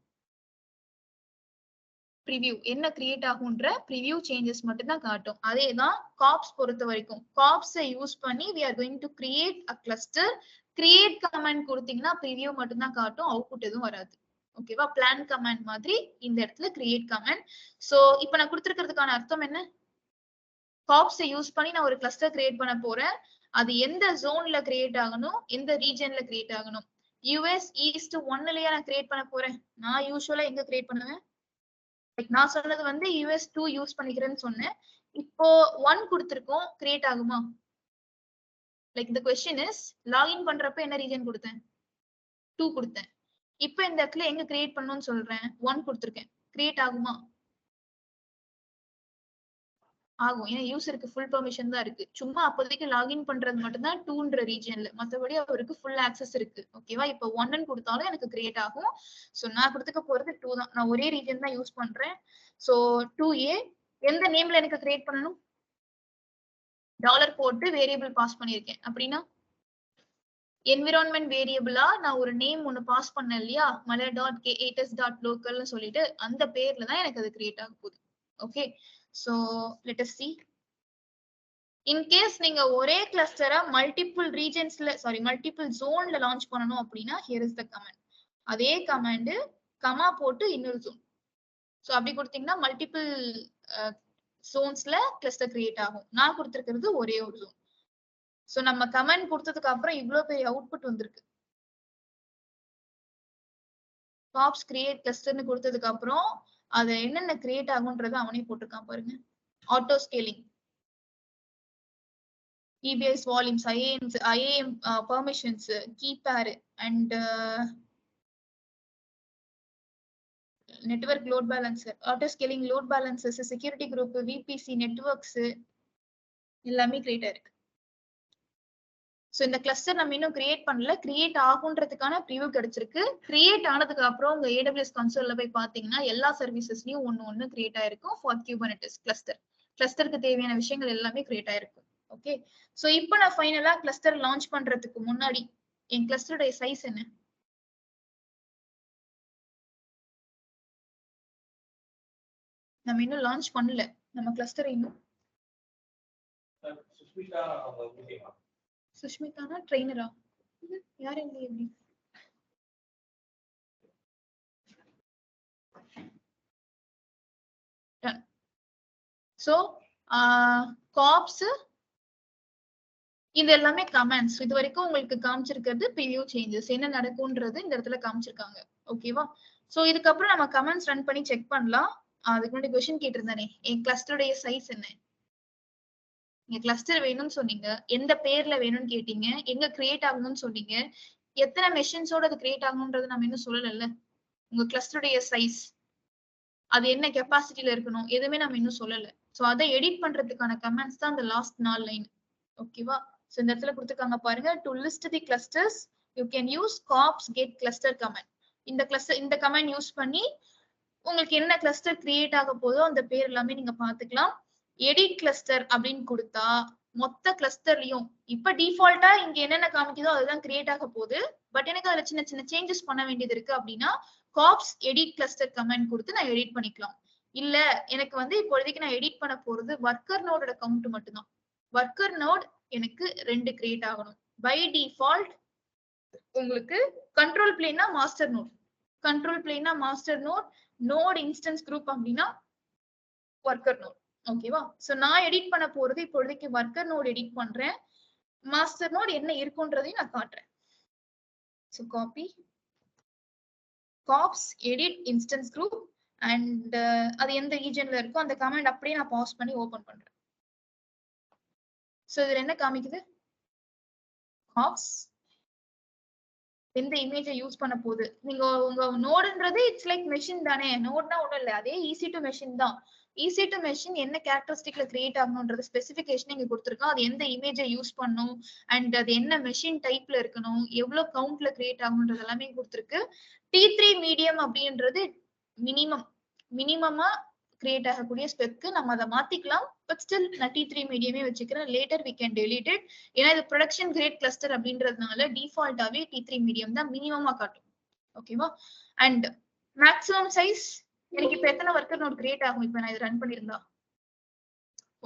Speaker 1: ப்ரிவியூ என்ன கிரியேட் ஆகும்ன்ற ப்ரிவியூ சேஞ்சஸ் மட்டும் தான் காட்டும். அதேதான் காப்ஸ் பொறுத்த வரைக்கும். காப்ஸை யூஸ் பண்ணி we are going to create a cluster. Create command கொடுத்தீங்கன்னா ப்ரிவியூ மட்டும் தான் காட்டும், அவுட்புட் எதுவும் வராது. ஓகேவா? பிளான் கமாண்ட் மாதிரி இந்த இடத்துல கிரியேட் கமாண்ட். சோ இப்போ நான் கொடுத்திருக்கிறதுக்கான அர்த்தம் என்ன? காப்ஸை யூஸ் பண்ணி நான் ஒரு கிளஸ்டர் கிரியேட் பண்ண போறேன். அது எந்த ஜோன்ல கிரியேட் ஆகணும், எந்த ரீஜன்ல கிரியேட் ஆகணும்? US East 1லயா நான் கிரியேட் பண்ண போறேன். நான் யூசுவலா எங்க கிரியேட் பண்ணுவேன்? நான் சொன்னது வந்து US 2 யூஸ் பண்ணிக்கிறேன்னு சொன்னேன். இப்போ 1 கொடுத்திருக்கோம், கிரியேட் ஆகுமா? Like the question is, login பண்றப்ப என்ன ரீஜன் கொடுத்தேன்? 2 கொடுத்தேன். இப்போ இந்த இடத்துல எங்க கிரியேட் பண்ணணும்னு சொல்றேன்? 1 கொடுத்திருக்கேன். கிரியேட் ஆகுமா? ஆகும். ஏன்னா யூசருக்கு ஃபுல் பெர்மிஷன் தான் இருக்கு. சும்மா அப்போதைக்கு லாகின் பண்றது மட்டும் தான் 2ன்ற ரீஜன்ல. மத்தபடி அவருக்கு ஃபுல் ஆக்சஸ் இருக்கு. ஓகேவா? இப்போ 1ன்னு கொடுத்தாலும் எனக்கு கிரியேட் ஆகும். சோ நான் கொடுத்துக்க போறது 2 தான். நான் ஒரே ரீஜன் தான் யூஸ் பண்றேன். சோ 2A எந்த நேம்ல எனக்கு கிரியேட் பண்ணனும்? டாலர் போட்டு வேரியபிள் பாஸ் பண்ணிருக்கேன். அப்படின்னா என்விரான்மென்ட் வேரியபிளா நான் ஒரு நேம் ஒன்னு பாஸ் பண்ணேன் இல்லையா? mala.k8s.local சொல்லிட்டு அந்த பேர்ல தான் எனக்கு அது கிரியேட் ஆக போகுது. Okay, so let us see. In case நீங்க ஒரே கிளஸ்டரா மல்டிபிள் ஜோன்ல லான்ச் பண்ணனும் அப்படின்னா here is the command. அதே கமாண்ட் கமா போட்டு இன்னொரு ஜோன். சோ அப்படி கொடுத்தீங்கன்னா மல்டிபிள் ஜோன்ஸ்ல கிளஸ்டர் கிரியேட் ஆகும். நான் கொடுத்திருக்கிறது ஒரே ஒரு ஜோன். சோ நம்ம கமாண்ட் கொடுத்ததுக்கு அப்புறம் இவ்வளவு பெரிய அவுட்புட் வந்திருக்கு. காப்ஸ் கிரியேட் கிளஸ்டர்னு கொடுத்ததுக்கு அப்புறம் அது என்னென்ன கிரியேட் ஆகும்ன்றத அவனே போட்டிருக்கான் பாருங்க. Auto scaling, EBS volumes, IAM permissions, keypair and network load balancer, auto scaling load balancers, security group, VPC networks எல்லாமே கிரியேட் ஆயிருக்கு. சோ இந்த கிளஸ்டர் நம்ம இன்னும் கிரியேட் பண்ணல, கிரியேட் ஆகுன்றதுக்கான ப்ரிவ்யூ கிடைச்சிருக்கு. கிரியேட் ஆனதுக்கு அப்புறம் உங்க AWS கன்சோல்ல போய் பாத்தீங்கன்னா எல்லா சர்வீசஸ்லயும் ஒண்ணு கிரியேட் ஆயிருக்கும் ஃபார் Kubernetes கிளஸ்டர். கிளஸ்டருக்கு தேவையான விஷயங்கள் எல்லாமே கிரியேட் ஆயிருக்கும். ஓகே, சோ இப்போ நான் ஃபைனலா கிளஸ்டர் லான்ச் பண்றதுக்கு முன்னாடி என் கிளஸ்டருடைய சைஸ் என்ன? நம்ம இன்னும் லான்ச் பண்ணல நம்ம கிளஸ்டர் இன்னும். சுஷ்மிதானா ட்ரெய்னரா? யார் எங்க எப்படி? சோ காப்ஸ் இது எல்லாமே கமெண்ட்ஸ். இது வரைக்கும் உங்களுக்கு காமிச்சிருக்கிறது ப்ரிவ்யூ சேஞ்சஸ், என்ன நடக்கும்ன்றது இந்த இடத்துல காமிச்சிருக்காங்க. ஓகேவா? சோ இதுக்கப்புறம் நம்ம கமெண்ட்ஸ் ரன் பண்ணி செக் பண்ணலாம். அதுக்கு முன்னாடி क्वेश्चन கேட்டிருந்தானே, என் கிளஸ்டருடைய சைஸ் என்ன? நீங்க கிளஸ்டர் வேணும்னு சொன்னீங்க, எந்த பேர்ல வேணும்னு கேட்டீங்க, எங்க கிரியேட் ஆகணும்னு சொன்னீங்க, எத்தனை மெஷின்ஸோட அது கிரியேட் ஆகணும்ன்றது நம்ம இன்னும் சொல்லல. உங்க கிளஸ்டருடைய சைஸ், அது என்ன கெப்பாசிட்டில இருக்கணும், எதுவுமே நம்ம இன்னும் சொல்லல. சோ அதை எடிட் பண்றதுக்கான கமெண்ட்ஸ் தான் அந்த லாஸ்ட் 4 லைன். ஓகேவா? சோ இந்த இடத்துல கொடுத்துருக்காங்க பாருங்க, to list the clusters you can use cops get cluster comment. இந்த கமெண்ட் யூஸ் பண்ணி உங்களுக்கு என்ன கிளஸ்டர் கிரியேட் ஆக போதோ அந்த பேர் எல்லாமே நீங்க பாத்துக்கலாம். எடிட் கிளஸ்டர் அப்படின்னு கொடுத்தா மொத்த கிளஸ்டர்லயும் இப்ப டிஃபால்ட்டா இங்க என்னென்ன காமிக்குதோ அதுதான் கிரியேட் ஆக போகுது. பட் எனக்கு அதுல சின்ன சின்ன சேஞ்சஸ் பண்ண வேண்டியது இருக்கு அப்படின்னா காப்ஸ் எடிட் கிளஸ்டர் கமெண்ட் கொடுத்து நான் எடிட் பண்ணிக்கலாம். இல்ல எனக்கு வந்து இப்போதைக்கு நான் எடிட் பண்ண போறது ஒர்க்கர் நோடோட கவுண்ட் மட்டும்தான். ஒர்க்கர் நோட் எனக்கு 2 கிரியேட் ஆகணும். பை டிஃபால்ட் உங்களுக்கு கண்ட்ரோல் பிளேன்னா மாஸ்டர் நோட், கண்ட்ரோல் பிளேன்னா master node, node instance group அப்படின்னா ஒர்க்கர் நோட். ஓகேவா? சோ நான் எடிட் பண்ண போறது இப்போதைக்கு ஒர்க்கர் நோட் எடிட் பண்றேன். மாஸ்டர் நோட் என்ன இருக்குன்றதையும் நான் காட்டுறேன். So copy kops edit instance group and அது எந்த ரீஜன்ல இருக்கோ அந்த கமெண்ட் அப்படியே நான் பாஸ் பண்ணி ஓபன் பண்றேன். சோ இதுல என்ன காமிக்குது? காப்ஸ் எந்த இமேஜை யூஸ் பண்ண போகுது. நீங்க உங்க நோடுன்றது இட்ஸ் லைக் மெஷின் தானே, நோட்னா ஒண்ணும் இல்ல, அதே ஈஸி டு மெஷின் தான். ஈஸி டு மெஷின் என்ன கேரக்டரிஸ்டிக்ல கிரியேட் ஆகணும்ன்றது ஸ்பெசிபிகேஷன் இங்க கொடுத்துருக்கோம். அது எந்த இமேஜை யூஸ் பண்ணும் அண்ட் அது என்ன மெஷின் டைப்ல இருக்கணும், எவ்வளவு கவுண்ட்ல கிரியேட் ஆகணும்ன்றது எல்லாமே கொடுத்துருக்கு. T3 மீடியம் அப்படின்றது மினிமமா கிரியேட் ஆகக்கூடிய ஸ்பெக்கு, நம்ம அதை மாத்திக்கலாம். பட் ஸ்டில் நான் T3 மீடியமே வச்சுக்கிறேன். Later we can delete it. ஏன்னா இது ப்ரொடக்ஷன் கிரேட் கிளஸ்டர் அப்படின்றதுனால டிஃபால்ட்டாவே T3 மீடியம் தான் மினிமமா காட்டும். ஓகேவா? அண்ட் மேக்ஸிமம் சைஸ் எனக்கு இப்ப எத்தனை ஒர்க்கர் நோட் கிரியேட் ஆகும்? இப்ப நான் இது ரன் பண்ணிருந்தா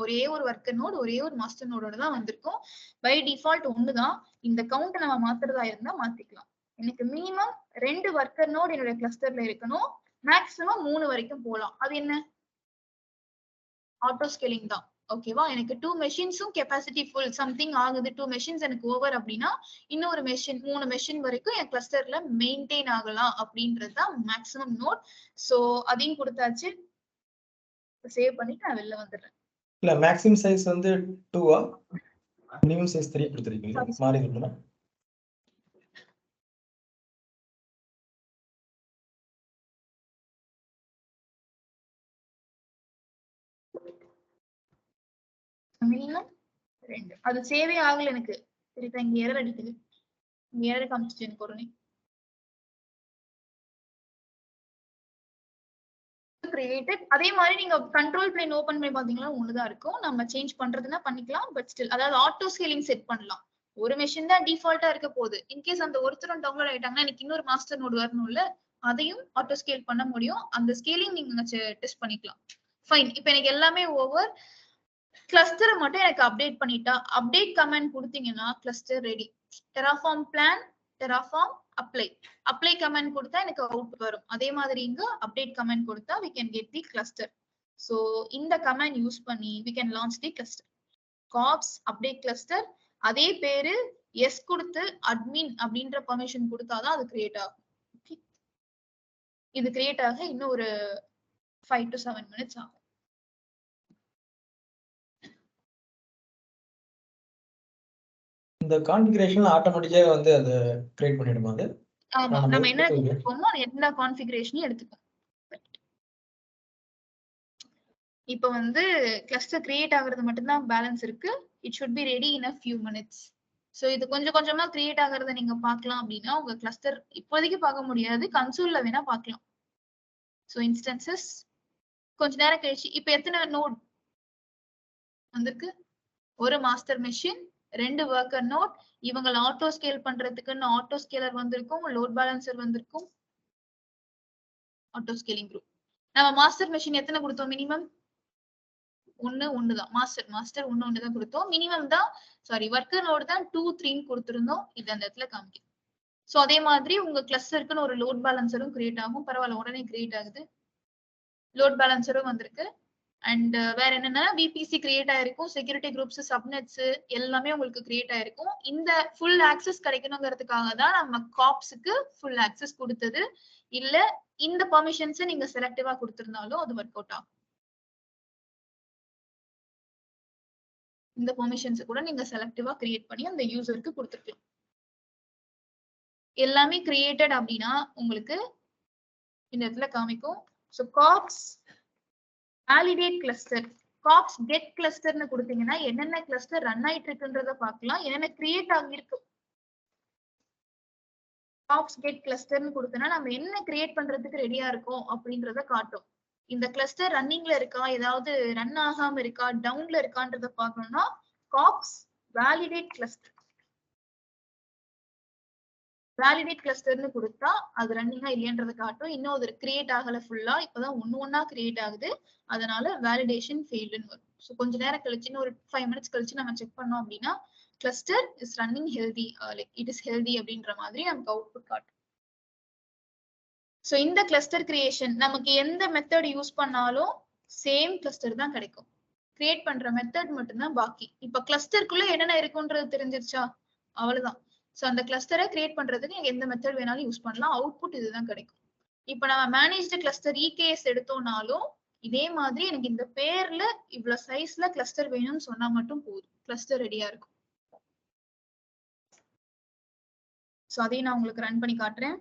Speaker 1: ஒரே ஒரு ஒர்க்கர் நோட் ஒரே ஒரு மாஸ்டர் நோடோட தான் வந்திருக்கும். பை டிஃபால்ட் ஒண்ணுதான். இந்த கவுண்ட் நம்ம மாத்துறதா இருந்தா மாத்திக்கலாம். எனக்கு மினிமம் 2 ஒர்க்கர் நோட் என்னோட கிளஸ்டர்ல இருக்கணும். மேக்ஸிமம் 3 வரைக்கும் போகலாம். அது என்ன? ஆட்டோ ஸ்கேலிங் தான். ஓகேவா? எனக்கு 2 மெஷின்ஸும் கெப்பாசிட்டி ஃபுல் சம்திங் ஆகுது, 2 மெஷின்ஸ் எனக்கு ஓவர் அப்படின்னா இன்னொரு மெஷின் 3 மெஷின் வரைக்கும் என் கிளஸ்டர்ல மெயின்டைன் ஆகலாம் அப்படின்றது தான் மேக்ஸிமம் நோட். சோ அதையும் கொடுத்தாச்சு. சேவ் பண்ணிட்டு நான் வெளில வந்துடுறேன்.
Speaker 3: இல்ல மேக்ஸிமம் சைஸ் வந்து 2ஆ, மினிமம் சைஸ் 3 கொடுத்திருக்கீங்க. மாறி இருக்குமா?
Speaker 1: மினிமம் 2. அது சேவே ஆகல எனக்கு. சரிப்பா, இங்க எரர் அடிக்குது. இங்க எரர் காமிச்சிச்சு எனக்கு உடனே. கிரியேட்டட் அதே மாதிரி நீங்க கண்ட்ரோல் பிளேன் ஓபன் பண்ணி பாத்தீங்கன்னா ஒண்ணுதான் இருக்கும். நம்ம சேஞ்ச் பண்றதுன்னா பண்ணிக்கலாம். பட் ஸ்டில் அதாவது ஆட்டோ ஸ்கேலிங் செட் பண்ணலாம். ஒரு மெஷின் தான் டிஃபால்ட்டா இருக்க போகுது. இன்கேஸ் அந்த ஒருத்தரும் டவுன்லோட் ஆயிட்டாங்கன்னா எனக்கு இன்னொரு மாஸ்டர் நோட் வரணும்ல, அதையும் ஆட்டோ ஸ்கேல் பண்ண முடியும். அந்த ஸ்கேலிங் நீங்க டெஸ்ட் பண்ணிக்கலாம். ஃபைன். இப்போ எனக்கு எல்லாமே ஓவர். கிளஸ்டரை மட்டும் எனக்கு அப்டேட் பண்ணிட்டா, அப்டேட் கமெண்ட் கொடுத்தீங்கன்னா cluster ready. Terraform plan, terraform apply comment கொடுத்தா எனக்கு அவுட் வரும். அதே மாதிரி இங்க அப்டேட் கமெண்ட் கொடுத்தா we can get the cluster. So இந்த கமெண்ட் யூஸ் பண்ணி we can launch the cluster. Cops update cluster அதே பேரு எஸ் கொடுத்து அட்மின் அப்படின்ற பர்மிஷன் கொடுத்தாதான் அது கிரியேட் ஆகும். இது கிரியேட் ஆக இன்னும் ஒரு 5 to 7 minutes ஆகும்.
Speaker 3: இந்த கான்ஃபிகரேஷன் ஆட்டோமேட்டிக்கா வந்து அது கிரியேட் பண்ணிடுமா? அது
Speaker 1: ஆமா, நம்ம என்ன எடுத்துக்கோமோ எல்லா கான்ஃபிகரேஷனையும் எடுத்துக்கோம். இப்போ வந்து கிளஸ்டர் கிரியேட் ஆகுறது மட்டும் தான் பேலன்ஸ் இருக்கு. It should be ready in a few minutes. So இது கொஞ்சம் கொஞ்சமா கிரியேட் ஆகிறத நீங்க பார்க்கலாம் அப்படின்னா உங்க கிளஸ்டர் இப்போதைக்கு பார்க்க முடியாது, கன்சோல்ல வேணா பார்க்கலாம். சோ இன்ஸ்டன்சஸ் கொஞ்ச நேரம் கழிச்சு இப்ப எத்தனை நோட் வந்திருக்கு? ஒரு மாஸ்டர் மெஷின், 2 ஒர்க்கர் நோட், இவங்களை ஆட்டோ ஸ்கேல் பண்றதுக்குன்னு ஆட்டோ ஸ்கேலர் வந்திருக்கும், லோட் பேலன்சர் வந்திருக்கும், ஆட்டோ ஸ்கேலிங் குரூப். நம்ம மாஸ்டர் மெஷின் எத்தனை கொடுத்தோம்? மினிமம் ஒண்ணுதான். மாஸ்டர் ஒண்ணு தான் கொடுத்தோம். மினிமம் தான் சாரி ஒர்க்கர் நோட் தான் 2, 3 கொடுத்திருந்தோம். இது அந்த இடத்துல காமிக்கும். சோ அதே மாதிரி உங்க கிளஸ்டருக்குன்னு ஒரு லோட் பேலன்சரும் கிரியேட் ஆகும். பரவாயில்ல, உடனே கிரியேட் ஆகுது. லோட் பேலன்சரும் வந்திருக்கு. அண்ட் வேற என்னன்னா விபிசி கிரியேட் ஆயிருக்கும், செக்யூரிட்டி குரூப்ஸ், சப்நெட்ஸ் எல்லாமே உங்களுக்கு கிரியேட் ஆயிருக்கும். இந்த ஃபுல் ஆக்சஸ் கிடைக்கணுங்கிறதுக்காக தான் நம்ம காப்ஸுக்கு ஃபுல் ஆக்சஸ் கொடுத்தது. இல்ல இந்த பெர்மிஷன்ஸ் நீங்க செலக்டிவா கொடுத்திருந்தாலும் அது ஒர்க் அவுட் ஆகும். இந்த பெர்மிஷன்ஸ் கூட நீங்க செலக்டிவா கிரியேட் பண்ணி அந்த யூசருக்கு கொடுத்துருக்கலாம். எல்லாமே கிரியேட்டட் அப்படின்னா உங்களுக்கு இந்த இடத்துல காமிக்கும். So kops validate cluster, kops get கிளஸ்டர்னு கொடுத்தீங்கன்னா என்னென்ன கிளஸ்டர் ரன் ஆயிட்டு இருக்குன்றத பார்க்கலாம், என்னென்ன கிரியேட் ஆகிருக்கு. காப்ஸ் கெட் கிளஸ்டர்னு கொடுத்தனா நம்ம என்ன கிரியேட் பண்றதுக்கு ரெடியா இருக்கோம் அப்படின்றத காட்டும். இந்த கிளஸ்டர் ரன்னிங்ல இருக்கா, ஏதாவது ரன் ஆகாம இருக்கா, டவுன்ல இருக்கான்றத பார்க்கணும்னா காப்ஸ் வேலிடேட் கிளஸ்டர், வேலிடேட் கிளஸ்டர்னு கொடுத்தா அது ரன்னிங்கா இல்லையன்றத காட்டும். இன்னும் அது கிரியேட் ஆகல ஃபுல்லா, இப்பதான் ஒண்ணா கிரியேட் ஆகுது, அதனால வேலிடேஷன் ஃபெயில்டுன்னு வரும். ஸோ கொஞ்ச நேரம் கழிச்சு ஒரு 5 minutes கழிச்சு நம்ம செக் பண்ணோம் அப்படின்னா cluster is running healthy, like it is healthy அப்படின்ற மாதிரி நமக்கு அவுட்புட் காட்டும். ஸோ இந்த கிளஸ்டர் கிரியேஷன் நமக்கு எந்த மெத்தட் யூஸ் பண்ணாலும் சேம் கிளஸ்டர் தான் கிடைக்கும். கிரியேட் பண்ற மெத்தட் மட்டும்தான் பாக்கி. இப்ப கிளஸ்டருக்குள்ள என்னென்ன இருக்குன்றது தெரிஞ்சிருச்சா? அவ்வளவுதான். சோ அந்த கிளஸ்டரை கிரியேட் பண்றதுக்கு நீங்க எந்த மெத்தட் வேணாலும் யூஸ் பண்ணலாம், அவுட்புட் இதுதான் கிடைக்கும். இப்ப நம்ம மேனேஜ்டு கிளஸ்டர் இகேஎஸ் எடுத்தோம்னாலும் இதே மாதிரி எனக்கு இந்த பேர்ல இவ்வளவு சைஸ்ல கிளஸ்டர் வேணும்னு சொன்னா மட்டும் போதும், கிளஸ்டர் ரெடியா இருக்கும். சோ அதையும் நான் உங்களுக்கு ரன் பண்ணி காட்டுறேன்.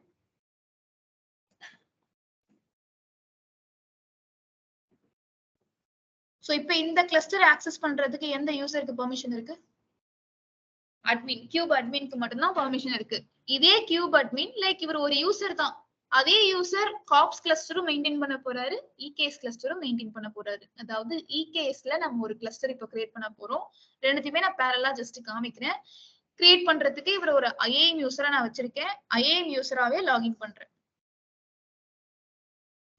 Speaker 1: சோ இப்ப இந்த கிளஸ்டர் ஆக்சஸ் பண்றதுக்கு எந்த யூசருக்கு பெர்மிஷன் இருக்கு? அட்மின், கியூப் அட்மினுக்கு மட்டும்தான் பெர்மிஷன் இருக்கு. இதே கியூப் அட்மின் லைக் இவர் ஒரு யூசர் தான், அதே யூசர் காப்ஸ் கிளஸ்டரும் மெயின்டைன் பண்ண போறாரு, இகேஎஸ் கிளஸ்டரும் மெயின்டைன் பண்ண போறாரு. அதாவது இகேஎஸ்ல நம்ம ஒரு கிளஸ்டர் இப்போ கிரியேட் பண்ண போறோம். ரெண்டுத்தையுமே நான் பேரலா ஜஸ்ட் காமிக்கிறேன். கிரியேட் பண்றதுக்கு இவர் ஒரு ஐஏஎம் யூசரா நான் வச்சிருக்கேன், ஐஏஎம் யூசராவே லாகின் பண்றேன்.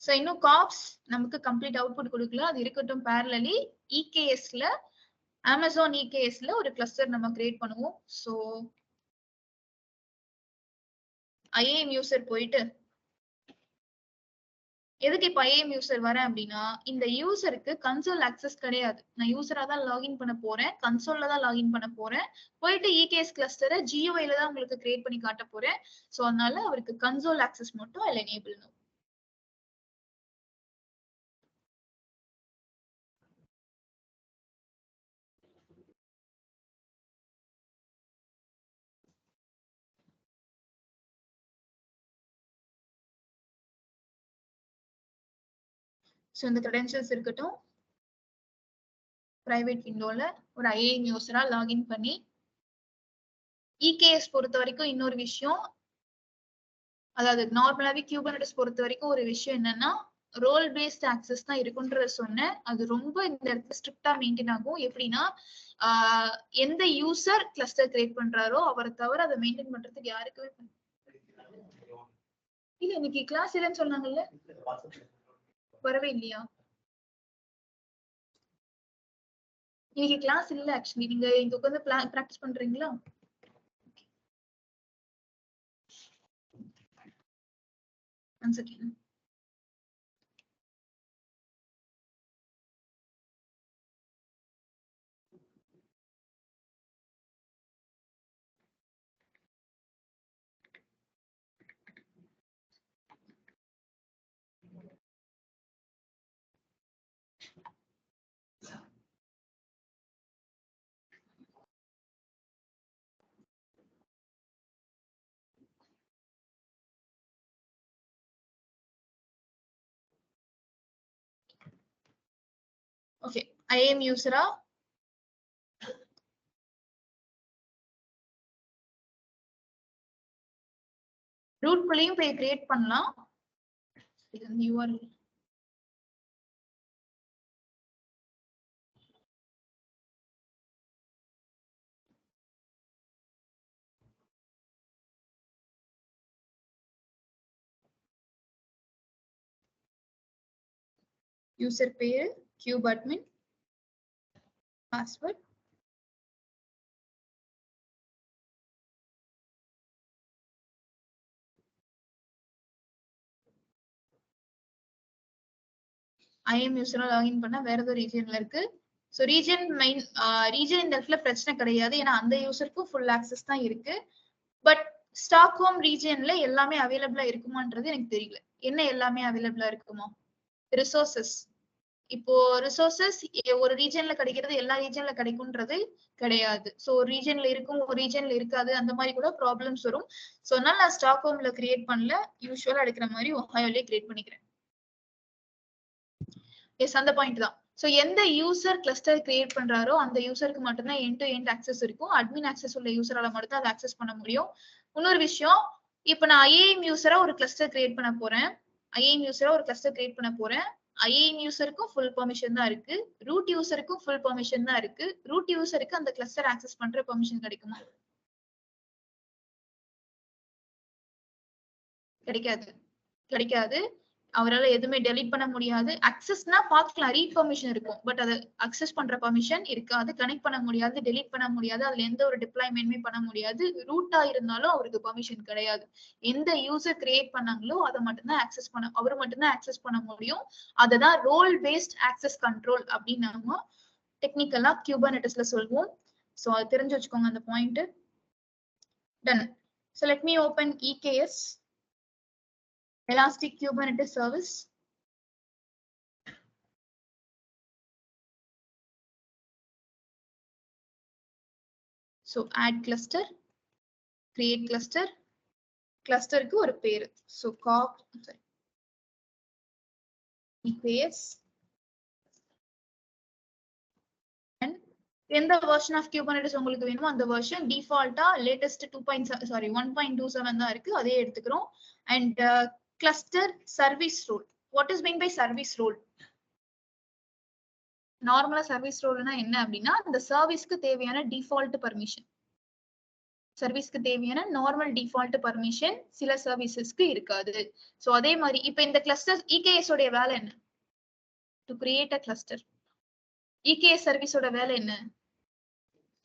Speaker 1: சோ இன்னும் காப்ஸ் நமக்கு கம்ப்ளீட் அவுட்புட் கொடுக்கல, அது இருக்கட்டும். பேரலலி இகேஎஸ்ல அமேசான் இகேஎஸ்ல ஒரு கிளஸ்டர் நம்ம கிரியேட் பண்ணுவோம். சோ ஐஏஎம் யூசர் போயிட்டு, எதுக்கு இப்ப ஐஏஎம் யூசர் வரேன் அப்படின்னா இந்த யூசருக்கு கன்சோல் ஆக்சஸ் கிடையாது. நான் யூசரா தான் லாகின் பண்ண போறேன், கன்சோல்ல தான் லாகின் பண்ண போறேன். போயிட்டு இகேஎஸ் கிளஸ்டரை ஜியூஐல தான் உங்களுக்கு கிரியேட் பண்ணி காட்ட போறேன். சோ அதனால அவருக்கு கன்சோல் ஆக்சஸ் மட்டும் அதுல எனேபிள். சோ இந்த கிரெடென்ஷியல்ஸ் இருக்கட்டும். பிரைவேட் விண்டோல ஒரு ஐஏஎம் யூசரா லாகின் பண்ணி, இகேஎஸ் பொறுத்த வரைக்கும் இன்னொரு விஷயம், அதாவது நார்மலாவே கியூபர்நெட்டிஸ் பொறுத்த வரைக்கும் ஒரு விஷயம் என்னன்னா ரோல் பேஸ்ட் ஆக்சஸ் தான் இருக்குன்றத சொன்னேன். அது ரொம்ப இந்த இடத்துல ஸ்ட்ரிக்டா மெயின்டைன் ஆகும். எப்படின்னா எந்த யூசர் கிளஸ்டர் கிரியேட் பண்றாரோ அவரை தவிர அதை மெயின்டைன் பண்றதுக்கு யாருக்குமே இல்ல. இன்னைக்கு கிளாஸ் இல்லைன்னு சொன்னாங்கல்ல, வரவே இல்லையா? இன்னைக்கு கிளாஸ் இல்ல. ஆக்சுவலி நீங்க இங்க உட்காந்து பிராக்டிஸ் பண்றீங்களா? One second. ஓகே, ஐஏஎம் யூசரா ரூட் குள்ளேயும் போய் கிரியேட் பண்ணலாம். இது வந்து URL. யூசர் பேரு cube admin, பாஸ்வேர்ட், ஐஎம் யூசரா லாகின் பண்ணா வேற ஏதோ ரீஜன்ல இருக்கு. ஸோ ரீஜன் இந்த இடத்துல பிரச்சனை கிடையாது, ஏன்னா அந்த யூசருக்கும் ஃபுல் ஆக்சஸ் தான் இருக்கு. பட் ஸ்டாக்ஹோம் ரீஜன்ல எல்லாமே அவைலபிளா இருக்குமான்றது எனக்கு தெரியல. என்ன எல்லாமே அவைலபிளா இருக்குமா? ரிசோர்சஸ். இப்போ ரிசோர்சஸ் ஒரு ரீஜன்ல கிடைக்கிறது எல்லா ரீஜன்ல கிடைக்கும்ன்றது கிடையாது. ஸோ ஒரு ரீஜன்ல இருக்கும், ஒரு ரீஜன்ல இருக்காது, அந்த மாதிரி கூட ப்ராப்ளம்ஸ் வரும். ஸோ அதனால நான் ஸ்டாக்ஹோம்ல கிரியேட் பண்ணல, யூஸ்வலா எடுக்கிற மாதிரி ஒஹாயோலயே கிரியேட் பண்ணிக்கிறேன். எஸ், அந்த பாயிண்ட் தான். ஸோ எந்த யூசர் கிளஸ்டர் கிரியேட் பண்றாரோ அந்த யூசருக்கு மட்டும்தான் எண்ட் டு எண்ட் ஆக்சஸ் இருக்கும். அட்மின் ஆக்சஸ் உள்ள யூசரால மட்டும் தான் அதை ஆக்சஸ் பண்ண முடியும். இன்னொரு விஷயம், இப்போ நான் ஐஏஎம் யூசரா ஒரு கிளஸ்டர் கிரியேட் பண்ண போறேன். ஐஏஎம் யூசருக்கும் ஃபுல் பெர்மிஷன் தான் இருக்கு, ரூட் யூசருக்கும் ஃபுல் பெர்மிஷன் தான் இருக்கு. ரூட் யூசருக்கு அந்த கிளஸ்டர் ஆக்சஸ் பண்ற பெர்மிஷன் கிடைக்குமா? கிடைக்காது. அவரால் எதுவுமே டெலீட் பண்ண முடியாது. அக்சஸ்னா பாக்கலாம், ரீட் பெர்மிஷன் இருக்கும், பட் அதை அக்சஸ் பண்ற பெர்மிஷன் இருக்காது. கனெக்ட் பண்ண முடியாது, டெலீட் பண்ண முடியாது, அதுல எந்த ஒரு டிப்ளாய்மெண்ட்மே பண்ண முடியாது. ரூட்டா இருந்தாலும் அவருக்கு பெர்மிஷன் கிடையாது. எந்த யூசர் கிரியேட் பண்ணாங்களோ அதை மட்டும்தான் அவர் மட்டும்தான் ஆக்சஸ் பண்ண முடியும். அததான் ரோல் பேஸ்ட் ஆக்சஸ் கண்ட்ரோல் அப்படின்னு நம்ம டெக்னிக்கலா குபர்நெட்டிஸ்ல சொல்வோம். சோ அது தெரிஞ்சு வச்சுக்கோங்க அந்த point. Done. So let me open EKS, Elastic Kubernetes Service. So add cluster, create cluster, clusterக்கு ஒரு பேரு. So EKS and எந்த version of Kubernetes உங்களுக்கு வேணுமோ அந்த version, default-ஆ latest 1.27 தான் இருக்கு, அதே எடுத்துக்கிறோம். And cluster service role. What is meant by service role? நார்மலா சர்வீஸ் ரோல்னா என்ன அப்படின்னா, அந்த சர்வீஸ்க்கு தேவையான டிஃபால்ட் பர்மிஷன், சர்வீஸ்க்கு தேவையான நார்மல் டிஃபால்ட் பர்மிஷன் சில சர்வீசஸ்க்கு இருக்காது. சோ அதே மாதிரி இப்ப இந்த கிளஸ்டர் EKS உடைய வேலை என்ன? To create a cluster. EKS சர்வீஸோட வேலை என்ன?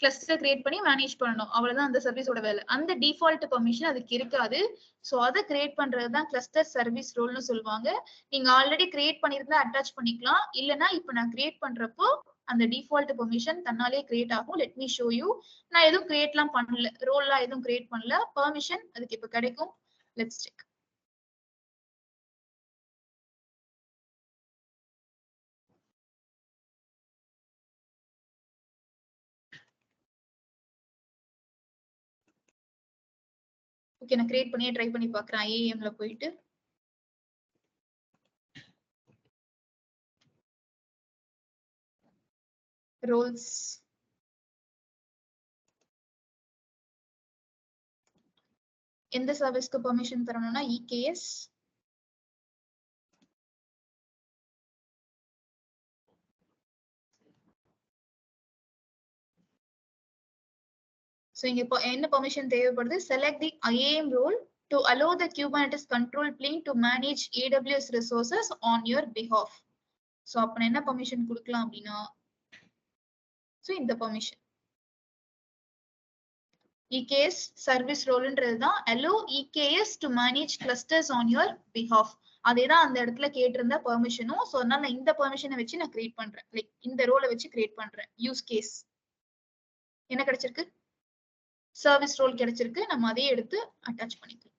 Speaker 1: கிளஸ்டர் கிரியேட் பண்ணி மேனேஜ் பண்ணணும், அவ்வளவுதான் அந்த சர்வீஸோட வேலை. அந்த டிஃபால்ட் பெர்மிஷன் அதுக்கு இருக்காது. சோ அதை கிரியேட் பண்றதுதான் கிளஸ்டர் சர்வீஸ் ரோல்னு சொல்லுவாங்க. நீங்க ஆல்ரெடி கிரியேட் பண்ணிருந்தா அட்டாச் பண்ணிக்கலாம், இல்லனா இப்ப நான் கிரியேட் பண்றப்போ அந்த டிஃபால்ட் பெர்மிஷன் தன்னாலே கிரியேட் ஆகும். Let me show you. நான் எதுவும் கிரியேட்லாம் பண்ணல, ரோல்லாம் எதுவும் கிரியேட் பண்ணல, பெர்மிஷன் அதுக்கு இப்ப கிடைக்கும். Let's check. ஓகே, நான் கிரியேட் பண்ணியே ட்ரை பண்ணி பார்க்கறேன். ஐஏஎம்ல போயிட்டு ரோல்ஸ், எந்த சர்வீஸ்க்கு பெர்மிஷன் தரணும்னா EKS. So இங்க என்ன பெர்மிஷன் தேவைப்படுது? Select the IAM role to allow the Kubernetes control plane to manage AWS resources on your behalf. So அப்ப என்ன பெர்மிஷன் கொடுக்கலாம் அப்படின்னா, so இந்த பெர்மிஷன் EKS service roleன்றது தான் allow EKS to manage clusters on your behalf. அதேதான் அந்த இடத்துல கேட்டிருந்த பெர்மிஷனும். சோ அதனால நான் இந்த பெர்மிஷனை வச்சு நான் கிரியேட் பண்றேன், லைக் இந்த ரோலை வச்சு கிரியேட் பண்றேன். யூஸ் கேஸ் என்ன கிடைச்சிருக்கு? சர்வீஸ் ரோல் கிடைச்சிருக்கு. நம்ம அதையே எடுத்து அட்டாச் பண்ணிக்கலாம்.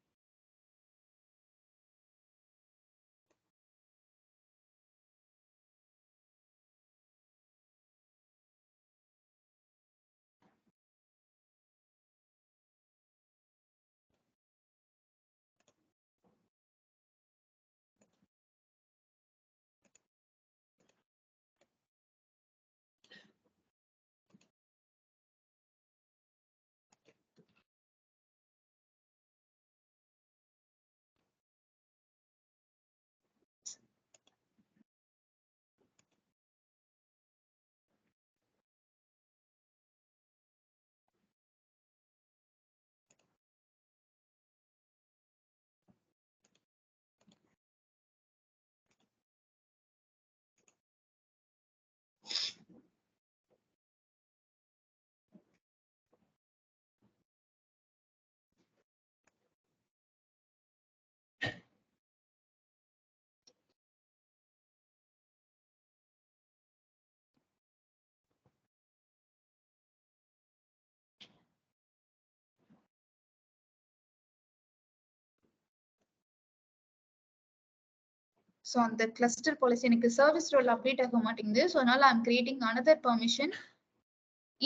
Speaker 1: ஸோ அந்த கிளஸ்டர் பாலிசி எனக்கு சர்வீஸ் ரோல் அப்டேட் ஆக மாட்டேங்குது. ஸோ அதனால I'm creating another permission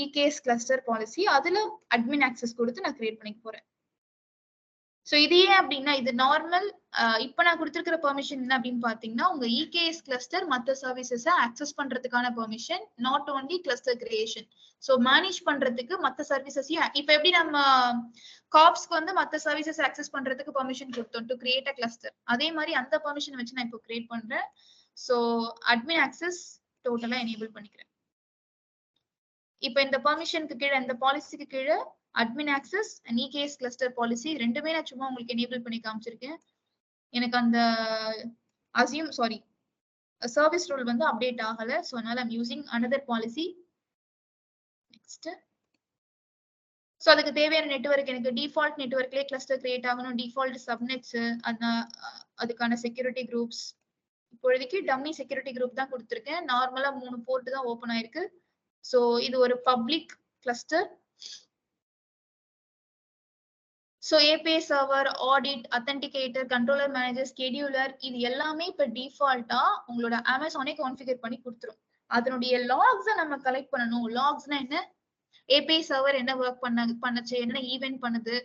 Speaker 1: EKS cluster policy. அதுல அட்மின் ஆக்சஸ் கொடுத்து நான் கிரியேட் பண்ணிக்க போறேன். ஸோ இது ஏன் அப்படின்னா இது நார்மல். இப்போ நான் கொடுத்துருக்கிற பெர்மிஷன் என்ன அப்படின்னு பாத்தீங்கன்னா உங்க EKS கிளஸ்டர் மற்ற சர்வீசஸை ஆக்சஸ் பண்றதுக்கான permission, not only cluster creation. So manage பண்றதுக்கு மற்ற சர்வீசஸையும் இப்போ எப்படி நம்ம காப்ஸ்க்கு வந்து மற்ற சர்வீசஸ் ஆக்சஸ் பண்றதுக்கு பெர்மிஷன் கொடுத்தோம் டு கிரியேட் அ கிளஸ்டர், அதே மாதிரி அந்த பெர்மிஷன் வச்சு நான் இப்போ கிரியேட் பண்றேன். ஸோ அட்மின் ஆக்சஸ் டோட்டலா எனேபிள் பண்ணிக்கிறேன். இப்போ இந்த பெர்மிஷனுக்கு கீழே இந்த பாலிசிக்கு கீழே admin access and EKS cluster policy ரெண்டுமே நான் சும்மா உங்களுக்கு எனேபிள் பண்ணி காமிச்சிருக்கேன். எனக்கு அந்த சர்வீஸ் ரூல் வந்து அப்டேட் ஆகல. ஸோ அதனால I'm using another policy. Next, so அதுக்கு தேவையான நெட்வொர்க் எனக்கு டிஃபால்ட் நெட்வொர்க்லேயே கிளஸ்டர் கிரியேட் ஆகணும், டிஃபால்ட் சப்நெட்ஸ், அதுக்கான செக்யூரிட்டி குரூப்ஸ். இப்போதைக்கு டம்மி செக்யூரிட்டி குரூப் தான் கொடுத்துருக்கேன். நார்மலா 3 போர்ட் தான் ஓப்பன் ஆயிருக்கு. ஸோ இது ஒரு public cluster. So API server, audit, authenticator, controller manager, scheduler இது எல்லாமே இப்போ டிஃபால்ட்டா உங்களோட அமேசானே கான்ஃபிகர் பண்ணி கொடுத்துரும். அதனுடைய லாக்ஸை நம்ம கலெக்ட் பண்ணணும். லாக்ஸ்னா என்ன? API சர்வர் என்ன ஒர்க் பண்ணுச்சு, என்ன ஈவென்ட் பண்ணுது,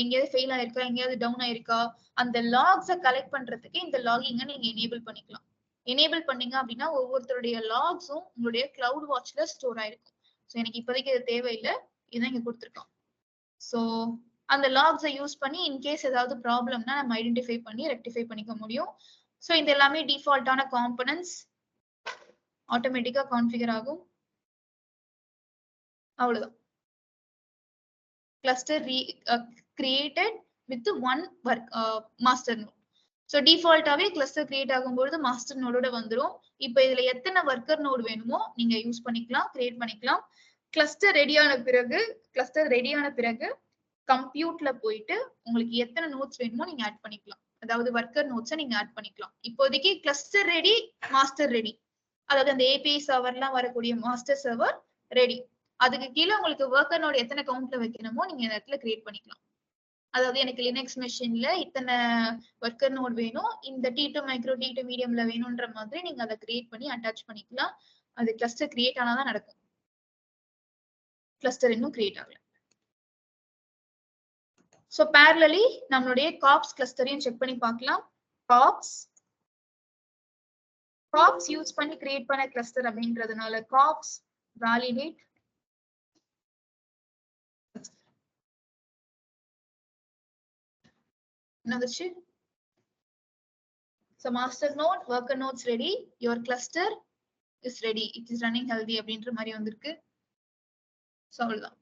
Speaker 1: எங்கேயாவது ஃபெயில் ஆயிருக்கா, எங்கேயாவது டவுன் ஆயிருக்கா, அந்த லாக்ஸை கலெக்ட் பண்றதுக்கு இந்த லாகிங்கை நீங்க எனேபிள் பண்ணிக்கலாம். எனேபிள் பண்ணீங்க அப்படின்னா ஒவ்வொருத்தருடைய லாக்ஸும் உங்களுடைய கிளவுட் வாட்ச்ல ஸ்டோர் ஆயிருக்கும். ஸோ எனக்கு இப்போதைக்கு இது தேவையில்லை, இதான் இங்க கொடுத்துருக்கோம். ஸோ அந்த லாக்ஸை யூஸ் பண்ணி இன்கேஸ் ஏதாவது ப்ராப்ளம்னா நம்ம ஐடென்டிஃபை பண்ணி ரெக்டிஃபை பண்ணிக்க முடியும். ஸோ இது எல்லாமே டிஃபால்ட்டான காம்பனன்ட்ஸ் ஆட்டோமேட்டிக்கா கான்ஃபிகர் ஆகும். அவ்வளவுதான். Cluster created with one master node. So டிஃபால்ட்டாவே கிளஸ்டர் கிரியேட் ஆகும்போது மாஸ்டர் நோடோட வந்துடும். இப்போ இதுல எத்தனை ஒர்க்கர் நோடு வேணுமோ நீங்க யூஸ் பண்ணிக்கலாம், கிரியேட் பண்ணிக்கலாம். கிளஸ்டர் ரெடியான பிறகு கம்ப்யூட்ல போயிட்டு உங்களுக்கு எத்தனை நோட்ஸ் வேணுமோ நீங்க ஆட் பண்ணிக்கலாம். அதாவது ஒர்க்கர் நோட்ஸை நீங்க ஆட் பண்ணிக்கலாம். இப்போதைக்கு கிளஸ்டர் ரெடி, மாஸ்டர் ரெடி, அதாவது அந்த API சர்வர்லாம் வரக்கூடிய மாஸ்டர் சர்வர் ரெடி. அதுக்கு கீழே உங்களுக்கு ஒர்க்கர் நோட் எத்தனை கவுண்ட்ல வைக்கணுமோ நீங்க இந்த இடத்துல கிரியேட் பண்ணிக்கலாம். அதாவது எனக்கு லினக்ஸ் மெஷின்ல இத்தனை ஒர்க்கர் நோட் வேணும், இந்த T2 மைக்ரோ T2 மீடியம்ல வேணும்ன்ற மாதிரி நீங்க அதை கிரியேட் பண்ணி அட்டாச் பண்ணிக்கலாம். அது கிளஸ்டர் கிரியேட் ஆனாதான் நடக்கும். கிளஸ்டர் இன்னும் கிரியேட் ஆகல. ஸோ parallelly நம்மளுடைய காப்ஸ் கிளஸ்டரையும் செக் பண்ணி பார்க்கலாம். காப்ஸ் யூஸ் பண்ணி கிரியேட் பண்ண கிளஸ்டர் அப்படின்றதுனால காப்ஸ் வேலிடேட் என்னதுச்சு? So master node, worker nodes ready, your cluster is ready, it is running healthy அப்படின்ற மாதிரி வந்திருக்கு. ஸோ அவ்வளவுதான்.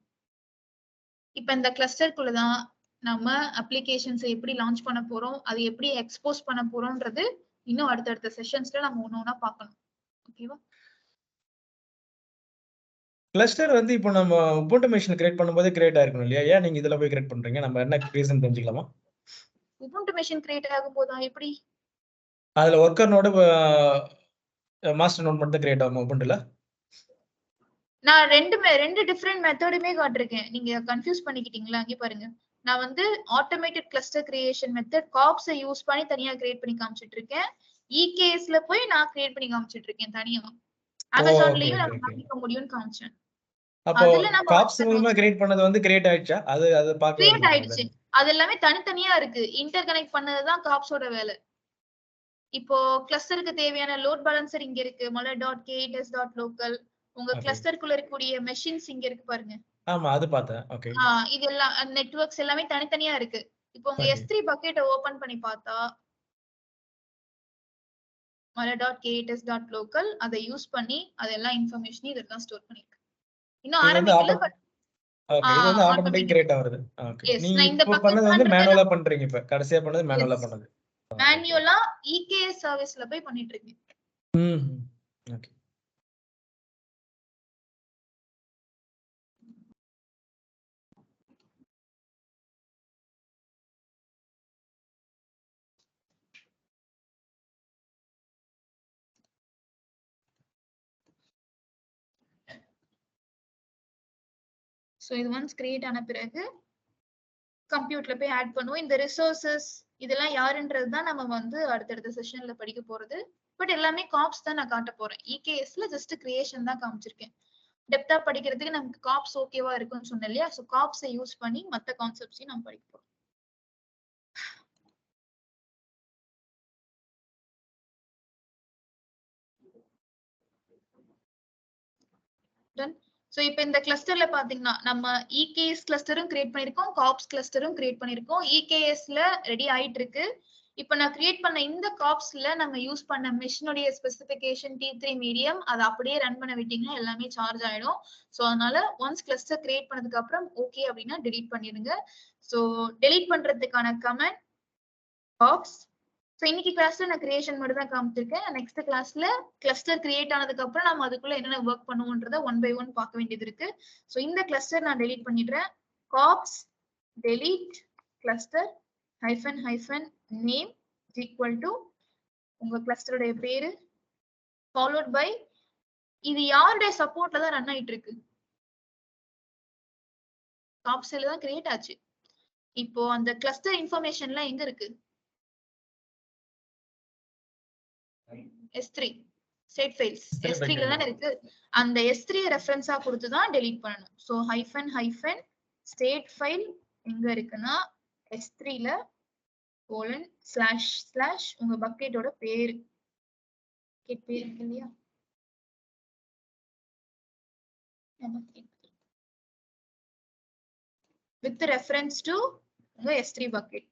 Speaker 1: இப்போ இந்த கிளஸ்டருக்குள்ளதான் நம்ம அப்ளிகேஷன்ஸை எப்படி லான்ச் பண்ண போறோம், அது எப்படி எக்ஸ்போஸ் பண்ண போறோம்ன்றது இன்னும் அடுத்தடுத்த செஷன்ஸ்ல நம்ம ஒண்ணா பார்க்கணும். ஓகேவா?
Speaker 3: கிளஸ்டர் வந்து இப்போ நம்ம உபுண்டு மெஷின் கிரியேட் பண்ணும்போது கிரியேட் ஆயிருக்கணும் இல்லையா? ஏன் நீங்க இதுல போய் கிரியேட் பண்றீங்க? நம்ம என்ன ரீசன் தெரிஞ்சுக்கலாமா?
Speaker 1: உபுண்டு மெஷின் கிரியேட் ஆகும் போதா எப்படி?
Speaker 3: அதுல ஒர்க்கர் நோடு மாஸ்டர் நோட் மட்டும் கிரியேட் ஆகும் உபுண்டுல.
Speaker 1: நான் ரெண்டு டிஃபரெண்ட் மெத்தடுமே காட்டிருக்கேன். நீங்க கன்ஃபியூஸ் பண்ணிக்கிட்டீங்களா? அங்கே பாருங்க. நான் வந்து ஆட்டோமேட்டட் கிளஸ்டர் கிரியேஷன் மெத்தட் காப்ஸை யூஸ் பண்ணி தனியா கிரியேட் பண்ணி காமிச்சிட்டு இருக்கேன். EKSல போய் நான் கிரியேட் பண்ணி காமிச்சிட்டு இருக்கேன் தனியா. அமேசான்லயும் நம்ம காமிக்க முடியும்னு காமிச்சேன்.
Speaker 3: அப்போ காப்ஸ் மூலமா கிரியேட் பண்ணது வந்து கிரியேட் ஆயிடுச்சா? அது பார்க்க
Speaker 1: கிரியேட் ஆயிடுச்சு. அது எல்லாமே தனித்தனியா இருக்கு. இன்டர் கனெக்ட் பண்ணதுதான் காப்ஸோட வேலை. இப்போ கிளஸ்டருக்கு தேவையான லோட் பேலன்சர் இங்க இருக்கு, mole.k8s.local. உங்க கிளஸ்டருக்குள்ள இருக்கக்கூடிய மெஷின்ஸ் இங்க இருக்கு பாருங்க.
Speaker 3: ஆமா, அது பார்த்தேன். ஓகே.
Speaker 1: இது எல்லாம் நெட்வொர்க்ஸ் எல்லாமே தனித்தனியா இருக்கு. இப்போ உங்க S3 பக்கெட்டை ஓபன் பண்ணி பார்த்தா mole.k8s.local அதை யூஸ் பண்ணி அதெல்லாம் இன்ஃபர்மேஷன் இதெல்லாம் ஸ்டோர் பண்ணிருக்கு. இன்னும் ஆரம்பிக்கல, பட்
Speaker 3: ஓகே. இது வந்து ஆட்டோமேட்டிக் கிரியேட் ஆகுது. ஓகே. நீங்க இப்போ பண்ணது வந்து மேனுவலா பண்றீங்க. இப்ப கடைசியா பண்ணது மேனுவலா பண்ணது.
Speaker 1: மேனுவலா EKS சர்வீஸ்ல போய் பண்ணிட்டு இருக்கேன்.
Speaker 3: ஓகே.
Speaker 1: ஸோ இது ஒன்ஸ் கிரியேட் ஆன பிறகு கம்ப்யூட்டர்ல போய் ஆட் பண்ணுவோம். இந்த ரிசோர்சஸ் இதெல்லாம் யாருன்றது தான் நம்ம வந்து அடுத்தடுத்த செஷன்ல படிக்க போறது. பட் எல்லாமே காப்ஸ் தான் நான் காட்ட போறேன். EKSல ஜஸ்ட் கிரியேஷன் தான் காமிச்சிருக்கேன். டெப்தா படிக்கிறதுக்கு நமக்கு காப்ஸ் ஓகேவா இருக்கும்னு சொன்னேன் இல்லையா? சோ காப்ஸை யூஸ் பண்ணி மத்த கான்செப்ட்ஸையும் நம்ம படிக்க போறோம். Done. சோ இப்போ இந்த கிளஸ்டர்ல பாத்தீங்கன்னா நம்ம EKS கிளஸ்டரும் கிரியேட் பண்ணிருக்கோம், காப்ஸ் கிளஸ்டரும் கிரியேட் பண்ணிருக்கோம். EKSல ரெடி ஆயிட்டு இருக்கு. இப்போ நான் கிரியேட் பண்ண இந்த காப்ஸ்ல நம்ம யூஸ் பண்ண மெஷினுடைய ஸ்பெசிபிகேஷன் T3 மீடியம் அதை அப்படியே ரன் பண்ண விட்டீங்கன்னா எல்லாமே சார்ஜ் ஆயிடும். சோ அதனால ஒன்ஸ் கிளஸ்டர் கிரியேட் பண்ணதுக்கு அப்புறம் ஓகே அப்படின்னா டெலீட் பண்ணிடுங்க. சோ டெலீட் பண்றதுக்கான கமெண்ட் காப்ஸ். சோ இன்னைக்கு கிளாஸ்ல நான் கிரியேஷன் மட்டும் தான் காமிச்சிருக்கேன். நெக்ஸ்ட் கிளாஸ்ல கிளஸ்டர் கிரியேட் ஆனதுக்கு அப்புறம் நம்ம அதுக்குள்ள என்னென்ன ஒர்க் பண்ணுவோன்றத ஒன் பை ஒன் பார்க்க வேண்டியது இருக்கு. சோ இந்த கிளஸ்டர் நான் டெலீட் பண்ணிடுறேன். Cops delete cluster hyphen hyphen name equal to உங்க கிளஸ்டருடைய பேரு ஃபாலோட் பை இது யாருடைய சப்போர்ட்ல தான் ரன் ஆயிட்டு இருக்கு? காப்ஸ்ல தான் கிரியேட் ஆச்சு. இப்போ அந்த கிளஸ்டர் இன்ஃபர்மேஷன்லாம் எங்க இருக்கு? S3 ஸ்டேட் ஃபைல்ஸ் S3 ல தான் இருக்கு. அந்த S3 ரெஃபரன்ஸா கொடுத்து தான் டெலீட் பண்ணனும். So hyphen hyphen state file எங்க இருக்குன்னா S3 ல கோலன் ஸ்லாஷ் ஸ்லாஷ் உங்க பக்கெட்டோட பேரு பேர் இருக்கு இல்லையா? with reference to உங்க S3 பக்கெட்.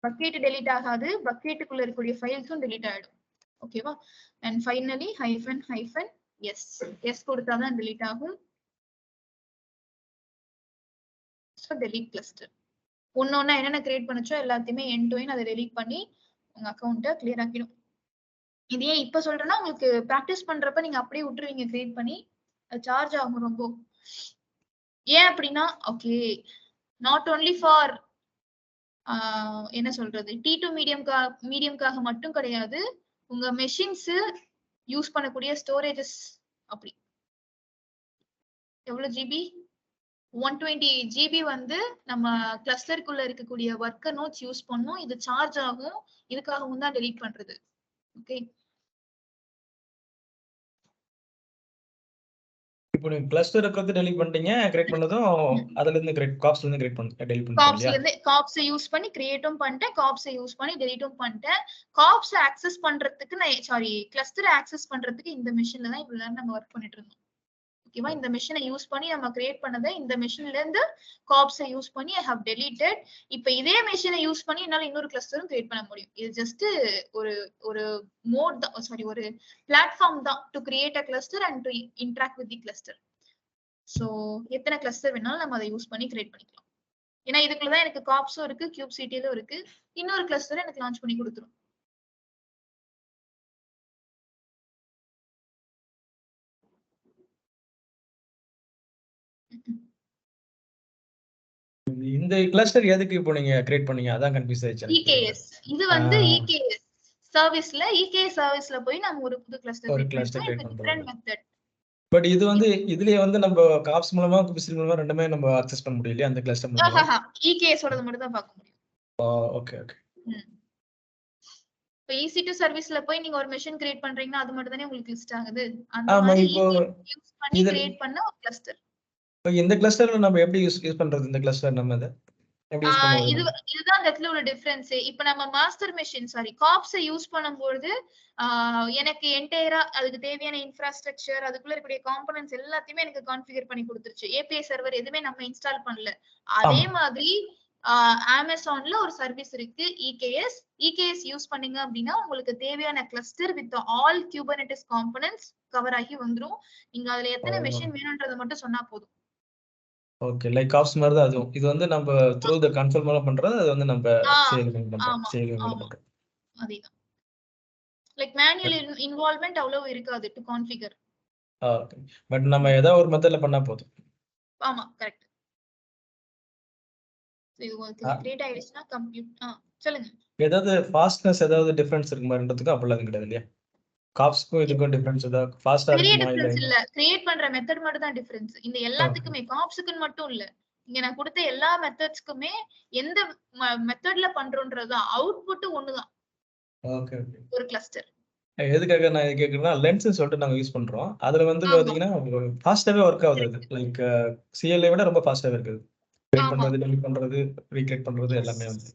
Speaker 1: பக்கெட் டெலீட் ஆகாது, பக்கெட்டுக்குள்ள இருக்கக்கூடிய ஃபைல்ஸும் டெலீட் ஆயிடும். ஓகேவா? And finally hyphen hyphen S கொடுத்தாதான் டெலீட் ஆகும். ஸோ டெலீட் கிளஸ்டர் ஒன்னொன்னா என்னென்ன கிரியேட் பண்ணுச்சோ எல்லாத்தையுமே எண்ட் டு எண்ட் அதை டெலீட் பண்ணி உங்க அக்கௌண்ட்டை கிளியர் ஆக்கிடும். இது ஏன் இப்ப சொல்றேன்னா உங்களுக்கு ப்ராக்டிஸ் பண்றப்ப நீங்க அப்படியே விட்டுருவீங்க கிரியேட் பண்ணி, சார்ஜ் ஆகும் ரொம்ப. ஏன் அப்படின்னா ஓகே நாட் ஓன்லி ஃபார் என்ன சொல்றது T2 மீடியம்காக மட்டும் கிடையாது, உங்க மெஷின்ஸ் யூஸ் பண்ணக்கூடிய ஸ்டோரேஜஸ் அப்படி எவ்வளவு ஜிபி 120 GB வந்து நம்ம கிளஸ்டருக்குள்ள இருக்கக்கூடிய ஒர்க்கர் நோட்ஸ் யூஸ் பண்ணும். இது சார்ஜ் ஆகும், இதுக்காகவும் தான் டெலீட் பண்றது. ஓகே
Speaker 3: இப்போ நீங்க கிளஸ்டர் இருக்கிறது டெலீட் பண்ணிட்டீங்க, கிரியேட் பண்ணதும் அதுல இருந்து காப்ஸ்ல இருந்து கிரியேட் பண்ணி டெலீட் பண்ணிட்டீங்க.
Speaker 1: காப்ஸ்ல இருந்து காப்ஸை யூஸ் பண்ணி கிரியேட்டும் பண்ணிட்டேன், காப்ஸை யூஸ் பண்ணி டெலீட்டும் பண்ணிட்டேன். காப்ஸை ஆக்சஸ் பண்றதுக்கு நான் சாரி கிளஸ்டரை ஆக்சஸ் பண்றதுக்கு இந்த மெஷின்ல தான் இவ்வளவு நேரம் நம்ம ஒர்க் பண்ணிட்டு இருந்தோம். ஓகேவா? இந்த மெஷினை யூஸ் பண்ணி நம்ம கிரியேட் பண்ணதை இந்த மெஷின்ல இருந்து காப்ஸை யூஸ் பண்ணி ஐ ஹவ் டெலீட்டட். இப்போ இதே மெஷினை யூஸ் பண்ணி என்னால இன்னொரு கிளஸ்டரும் கிரியேட் பண்ண முடியும். இது ஜஸ்ட் ஒரு ஒரு மோட் தான், சாரி ஒரு பிளாட்ஃபார்ம் தான் to create a cluster and to interact with the cluster. So எத்தனை கிளஸ்டர் வேணாலும் நம்ம அதை யூஸ் பண்ணி கிரியேட் பண்ணிக்கலாம். ஏன்னா இதுக்குள்ளதான் எனக்கு காப்ஸும் இருக்கு, kubectl இருக்கு. இன்னொரு கிளஸ்டர் எனக்கு லான்ச் பண்ணி கொடுத்துரும்.
Speaker 3: இந்த கிளஸ்டர் எதுக்கு இப்போ நீங்க கிரியேட் பண்ணீங்க? அதான் கன்ஃபியூஸ் ஆயிடுச்சு.
Speaker 1: EKS இது வந்து EKS சர்வீஸ்ல போய் நம்ம ஒரு புது கிளஸ்டர் கிரியேட் பண்றோம். Different method.
Speaker 3: பட் இது வந்து இதுலயே வந்து நம்ம காப்ஸ் மூலமா kubectl மூலமா ரெண்டுமே நம்ம அக்சஸ் பண்ண முடியல அந்த கிளஸ்டர் மூலமா.
Speaker 1: EKS ஓடது மட்டும் தான் பார்க்க முடியும்.
Speaker 3: Okay okay.
Speaker 1: இப்போ EC2 சர்வீஸ்ல போய் நீங்க ஒரு மெஷின் கிரியேட் பண்றீங்கன்னா அது மட்டும் தானே உங்களுக்கு லிஸ்ட் ஆகுது. அந்த
Speaker 3: ஆமா,
Speaker 1: மாதிரி
Speaker 3: இப்போ
Speaker 1: யூஸ் பண்ணி கிரியேட் பண்ண ஒரு கிளஸ்டர்.
Speaker 3: இப்போ இந்த கிளஸ்டர்ல நம்ம எப்படி யூஸ் பண்றது? இந்த கிளஸ்டர் நம்ம அதை எப்படி யூஸ் பண்ணுவோம்?
Speaker 1: இதுதான் அந்த இடத்துல உள்ள டிஃபரன்ஸ். இப்போ நம்ம மாஸ்டர் மெஷின் சாரி காப்ஸை யூஸ் பண்ணும்போது எனக்கு என்டையரா அதுக்கு தேவையான இன்ஃப்ராஸ்ட்ரக்சர் அதுக்குள்ள இருக்கக்கூடிய காம்பனன்ட்ஸ் எல்லாத்தையுமே எனக்கு கான்ஃபிகர் பண்ணி கொடுத்துருச்சு. API சர்வர் எதுவுமே நம்ம இன்ஸ்டால் பண்ணல. அதே மாதிரி அமேசான்ல ஒரு சர்வீஸ் இருக்கு EKS யூஸ் பண்ணீங்க அப்படின்னா உங்களுக்கு தேவையான cluster with all Kubernetes components cover ஆகி வந்துரும். நீங்க அதுல எத்தனை மெஷின் வேணும்ன்றத மட்டும் சொன்னா போதும்.
Speaker 3: ஓகே, லைக் காப்ஸ் மாதிரி தான் அதுவும். இது வந்து நம்ம த்ரூ த கன்சோல் மூலம் பண்றது, அது வந்து நம்ம சேவிங் பண்றோம்.
Speaker 1: அதேதான். லைக் மேனுவல் இன்வால்வ்மென்ட் அவ்வளவு இருக்காது டு கான்ஃபிகர்.
Speaker 3: ஓகே, பட் நம்ம ஏதோ ஒரு மெத்தட்ல பண்ணா போதும்.
Speaker 1: ஆமா கரெக்ட். இது உங்களுக்கு கிரியேட் ஆயிடுச்சுனா கம்ப்யூட் சொல்லுங்க.
Speaker 3: ஏதாவது ஃபாஸ்ட்னஸ் ஏதாவது டிஃபரன்ஸ் இருக்குமான்றதுக்கு அப்படிலாம் கிடையாது இல்லையா? காப்ஸ்க்கும் இதுக்கும் டிஃபரன்ஸ் ஏதாவது ஃபாஸ்டா இருக்குமா?
Speaker 1: இல்ல கிரியேட் பண்ற மெத்தட் மட்டும் தான் டிஃபரன்ஸ். இந்த எல்லாத்துக்குமே காப்ஸ்க்கு மட்டும் இல்ல இங்க நான் கொடுத்த எல்லா மெத்தட்ஸ்க்குமே எந்த மெத்தட்ல பண்றோன்றதுதான் அவுட்புட் ஒண்ணுதான்
Speaker 3: ஓகே ஓகே.
Speaker 1: ஒரு கிளஸ்டர்.
Speaker 3: எதுக்காக நான் இது கேட்குறேன்னா லென்ஸ்ன்னு சொல்லிட்டு நாங்க யூஸ் பண்றோம். அதுல வந்து
Speaker 1: ஆமா
Speaker 3: பாத்தீங்கன்னா ஃபாஸ்ட்டாவே ஒர்க் ஆகுது அது. லைக் சிஎல்ஐ விட ரொம்ப ஃபாஸ்ட்டாவே இருக்குது. கிரியேட்
Speaker 1: ஆமா
Speaker 3: பண்றது, டெலிட் பண்றது, ரீக்ரியேட் பண்றது
Speaker 1: எஸ்.
Speaker 3: எல்லாமே வந்து.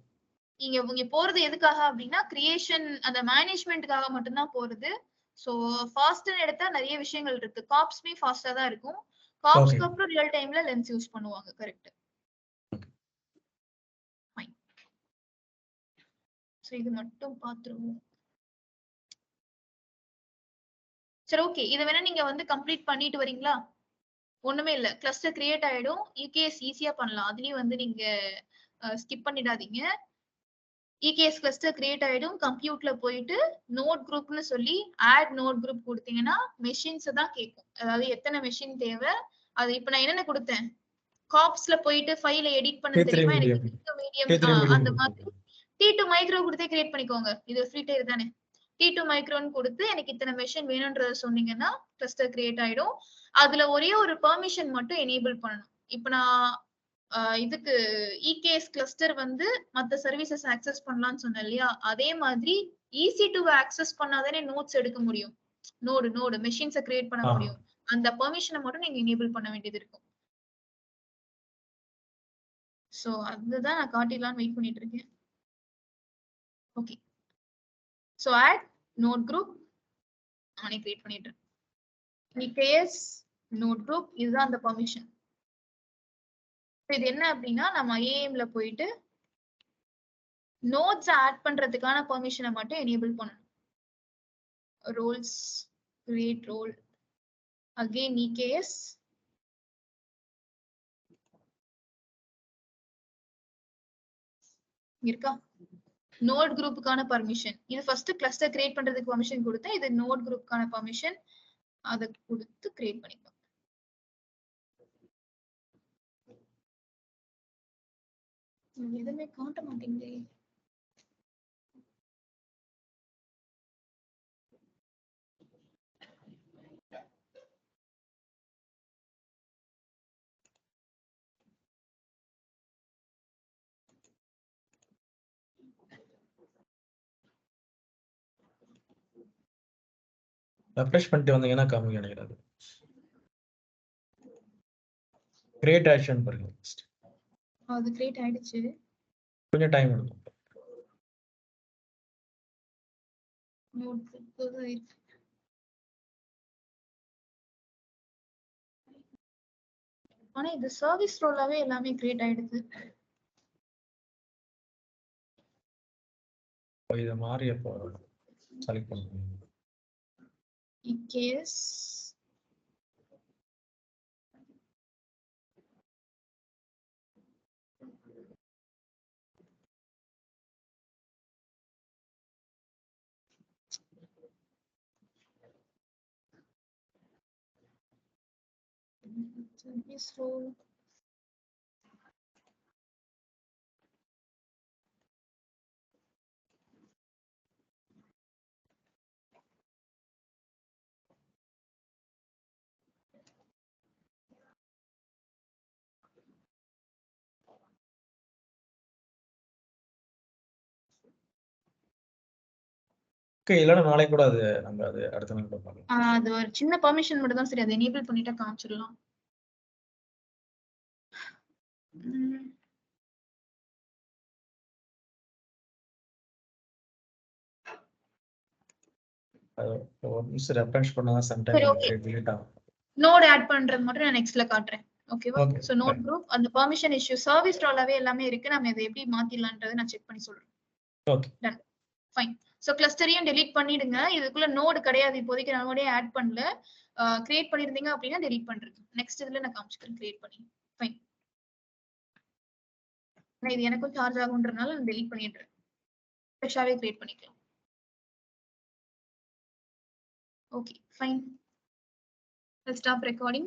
Speaker 1: இங்க போறது எதுக்காக அப்படின்னா கிரியேஷன் அந்த மேனேஜ்மெண்ட்டுக்காக மட்டும்தான் போறது. சோ ஃபாஸ்ட்னு எடுத்தா நிறைய விஷயங்கள் இருக்கு. காப்ஸ்மே ஃபாஸ்டா தான் இருக்கும்.
Speaker 3: ஓகே.
Speaker 1: காப்ஸ்க்கு அப்புறம் ரியல் டைம்ல லென்ஸ் யூஸ் பண்ணுவாங்க. கரெக்ட். ஃபைன். சோ இது மட்டும் பாத்துருவோம். சரி ஓகே. இத வேணா நீங்க வந்து கம்ப்ளீட் பண்ணிட்டு வரீங்களா? ஒண்ணுமே இல்ல. கிளஸ்டர் கிரியேட் ஆயிடும். EKS ஈஸியா பண்ணலாம். அதுலயும் வந்து நீங்க ஸ்கிப் பண்ணிடாதீங்க. EKS கிளஸ்டர் கிரியேட் ஆயிடும். கம்ப்யூட்டர்ல போயிட்டு நோட் குரூப்னு சொல்லி ஆட் நோட் குரூப் கொடுத்தீங்கன்னா மெஷின்ஸ் தான் கேட்கும். அதாவது எத்தனை மெஷின் தேவை. அது இப்ப நான் என்னென்ன கொடுத்தேன்? காப்ஸ்ல போயிட்டு ஃபைல எடிட் பண்ண
Speaker 3: T3
Speaker 1: தெரியுமா? எனக்கு
Speaker 3: மீடியம்.
Speaker 1: மீடியம்
Speaker 3: T3 மீடியம்
Speaker 1: அந்த மாதிரி
Speaker 3: கொடுத்துருக்கோம்.
Speaker 1: T2 மைக்ரோ கொடுத்தே கிரியேட் பண்ணிக்கோங்க. இது ஃப்ரீ டயர் தானே. T2 மைக்ரோன்னு கொடுத்து எனக்கு இத்தனை மெஷின் வேணும்ன்றத சொன்னீங்கன்னா கிளஸ்டர் கிரியேட் ஆயிடும். அதுல ஒரே ஒரு பெர்மிஷன் மட்டும் எனேபிள் பண்ணணும். இப்ப நான் இதுக்கு EKS கிளஸ்டர் வந்து மத்த சர்வீசஸ் ஆக்சஸ் பண்ணலாம்னு சொன்னேன் இல்லையா? அதே மாதிரி EC2 ஆக்சஸ் பண்ணாதானே நோட்ஸ் எடுக்க முடியும். நோடு மெஷின்ஸை கிரியேட் பண்ண
Speaker 3: ஆ.
Speaker 1: முடியும். அந்த பெர்மிஷனை மட்டும் நீங்க எனேபிள் பண்ண வேண்டியது இருக்கும். சோ அதுதான் நான் காட்டிடலாம்னு வெயிட் பண்ணிட்டு இருக்கேன். Okay. So add node group நானே கிரியேட் பண்ணிட்டேன். EKS நோட் குரூப் இதுதான் அந்த பெர்மிஷன். இது என்ன அப்படின்னா நம்ம IAMல போயிட்டு நோட்ஸ் ஆட் பண்றதுக்கான பெர்மிஷனை மட்டும் எனேபிள் பண்ணணும். Roles create role again EKS இருக்கா? நோட் குரூப்புக்கான பர்மிஷன். இது ஃபர்ஸ்ட் கிளஸ்டர் கிரியேட் பண்றதுக்கு பர்மிஷன் கொடுத்தேன். இது நோட் குரூப்புக்கான பர்மிஷன். அதை கொடுத்து கிரியேட் பண்ணிக்கலாம். எதுவுமே காட்ட மாட்டேங்குது.
Speaker 3: ரெஃப்ரெஷ் பண்ணிட்டு வந்தீங்கன்னா காமிக்க நினைக்கிறது. கிரியேட் ஆக்ஷன் பாருங்க.
Speaker 1: அது கிரியேட் ஆயிடுச்சு.
Speaker 3: கொஞ்சம் டைம் எடுக்கும்.
Speaker 1: ஆனா இது சர்வீஸ் ரோலாவே எல்லாமே கிரியேட் ஆயிடுது.
Speaker 3: இதை மாறி அப்போ செலக்ட் பண்ணுங்க.
Speaker 1: EKS service role
Speaker 3: okay. இல்லைன்னா நாளைக்கு கூட அது நம்ம அது அடுத்த நாள் பார்க்கலாம்.
Speaker 1: அது ஒரு சின்ன பெர்மிஷன் மட்டும் தான். சரி அதை எனேபிள் பண்ணிட்டா காமிச்சிடலாம்.
Speaker 3: ஒன்ஸ் ரெஃப்ரெஷ் பண்ணாதான் சம்டைம்
Speaker 1: சரி ஓகே.
Speaker 3: டிலீட் ஆகும்.
Speaker 1: நோட் ஆட் பண்றது மட்டும் நான் நெக்ஸ்ட்ல காட்டுறேன். ஓகேவா?
Speaker 3: ஓகே.
Speaker 1: சோ நோட் குரூப் அந்த பெர்மிஷன் இஷ்யூ சர்வீஸ் ரோலாவே எல்லாமே இருக்கு. நம்ம இதை எப்படி மாத்திடலாம்ன்றதை நான் செக் பண்ணி சொல்றேன்.
Speaker 3: ஓகே.
Speaker 1: டன். ஃபைன். சோ கிளஸ்டரையும் டெலீட் பண்ணிடுங்க. இதுக்குள்ள நோடு கிடையாது. இப்போதைக்கு நான் நோடே ஆட் பண்ணல. கிரியேட் பண்ணிருந்தீங்க அப்படின்னா டெலீட் பண்றது. நெக்ஸ்ட் இதுல நான் காமிச்சுக்கிறேன் கிரியேட் பண்ணி. ஃபைன். நான் இது எனக்கும் சார்ஜ் ஆகும்ன்றனால நான் டெலீட் பண்ணிடுறேன். ஃப்ரெஷ்ஷாவே கிரியேட் பண்ணிக்கலாம். Okay fine. Let's stop recording.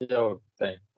Speaker 5: Yeah, thanks.